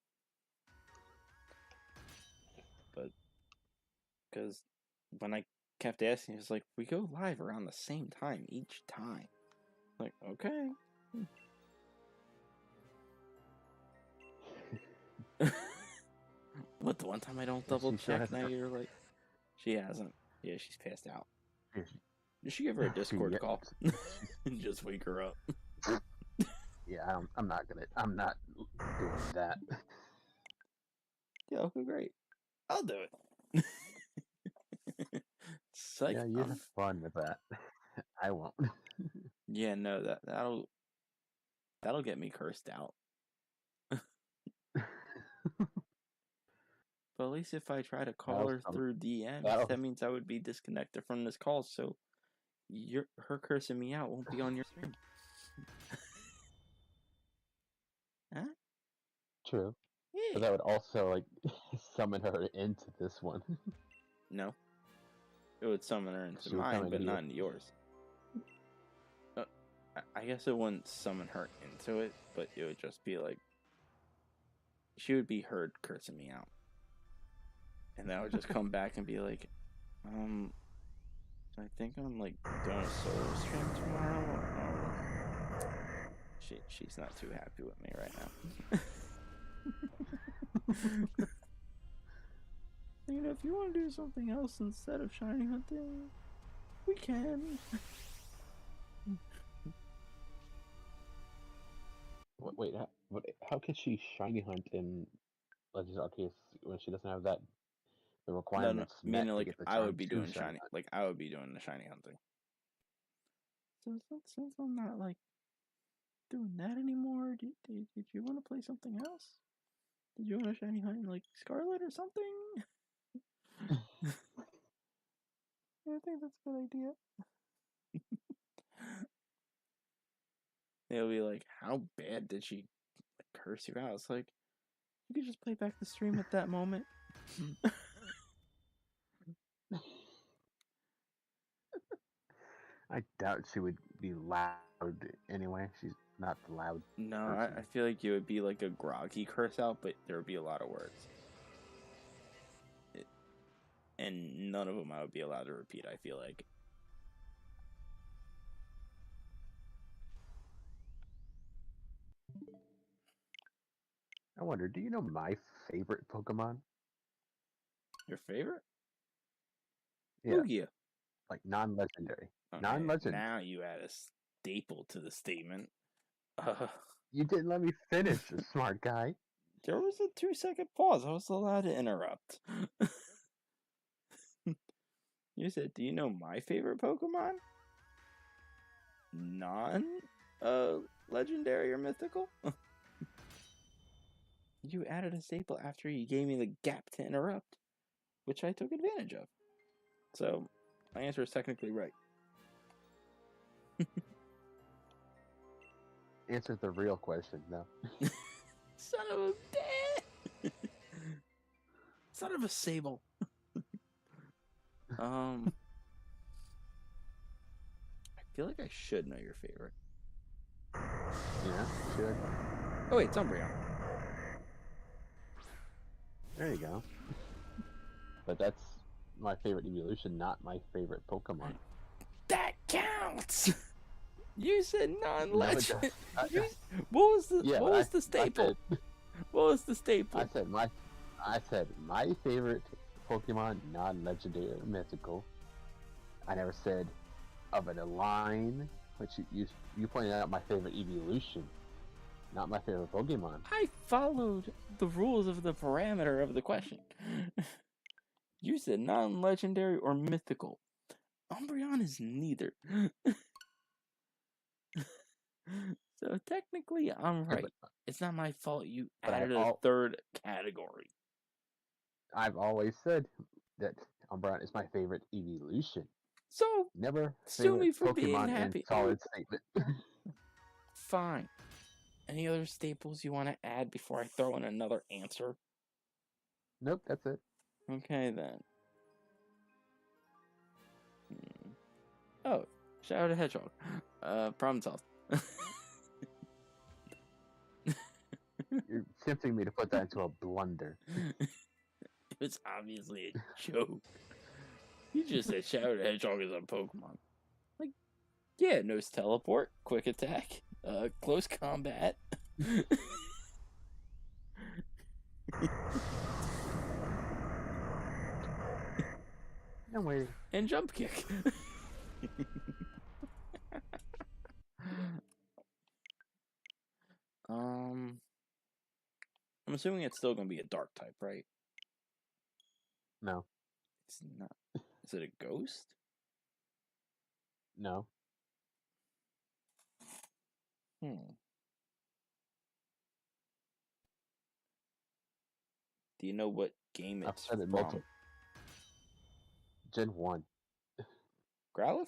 But, because when I kept asking, it's like, we go live around the same time each time. Like, okay. What, the one time I don't double check, now you're like, she hasn't. Yeah, she's passed out. You should give her a Discord Yeah. call and just wake her up. Yeah, I'm not doing that. Yeah, okay, great. I'll do it. Psych. Yeah, you have fun with that. I won't. Yeah, no, that'll get me cursed out. But at least if I try to call her through DMs, that means I would be disconnected from this call, so her cursing me out won't be on your stream. Huh? True. Yeah. But that would also, like, summon her into this one. No. It would summon her into mine, but not into yours. I guess it wouldn't summon her into it, but it would just be like she would be heard cursing me out, and then I would just come back and be like, I think I'm like doing a solo stream tomorrow. She's not too happy with me right now. You know, if you want to do something else instead of shiny hunting, we can. Wait, how can she shiny hunt in Legends Arceus when she doesn't have the No, requirements met meaning to like get the I charm would be to doing shiny shiny, hunt? like I would be doing the shiny hunting. So since I'm not like doing that anymore, did you want to play something else? Did you want to shiny hunt like Scarlet or something? Yeah, I think that's a good idea. They'll be like, how bad did she curse you out? It's like, you could just play back the stream at that moment. I doubt she would be loud anyway. She's not the loud No, person. I feel like it would be like a groggy curse out, but there would be a lot of words. And none of them I would be allowed to repeat, I feel like. I wonder, do you know my favorite Pokemon? Your favorite? Yeah, Lugia. like non-legendary. Okay, Non-legendary. now you add a staple to the statement. You didn't let me finish, smart guy. There was a 2-second pause. I was allowed to interrupt. You said, do you know my favorite Pokemon? Legendary or mythical? You added a staple after you gave me the gap to interrupt, which I took advantage of. So, my answer is technically right. Answer the real question, though. Son of a bitch! Son of a sable. I feel like I should know your favorite. Yeah, should. Oh wait, it's Umbreon. There you go. But that's my favorite evolution, not my favorite Pokemon. That counts! You said non-legend. No, What was the staple? What was the staple? I said my favorite Pokemon, non-legendary or mythical. I never said of a line, which you pointed out my favorite evolution, not my favorite Pokemon. I followed the rules of the parameter of the question. You said non-legendary or mythical. Umbreon is neither. So technically, I'm right. It's not my fault you added a third category. I've always said that Umbreon is my favorite evolution. So, never sue me for Pokemon being happy. in solid statement. Fine. Any other staples you want to add before I throw in another answer? Nope, that's it. Okay, then. Oh, Shadow the Hedgehog. Problem solved. You're tempting me to put that into a blunder. It was obviously a joke. You just said Shadow the Hedgehog is a Pokemon. Like, yeah, it knows teleport, quick attack, close combat. I'm waiting. And jump kick. I'm assuming it's still gonna be a dark type, right? No. It's not. Is it a ghost? No. Do you know what game it's from? Gen 1. Growlithe?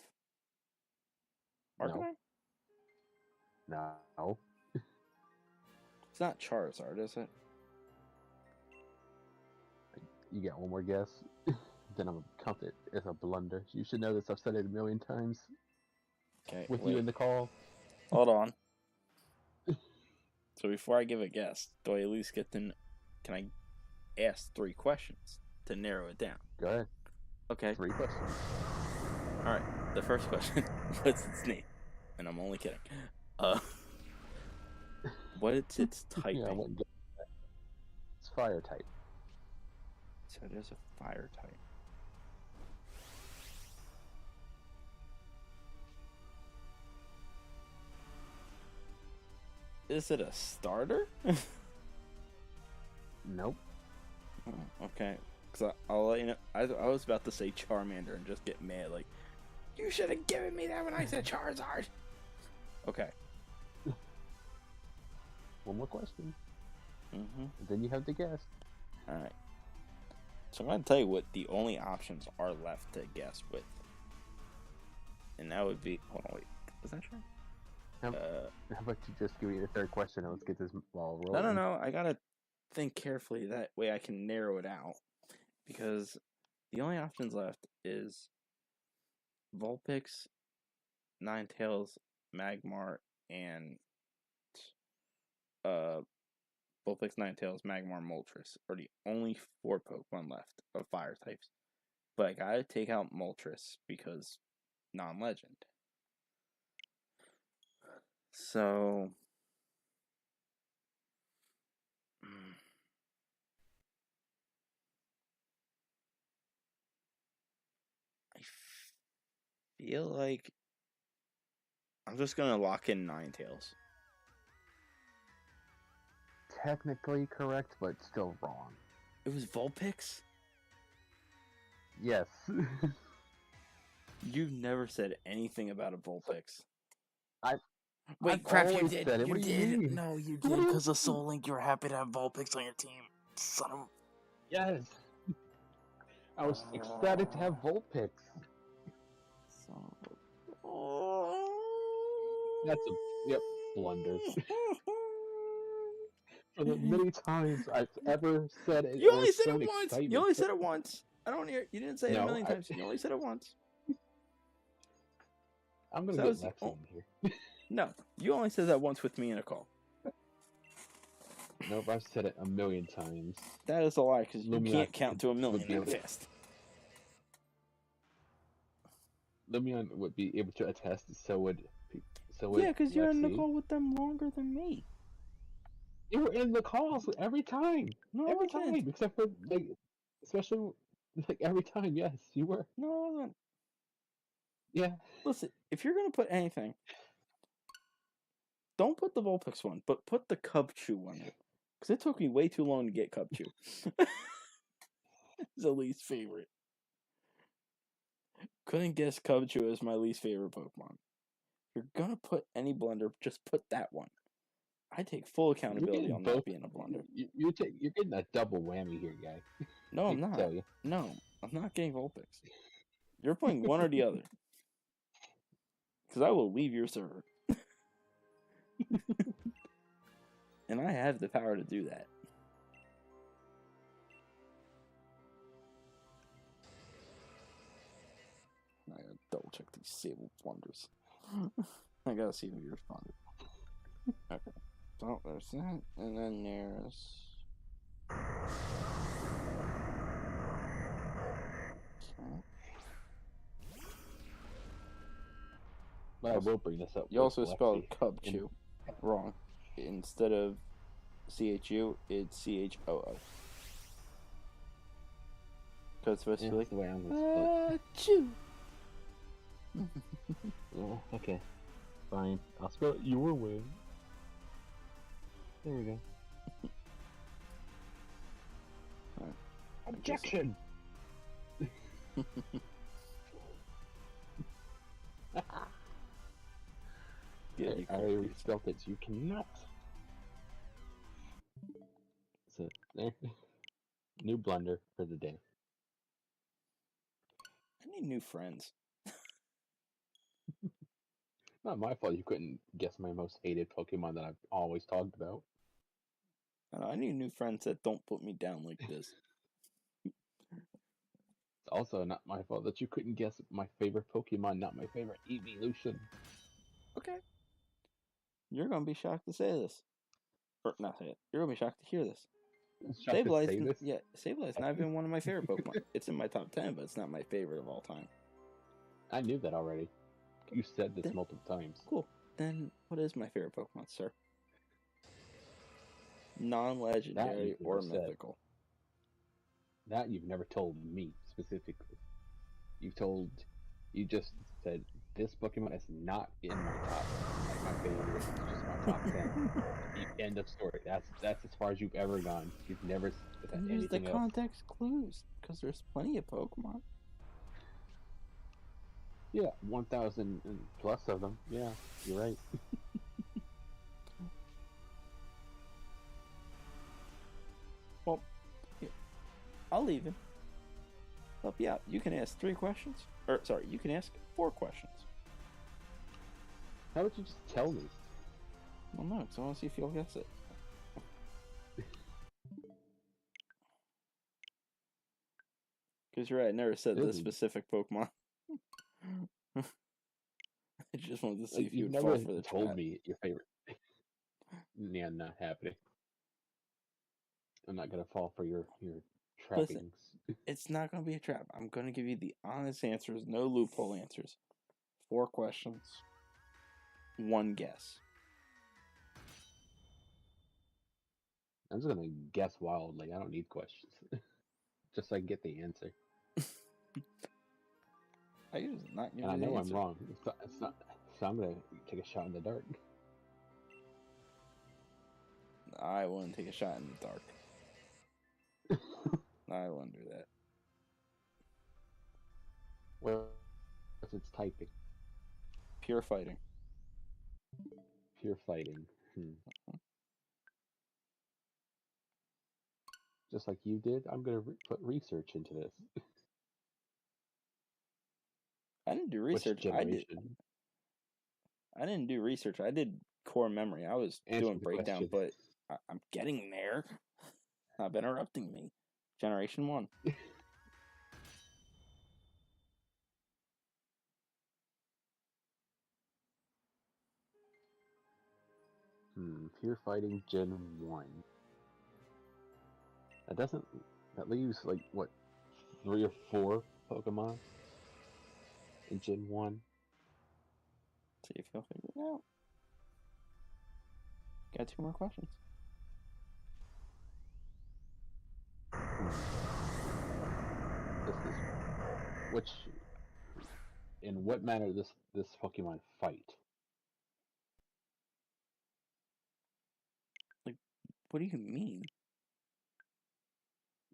Arcanine? No. It's not Charizard, is it? You got one more guess? Then I'm going to count it as a blunder. You should know this. I've said it a million times. Okay, With you in the call. Hold on. So before I give a guess, do I at least get to? Can I ask 3 questions to narrow it down? Go ahead. Okay. 3 questions. All right. The first question: what's its name? And I'm only kidding. What is its typing? Yeah, I wouldn't get that. It's fire type. So it is a fire type. Is it a starter? Nope. Oh, okay. Because I'll let you know. I was about to say Charmander and just get mad. Like, you should have given me that when I said Charizard. Okay. One more question. Mm-hmm. Then you have to guess. All right. So I'm going to tell you what the only options are left to guess with. And that would be... Hold on, wait. Was that true? How about you just give me the third question and let's get this ball rolling? No. I got to think carefully. That way I can narrow it out. Because the only options left is Vulpix, Ninetales, Magmar, and Vulpix, Ninetales, Magmar, Moltres are the only 4 Pokemon left of fire types. But I gotta take out Moltres because non-legend. So I feel like I'm just gonna lock in Ninetales. Technically correct, but still wrong. It was Vulpix? Yes. You never said anything about a Vulpix. Wait, I've crap, you always did. said it. You What do you did. mean? No, you did. Because of Soul Link, you were happy to have Vulpix on your team. Son of. Yes. I was ecstatic to have Vulpix. That's a blunder. For the many times I've ever said it, You or only said shown it once. excitement. You only said it once. I don't hear. You didn't say it a No, million times. You only said it once. I'm gonna So get that was Lex the- in here. No, you only said that once with me in a call. Nope, I've said it a million times. That is a lie because you Lumion can't count to a would million be that able to- fast. Lumion would be able to attest. So would. Yeah, because you're in the Lexi. call with them longer than me. You were in the calls every time. No, Every I wasn't. time, except for like, especially like every time. Yes, you were. No, I wasn't. Yeah. Listen, if you're gonna put anything, don't put the Vulpix one, but put the Cubchoo one. Because it took me way too long to get Cubchoo. It's the least favorite. Couldn't guess Cubchoo as my least favorite Pokemon. If you're gonna put any blunder, just put that one. I take full accountability on that being a blunder. You're getting a double whammy here, guy. No, I'm not. No, I'm not getting Vulpix. You're playing one or the other. Because I will leave your server. And I have the power to do that. I gotta double check these Sable blunders. I gotta see if you responded. Okay. So there's that, and then there's. Okay. But I will bring this up. You also with spelled Lexi. Cubchoo wrong. Instead of CHU, it's CHOO. Because it's supposed to be like the way I'm gonna Chew. Oh, okay. Fine. I'll spell it your way. There we go. Right. Objection! Yeah, I already spelled it, so you cannot. So, there. New blunder for the day. I need new friends. Not my fault you couldn't guess my most hated Pokemon that I've always talked about. I need new friends that don't put me down like this. It's also not my fault that you couldn't guess my favorite Pokemon, not my favorite evolution. Okay. You're gonna be shocked to say this, or not say it. You're gonna be shocked to hear this. I'm shocked to say this. Yeah, Sableye's not even one of my favorite Pokemon. It's in my top 10, but it's not my favorite of all time. I knew that already. You said this multiple times. Cool. Then what is my favorite Pokemon, sir? Non-legendary or mythical? That you've never told me specifically. You just said this Pokemon is not in my top, like my favorite. It's just my top 10. End of story. That's as far as you've ever gone. You've never said Use anything the else. context clues, because there's plenty of Pokemon. Yeah, 1,000 plus of them. Yeah, you're right. Well, here, I'll leave it. Help you out. You can ask 3 questions. Or, sorry, you can ask 4 questions. How would you just tell me? Well, no, because I want to see if you'll guess it. Because you're right, I never said this specific Pokemon. I just wanted to see if you would fall for the trap. You never told me your favorite. Yeah, not happening. I'm not gonna fall for your trappings. Listen, it's not gonna be a trap. I'm gonna give you the honest answers, no loophole answers. 4 questions, 1 guess. I'm just gonna guess wildly. I don't need questions. Just so I can get the answer. I usually not give And I you the know answer. I'm wrong. It's not. So I'm gonna take a shot in the dark. I wouldn't take a shot in the dark. I wouldn't do that. Well, if it's typing. Pure fighting. Pure fighting. Just like you did, I'm gonna put research into this. I didn't do research. I didn't do research. I did core memory. I was doing breakdown, but I'm getting there. Stop interrupting me. Generation 1. Pure fighting Gen 1. That leaves like what, 3 or 4 Pokemon in Gen 1. See if you'll figure it out. Got 2 more questions. In what manner this Pokemon fight? Like, what do you mean?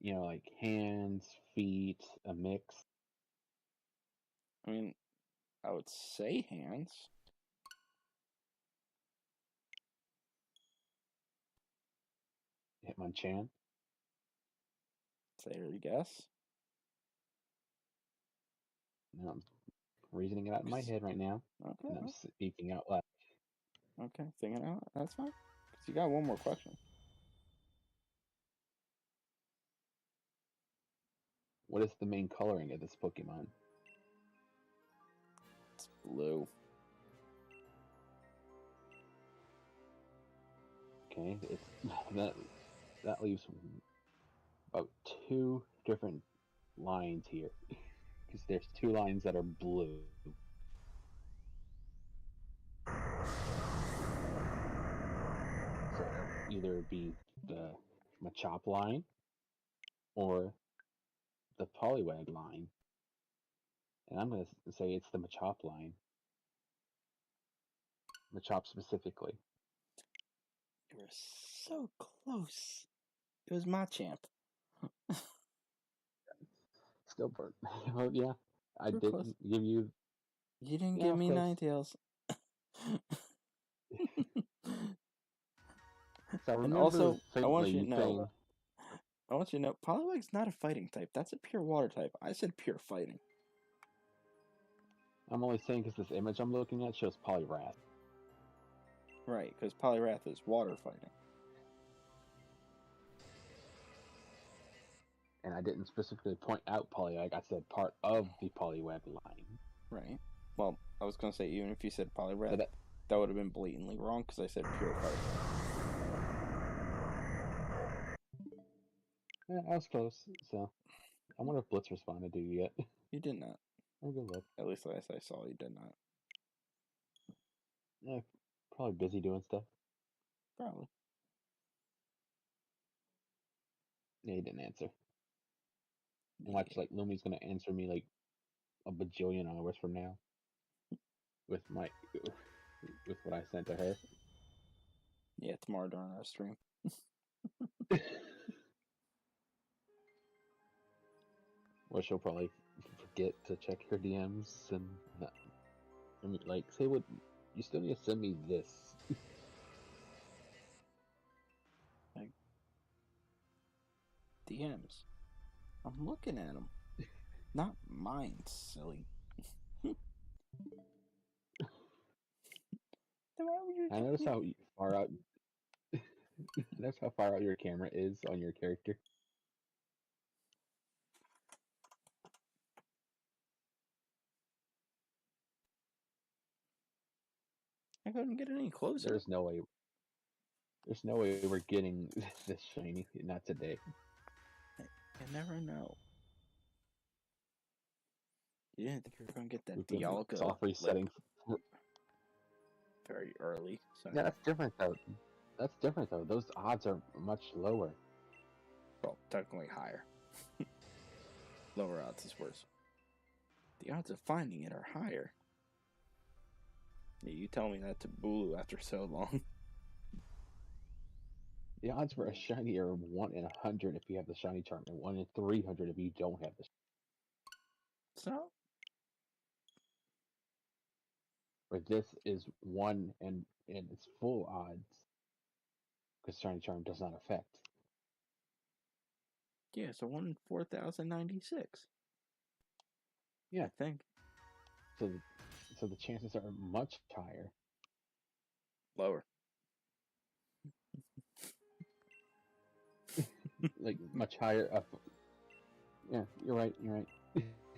You know, like hands, feet, a mix. I mean, I would say hands. Hitmonchan. Say your guess. No, I'm reasoning it out in my head right now. Okay. And I'm speaking out loud. Okay, thinking out. That's fine. Because you got 1 more question. What is the main coloring of this Pokemon? It's blue. Okay, that leaves about 2 different lines here. Because there's 2 lines that are blue. So it'll either be the Machop line or the Poliwag line. And I'm going to say it's the Machop line. Machop specifically. You were so close. It was Machamp. Still burnt. Well, yeah. I We're didn't close. give you... You didn't give me Ninetales. So and also, I want you to know, Poliwag's not a fighting type. That's a pure water type. I said pure fighting. I'm only saying because this image I'm looking at shows Poliwrath. Right, because Poliwrath is water fighting. And I didn't specifically point out Poliwag. I said part of the Poliwag line. Right. Well, I was going to say, even if you said Poliwrath, that would have been blatantly wrong because I said pure fight. Yeah, I was close. So I wonder if Blitz responded to you yet. You did not. Have a good look. At least last I saw, you did not. Yeah, probably busy doing stuff. Probably. Yeah, he didn't answer. And watch, like, Lumi's gonna answer me like a bajillion hours from now with my with what I sent to her. Yeah, tomorrow during our stream. Or she'll probably forget to check her DMs and I mean, like, say what you still need to send me this. Like DMs. I'm looking at them. Not mine, silly. Then why would you I notice how far out. That's how far out your camera is on your character. I couldn't get any closer. There's no way. There's no way we're getting this shiny. Not today. You never know. You didn't think you were going to get that We've been Dialga soft resetting. very early. So. Yeah, that's different though. That's different though. Those odds are much lower. Well, technically higher. Lower odds is worse. The odds of finding it are higher. Yeah, you tell me that to Bulu after so long. The odds for a shiny are 1 in 100 if you have the shiny charm, and 1 in 300 if you don't have the. So? Or this is 1 and it's full odds because shiny charm does not affect. Yeah, so 1 in 4,096. Yeah, I think. So the chances are much higher. Lower. Like much higher up. Yeah, you're right. You're right.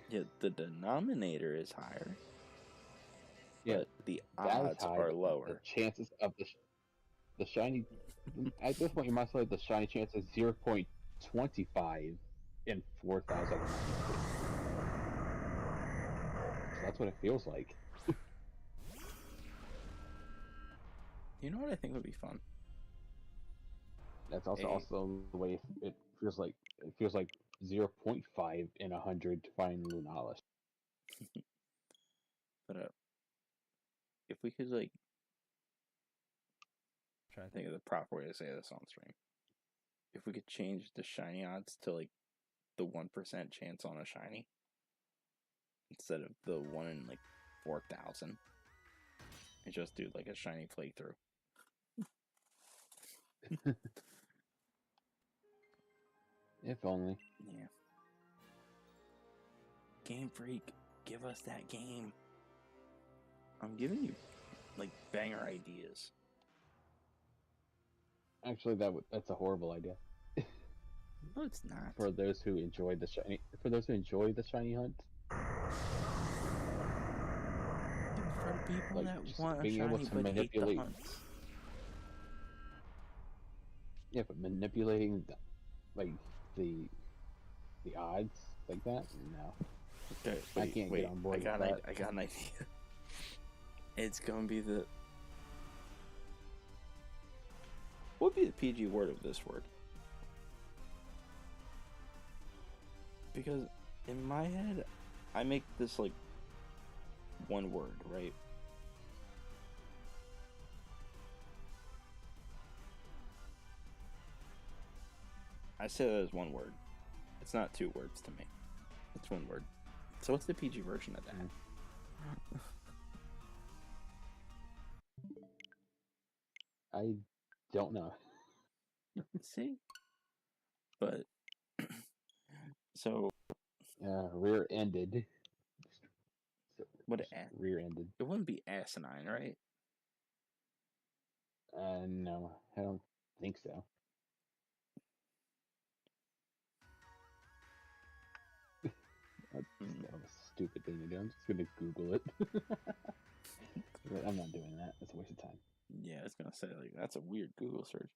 Yeah, the denominator is higher. Yeah, but the odds are lower. The chances of the shiny at this point you might say the shiny chance is 0.25 in 4,000. That's what it feels like. You know what I think would be fun? That's also the way it feels like. It feels like 0.5 in 100 to find Lunalis. But if we could like, I'm trying to think of the proper way to say this on stream. If we could change the shiny odds to like the 1% chance on a shiny instead of the 1 in like 4,000, and just do like a shiny playthrough. If only. Yeah. Game Freak, give us that game. I'm giving you like banger ideas. Actually, that's a horrible idea. No, it's not. For those who enjoy the shiny, hunt. For the people like, that want a being able shiny to but hate the manipulate. hunts. Yeah, but manipulating the odds like that, no. Okay, I can't get on board with that. I got an idea. It's gonna be the. What would be the PG word of this word? Because in my head, I make this like one word, right? I say that as one word. It's not 2 words to me. It's 1 word. So what's the PG version of that? I don't know. See? But so Rear-ended. what Rear-ended. it wouldn't be asinine, right? No, I don't think so. That was a stupid thing to do. I'm just gonna Google it. I'm not doing that. It's a waste of time. Yeah, I was gonna say, like, that's a weird Google search.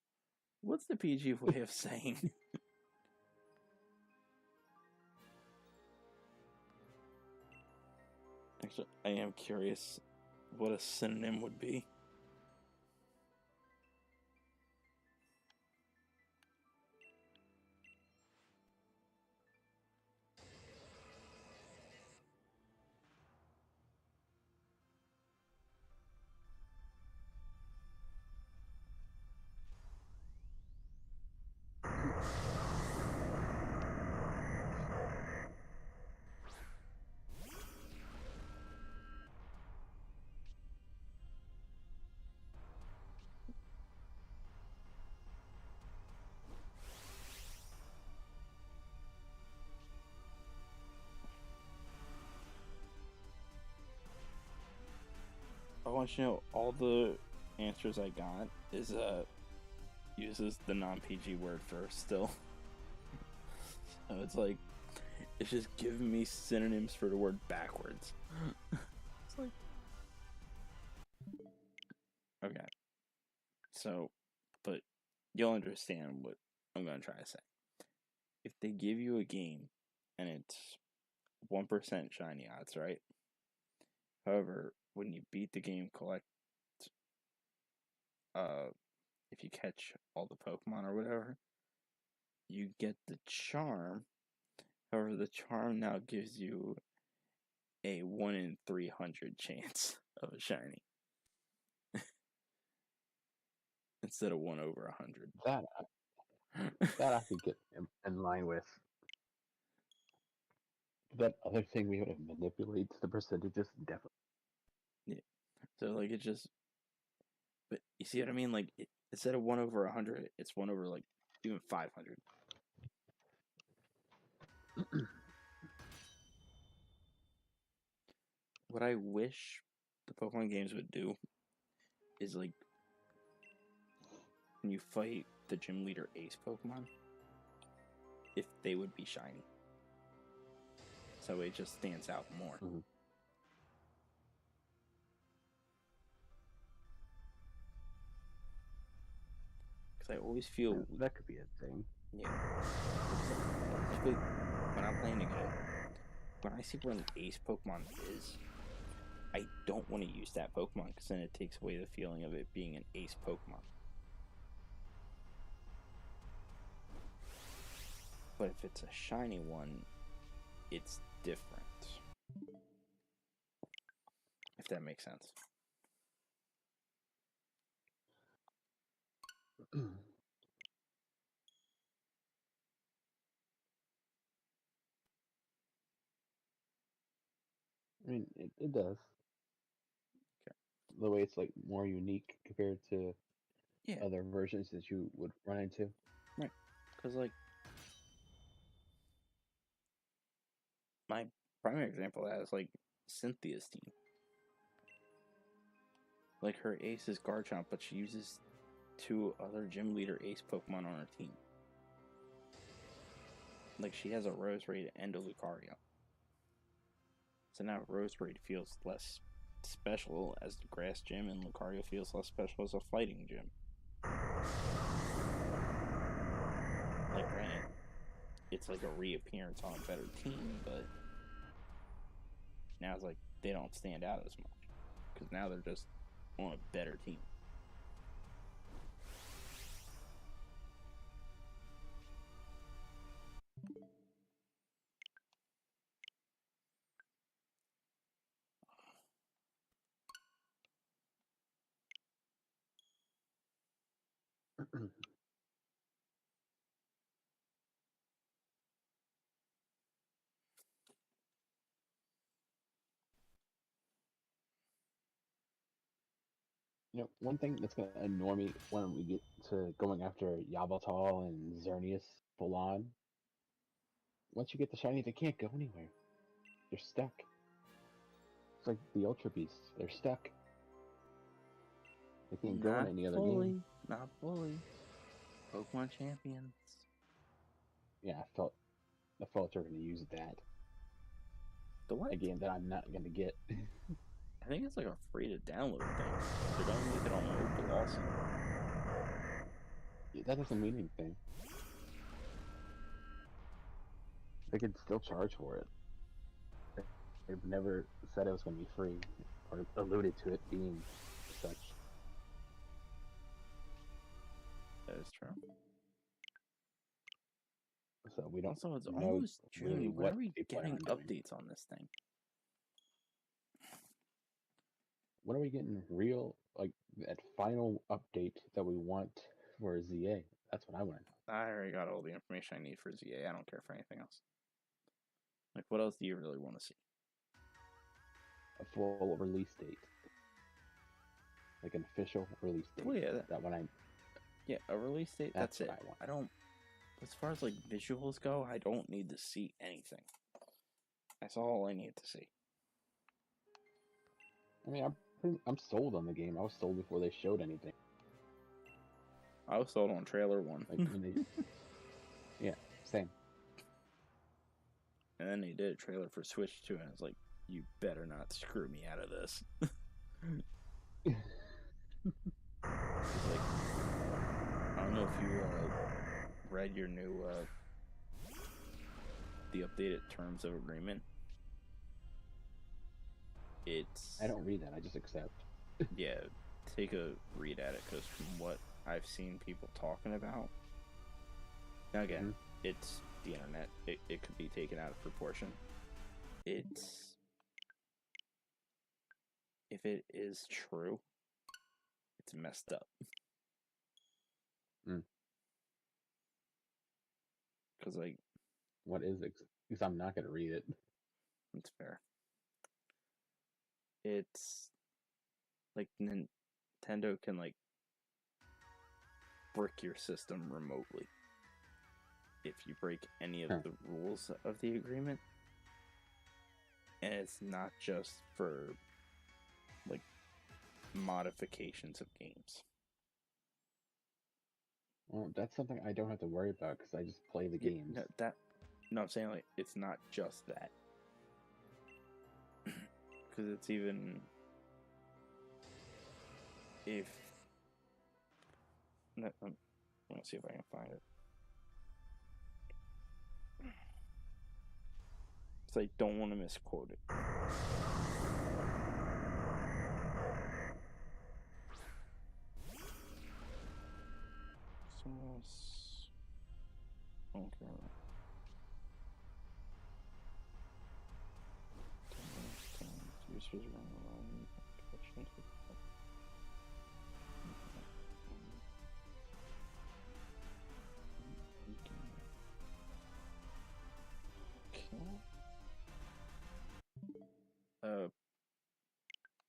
What's the PG way of saying? Actually, I am curious what a synonym would be. I want you to know all the answers I got is uses the non PG word first still. So it's like it's just giving me synonyms for the word backwards. It's like okay. So but you'll understand what I'm gonna try to say. If they give you a game and it's 1% shiny odds, right? However, when you beat the game, collect if you catch all the Pokemon or whatever, you get the charm. However, the charm now gives you a 1 in 300 chance of a shiny instead of 1 over 100. That I could get in line with. That other thing we would have manipulated the percentages, definitely. Yeah. So like it just, but you see what I mean? Like instead of 1 over 100, it's 1 over like even 500. What I wish the Pokemon games would do is like when you fight the gym leader Ace Pokemon, if they would be shiny, so it just stands out more. Mm-hmm. Because I always feel that could be a thing. Yeah. Especially when I'm playing a game, when I see where an Ace Pokemon is, I don't want to use that Pokemon because then it takes away the feeling of it being an Ace Pokemon. But if it's a shiny one, it's different. If that makes sense. I mean, it does. Okay. The way it's like more unique compared to Yeah. other versions that you would run into. Right. Because, like, my primary example of that is, like, Cynthia's team. Like, her ace is Garchomp, but she uses 2 other gym leader ace Pokemon on her team. Like, she has a Roserade and a Lucario. So now Roserade feels less special as the grass gym, and Lucario feels less special as a fighting gym. Like, granted, it's like a reappearance on a better team, but now it's like they don't stand out as much because now they're just on a better team. One thing that's gonna annoy me when we get to going after Yveltal and Xerneas full on. Once you get the shiny, they can't go anywhere. They're stuck. It's like the Ultra Beasts. They're stuck. They can't go in any other game. Not fully. Pokemon champions. Yeah, I felt they're gonna use that. The what? A game that I'm not gonna get. I think it's like a free to download thing. They're gonna make it on mobile also. Yeah, that doesn't mean anything. They could still charge for it. They've never said it was going to be free or alluded to it being such. That is true. So we don't Also, it's know almost really June. When what are we they plan getting on doing. updates on this thing? When are we getting real, like, that final update that we want for ZA? That's what I want to know. I already got all the information I need for ZA. I don't care for anything else. Like, what else do you really want to see? A full release date. Like an official release date. Well, yeah, Yeah, a release date. That's it. what I want. I don't. As far as like visuals go, I don't need to see anything. That's all I need to see. I mean, I'm sold on the game. I was sold before they showed anything. I was sold on trailer 1. Like when they, yeah, same. And then they did a trailer for Switch 2, and I was like, you better not screw me out of this. It's like, I don't know if you read your new, the updated terms of agreement. I don't read that. I just accept. Yeah, take a read at it, because from what I've seen people talking about, now again, it's the internet. It could be taken out of proportion. It's, if it is true, it's messed up. Because, like, what is it? Because I'm not going to read it. It's fair. It's like Nintendo can like brick your system remotely if you break any of the rules of the agreement. And it's not just for like modifications of games. Well, that's something I don't have to worry about because I just play the games. No, I'm saying like it's not just that. Because it's even if I'm gonna see if I can find it. Because I don't want to misquote it. Okay.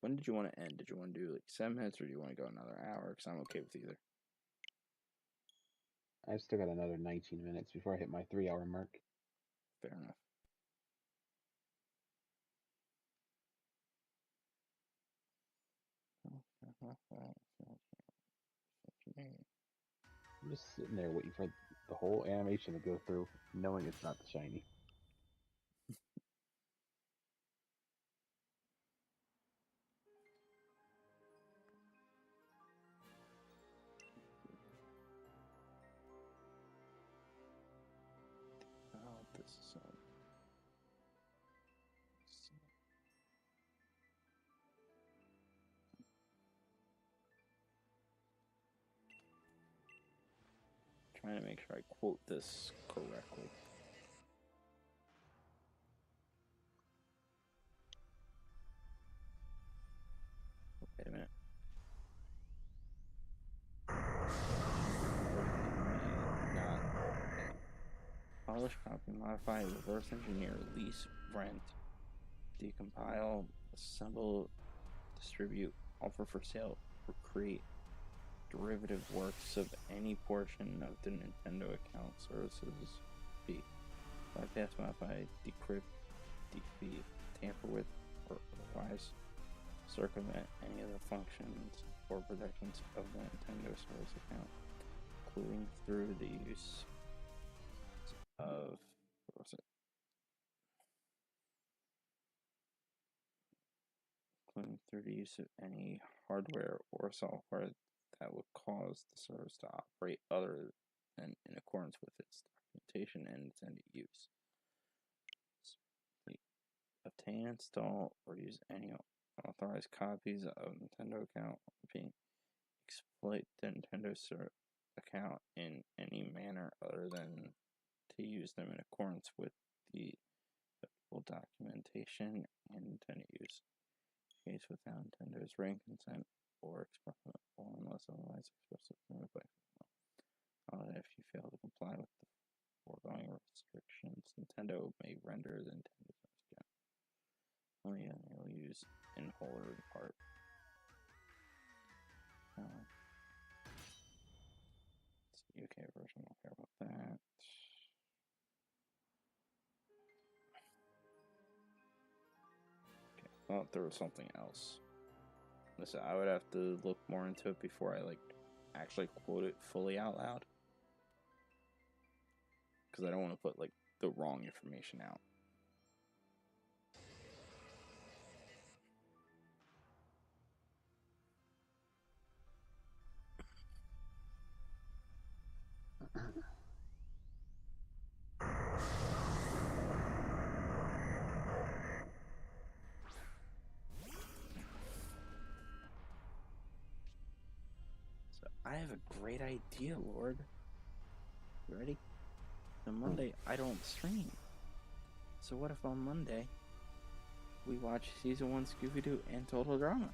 When did you want to end? Did you want to do like 7 minutes or do you want to go another hour? Because I'm okay with either. I've still got another 19 minutes before I hit my 3-hour mark. Fair enough. I'm just sitting there waiting for the whole animation to go through, knowing it's not the shiny. Oh, this is trying to make sure I quote this correctly. Wait a minute. Not polish, copy, modify, reverse engineer, lease, rent, decompile, assemble, distribute, offer for sale, or create derivative works of any portion of the Nintendo account services. B. Bypass, modify, decrypt, defeat, tamper with, or otherwise circumvent any of the functions or protections of the Nintendo service account, including through the use of, what was it? including through the use of any hardware or software that would cause the service to operate other than in accordance with its documentation and intended use. Obtain, install, or use any authorized copies of Nintendo account being exploit the Nintendo account in any manner other than to use them in accordance with the applicable documentation and intended use. Case without Nintendo's written consent or express or unless otherwise expressly permitted by if you fail to comply with the foregoing restrictions, Nintendo may render the intended account only and they will use in whole or in part. It's the UK version, I don't care about that. Okay, I thought there was something else. Listen, I would have to look more into it before I actually quote it fully out loud. Because I don't want to put the wrong information out. So I have a great idea, Lord. You ready? On Monday, I don't stream. So what if on Monday we watch Season 1 Scooby-Doo and Total Drama?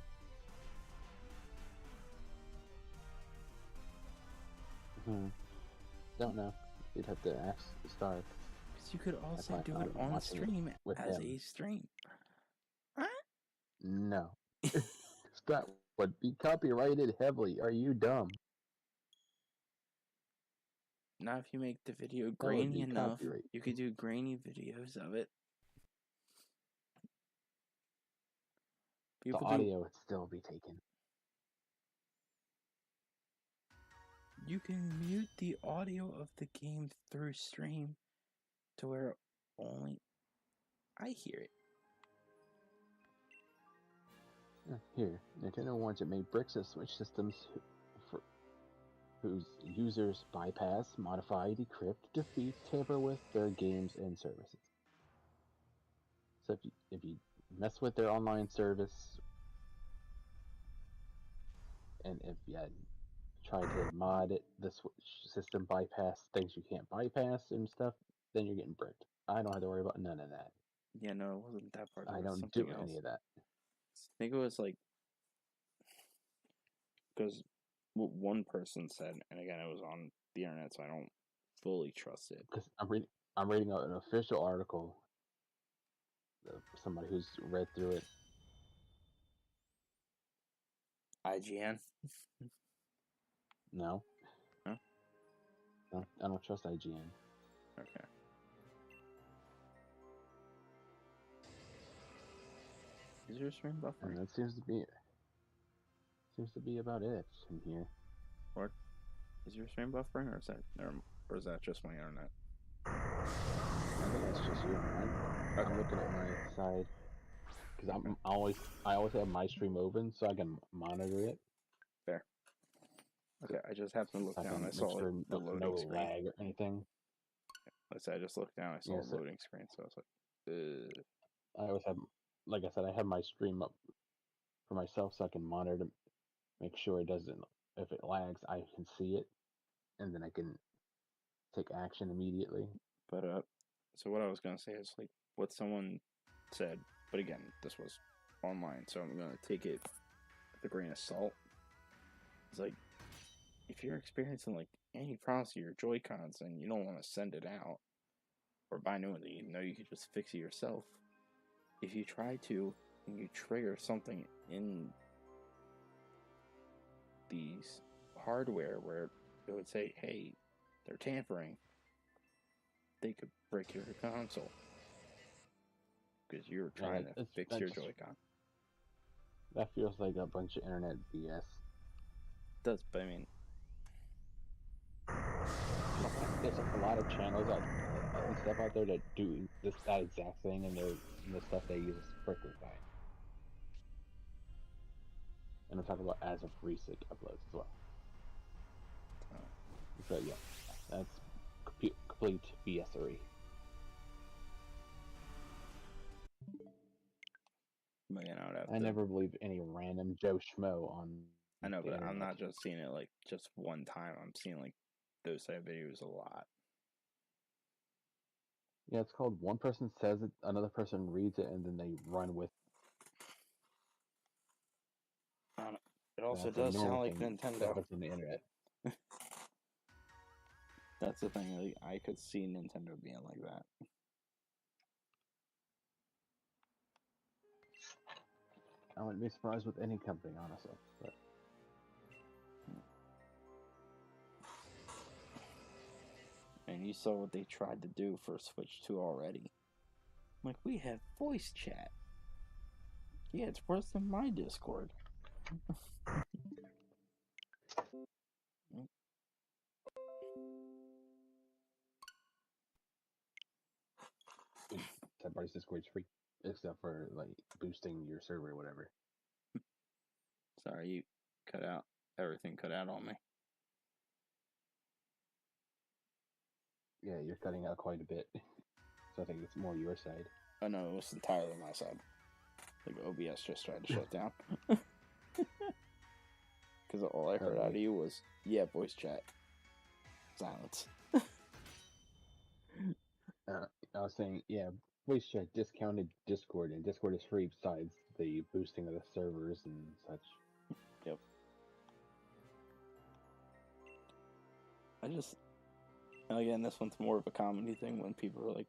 Don't know. You'd have to ask Star. Because you could also do it on stream as a stream. Huh? No. That would be copyrighted heavily. Are you dumb? Now, if you make the video grainy enough, you could do grainy videos of it. The audio would still be taken. You can mute the audio of the game through stream to where only I hear it. Here, Nintendo wants it made bricks of Switch systems whose users bypass, modify, decrypt, defeat, tamper with their games and services. So if you mess with their online service, and if you try to mod it, the Switch system bypass things you can't bypass and stuff, then you're getting bricked. I don't have to worry about none of that. Yeah, no, it wasn't that part. I don't do any of that. I think it was because what one person said, and again, it was on the internet, so I don't fully trust it. Because I'm reading an official article. Somebody who's read through it. IGN? No. Huh? No, I don't trust IGN. Okay. Is your stream buffering? And that seems to be about it in here. What? Is your stream buffering, or is that just my internet? I think that's just you. I'm looking at my side because I always have my stream open so I can monitor it. Fair. Okay, I just happened to look down. I saw sure the loading no screen. lag or anything. I just looked down. I saw the loading screen, so I was like, I always have, like I said, I have my stream up for myself so I can monitor, make sure it doesn't. If it lags, I can see it, and then I can take action immediately. But so what I was gonna say is what someone said, but again, this was online, so I'm gonna take it with a grain of salt. It's if you're experiencing any problems with your Joy-Cons and you don't want to send it out or buy new ones, you know you could just fix it yourself. If you try to and you trigger something in these hardware where it would say, hey, they're tampering, they could break your console because you're trying to fix your Joy-Con. That feels like a bunch of internet BS. It does, but I mean, there's a lot of channels and stuff out there that do that exact thing, and the stuff they use is perfectly fine. And I'm talking about as of recent uploads as well. Oh. So yeah, that's complete BS3. But you know, I never believe any random Joe Schmo on I know, the but I'm internet. not just seeing it like just one time. I'm seeing like those type of videos a lot. Yeah, it's called one person says it, another person reads it, and then they run with I don't know. It also that's a does normal sound like thing that Nintendo. happens on the internet. That's the thing. Like, I could see Nintendo being like that. I wouldn't be surprised with any company, honestly. But And you saw what they tried to do for Switch 2 already. Like, we have voice chat. Yeah, it's worse than my Discord. everybody's Discord's free, except for like boosting your server or whatever. Sorry, you cut out. Everything cut out on me. Yeah, you're cutting out quite a bit. So I think it's more your side. Oh no, it was entirely my side. Like OBS just tried to shut down. Because all I heard out of you was, yeah, voice chat. Silence. I was saying, yeah, voice chat discounted Discord, and Discord is free besides the boosting of the servers and such. Yep. Again, this one's more of a comedy thing when people are like,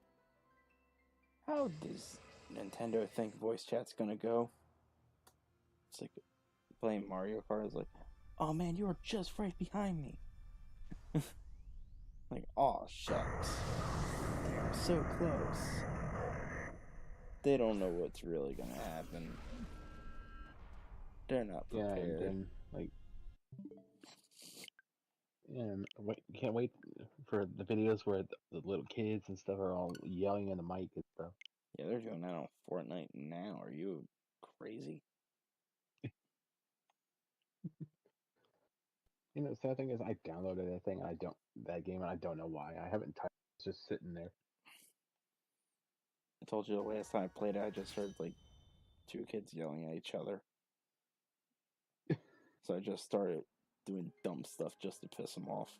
how does Nintendo think voice chat's gonna go? It's like playing Mario Kart is like, oh man, you are just right behind me. Like, aw, shucks. They are so close. They don't know what's really gonna happen. They're not prepared. Yeah, and then like, can't wait for the videos where the little kids and stuff are all yelling in the mic and stuff. Yeah, they're doing that on Fortnite now. Are you crazy? You know, the sad thing is, I downloaded that game, and I don't know why. I haven't touched. It's just sitting there. I told you the last time I played it, I just heard like two kids yelling at each other. So I just started doing dumb stuff just to piss them off.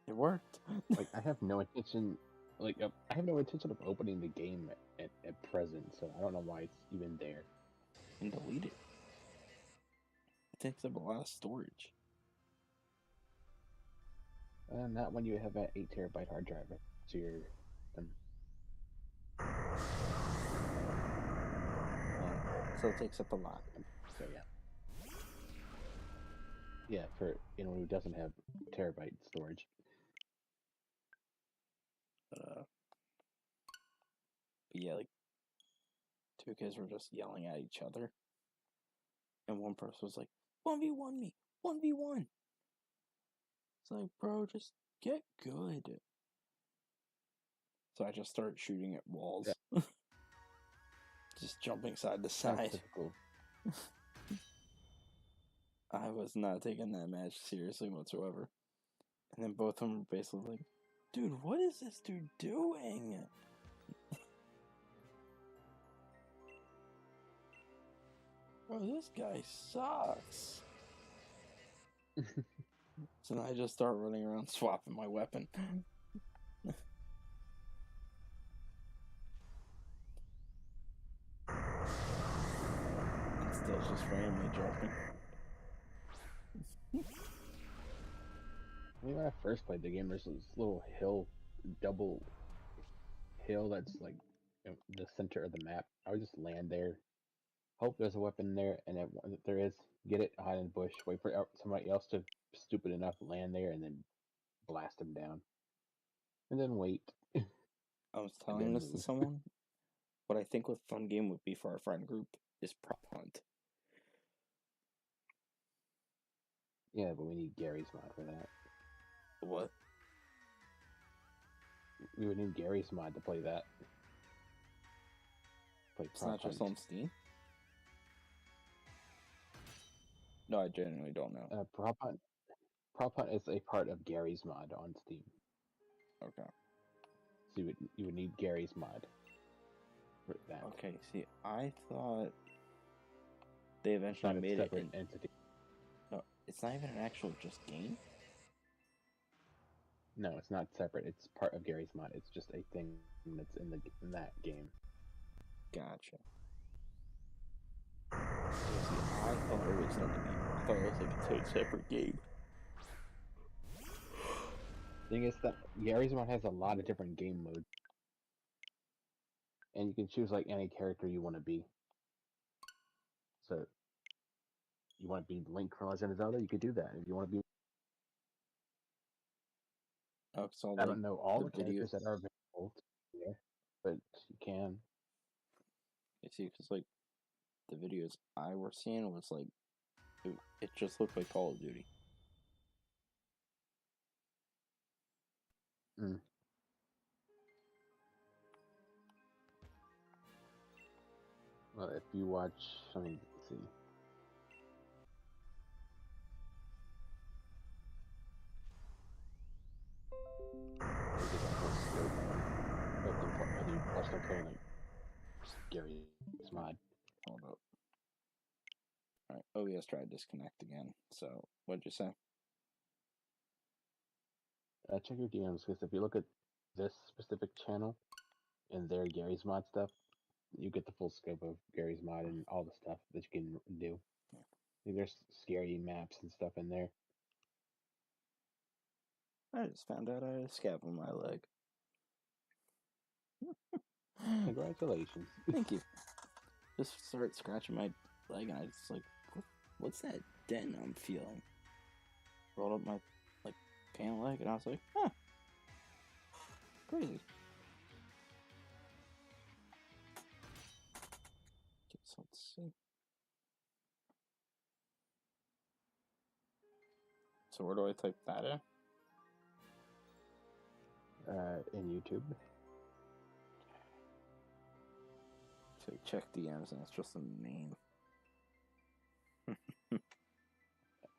It worked. Like I have no intention. I have no intention of opening the game at present, so I don't know why it's even there. And delete it. It takes up a lot of storage. And not when you have an 8 TB hard drive. So you're. So it takes up a lot. So yeah. Yeah, for anyone who doesn't have terabyte storage. But yeah, like two kids were just yelling at each other, and one person was like, "1v1 me, 1v1." It's like, bro, just get good. So I just started shooting at walls. Yeah. Just jumping side to side. Typical. I was not taking that match seriously whatsoever. And then both of them were basically like, dude, what is this dude doing? Bro, this guy sucks. So then I just start running around swapping my weapon. And still just randomly jumping. I mean, when I first played the game, there's this little double hill that's like the center of the map. I would just land there, hope there's a weapon there, and if there is, get it, hide in the bush, wait for somebody else to stupid enough to land there, and then blast them down. And then wait. I was telling this to someone. What I think a fun game would be for our friend group is Prop Hunt. Yeah, but we need Gary's mod for that. What? We would need Gary's mod to play that. It's not just on Steam? No, I genuinely don't know. Prop Hunt is a part of Gary's mod on Steam. Okay. So you would need Gary's mod for that. Okay, see, I thought they It's eventually not a made it separate in. entity. No, it's not even an actual just game. No, it's not separate. It's part of Gary's mod. It's just a thing that's in that game. Gotcha. See, I thought it was in the game. I thought it was like its own separate game. Thing is that Gary's mod has a lot of different game modes, and you can choose like any character you want to be. So, you want to be Link from Legend of Zelda, you could do that. If you want to be, Oh, so I like don't know all the the video. characters that are available, yeah, but you can. You see, because like the videos I were seeing was like it just looked like Call of Duty. Mm. Well, if you watch, I mean, let's see. Whether you watch them play like Gary's mod. Hold up. All right, OBS tried to disconnect again. So what'd you say? Check your DMs because if you look at this specific channel and their Gary's mod stuff, you get the full scope of Gary's mod and all the stuff that you can do. There's scary maps and stuff in there. I just found out I had a scab on my leg. Congratulations. Thank you. Just started scratching my leg, and I just like, what's that dent I'm feeling? Rolled up my like pant leg, and I was like, huh, crazy. Guess let's see. So where do I type that in? In YouTube. So check DMs, and it's just a name.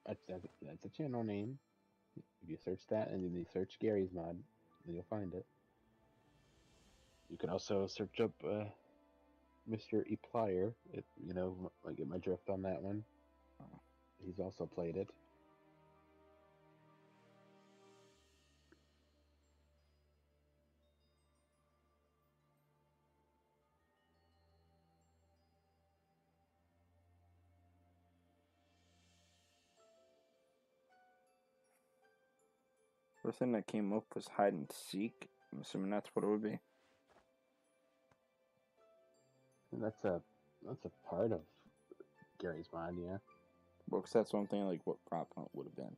That's a channel name. If you search that and then you search Gary's mod, then you'll find it. You can also search up Mr. Eplier. If you know, like get my drift on that one. He's also played it. First thing that came up was hide and seek. I'm assuming that's what it would be. And that's a part of Gary's mod, yeah. Well, because that's one thing like what prop hunt would have been.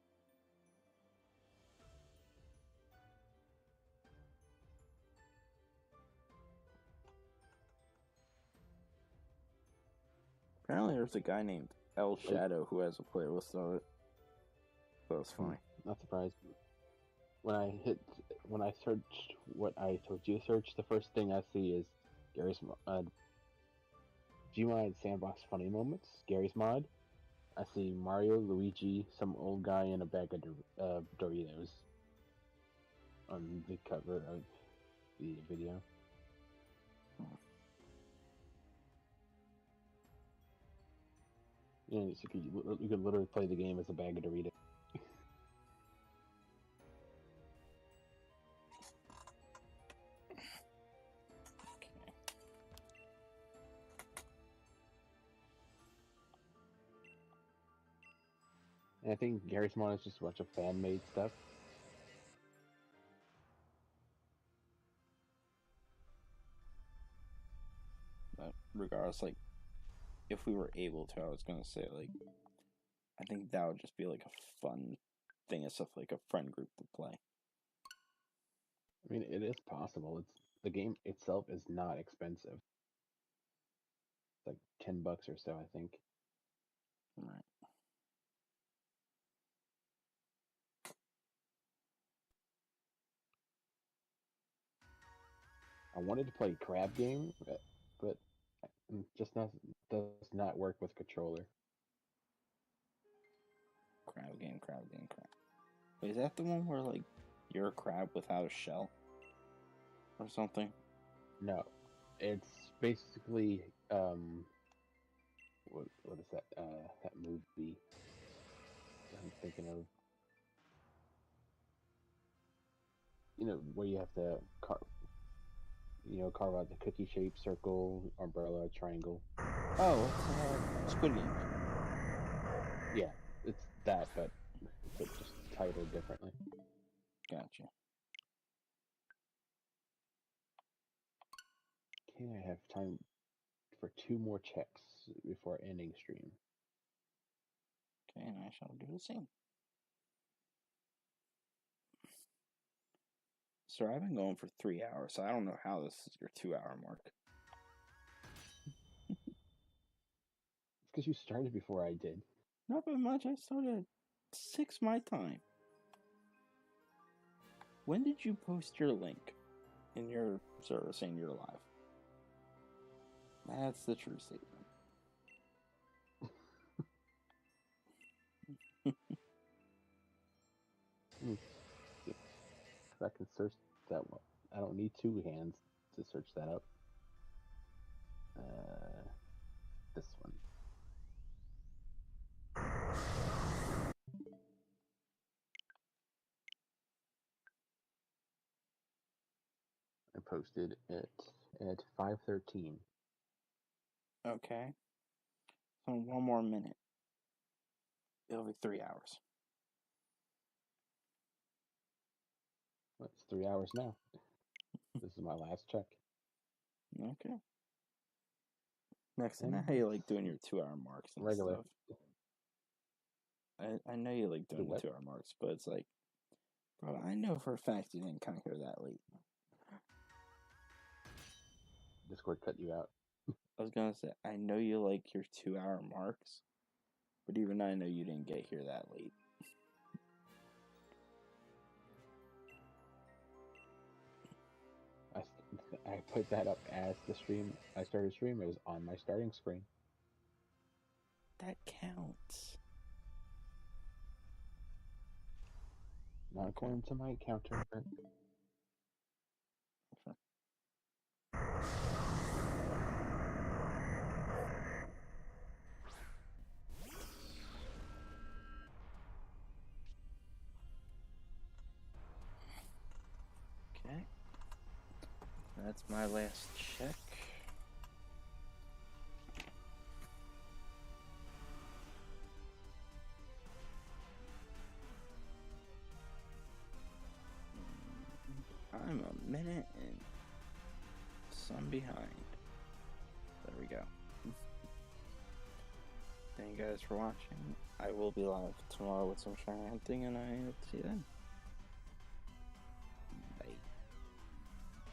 Apparently, there's a guy named El Shadow who has a playlist of it. So it's funny. Not surprised. When I searched what I told you to search, the first thing I see is Gary's Gmod Sandbox Funny Moments, Gary's mod. I see Mario, Luigi, some old guy, and a bag of Doritos on the cover of the video. Yeah, so you could literally play the game as a bag of Doritos. And I think Gary's mod is just a bunch of fan-made stuff. But regardless, like, if we were able to, I was gonna say, like, I think that would just be like a fun thing of stuff like a friend group to play. I mean, it is possible. The game itself is not expensive. It's like $10 or so, I think. Right. I wanted to play Crab Game, but just does not work with controller. crab getting crab. Wait, is that the one where, like, you're a crab without a shell? Or something? No. It's basically, what is that, that movie I'm thinking of? You know, where you have to carve out the cookie shape, circle, umbrella, triangle. Oh, it's Squid Game. Yeah, it's that, but just titled differently. Gotcha. Okay, I have time for 2 more checks before ending stream. Okay, and I shall do the same. Sir, I've been going for 3 hours, so I don't know how this is your 2-hour mark. It's because you started before I did. Not by much. I started at 6 my time. When did you post your link in your server saying you're live? That's the true statement. If I can search that one. I don't need 2 hands to search that up. This one. I posted it at 5:13. Okay. So 1 more minute. It'll be 3 hours. It's 3 hours now. This is my last check. Okay. Next, I know how you like doing your 2-hour marks and Regular. stuff. I know you like doing the 2-hour marks, but it's like, bro, I know for a fact you didn't come here that late. Discord cut you out. I was gonna say, I know you like your 2-hour marks, but even I know you didn't get here that late. I put that up as the stream. I started stream. It was on my starting screen. That counts. Not according to my counter, but Okay. That's my last check. I'm a minute and some behind. There we go. Thank you guys for watching. I will be live tomorrow with some shy hunting, and I hope to see you then.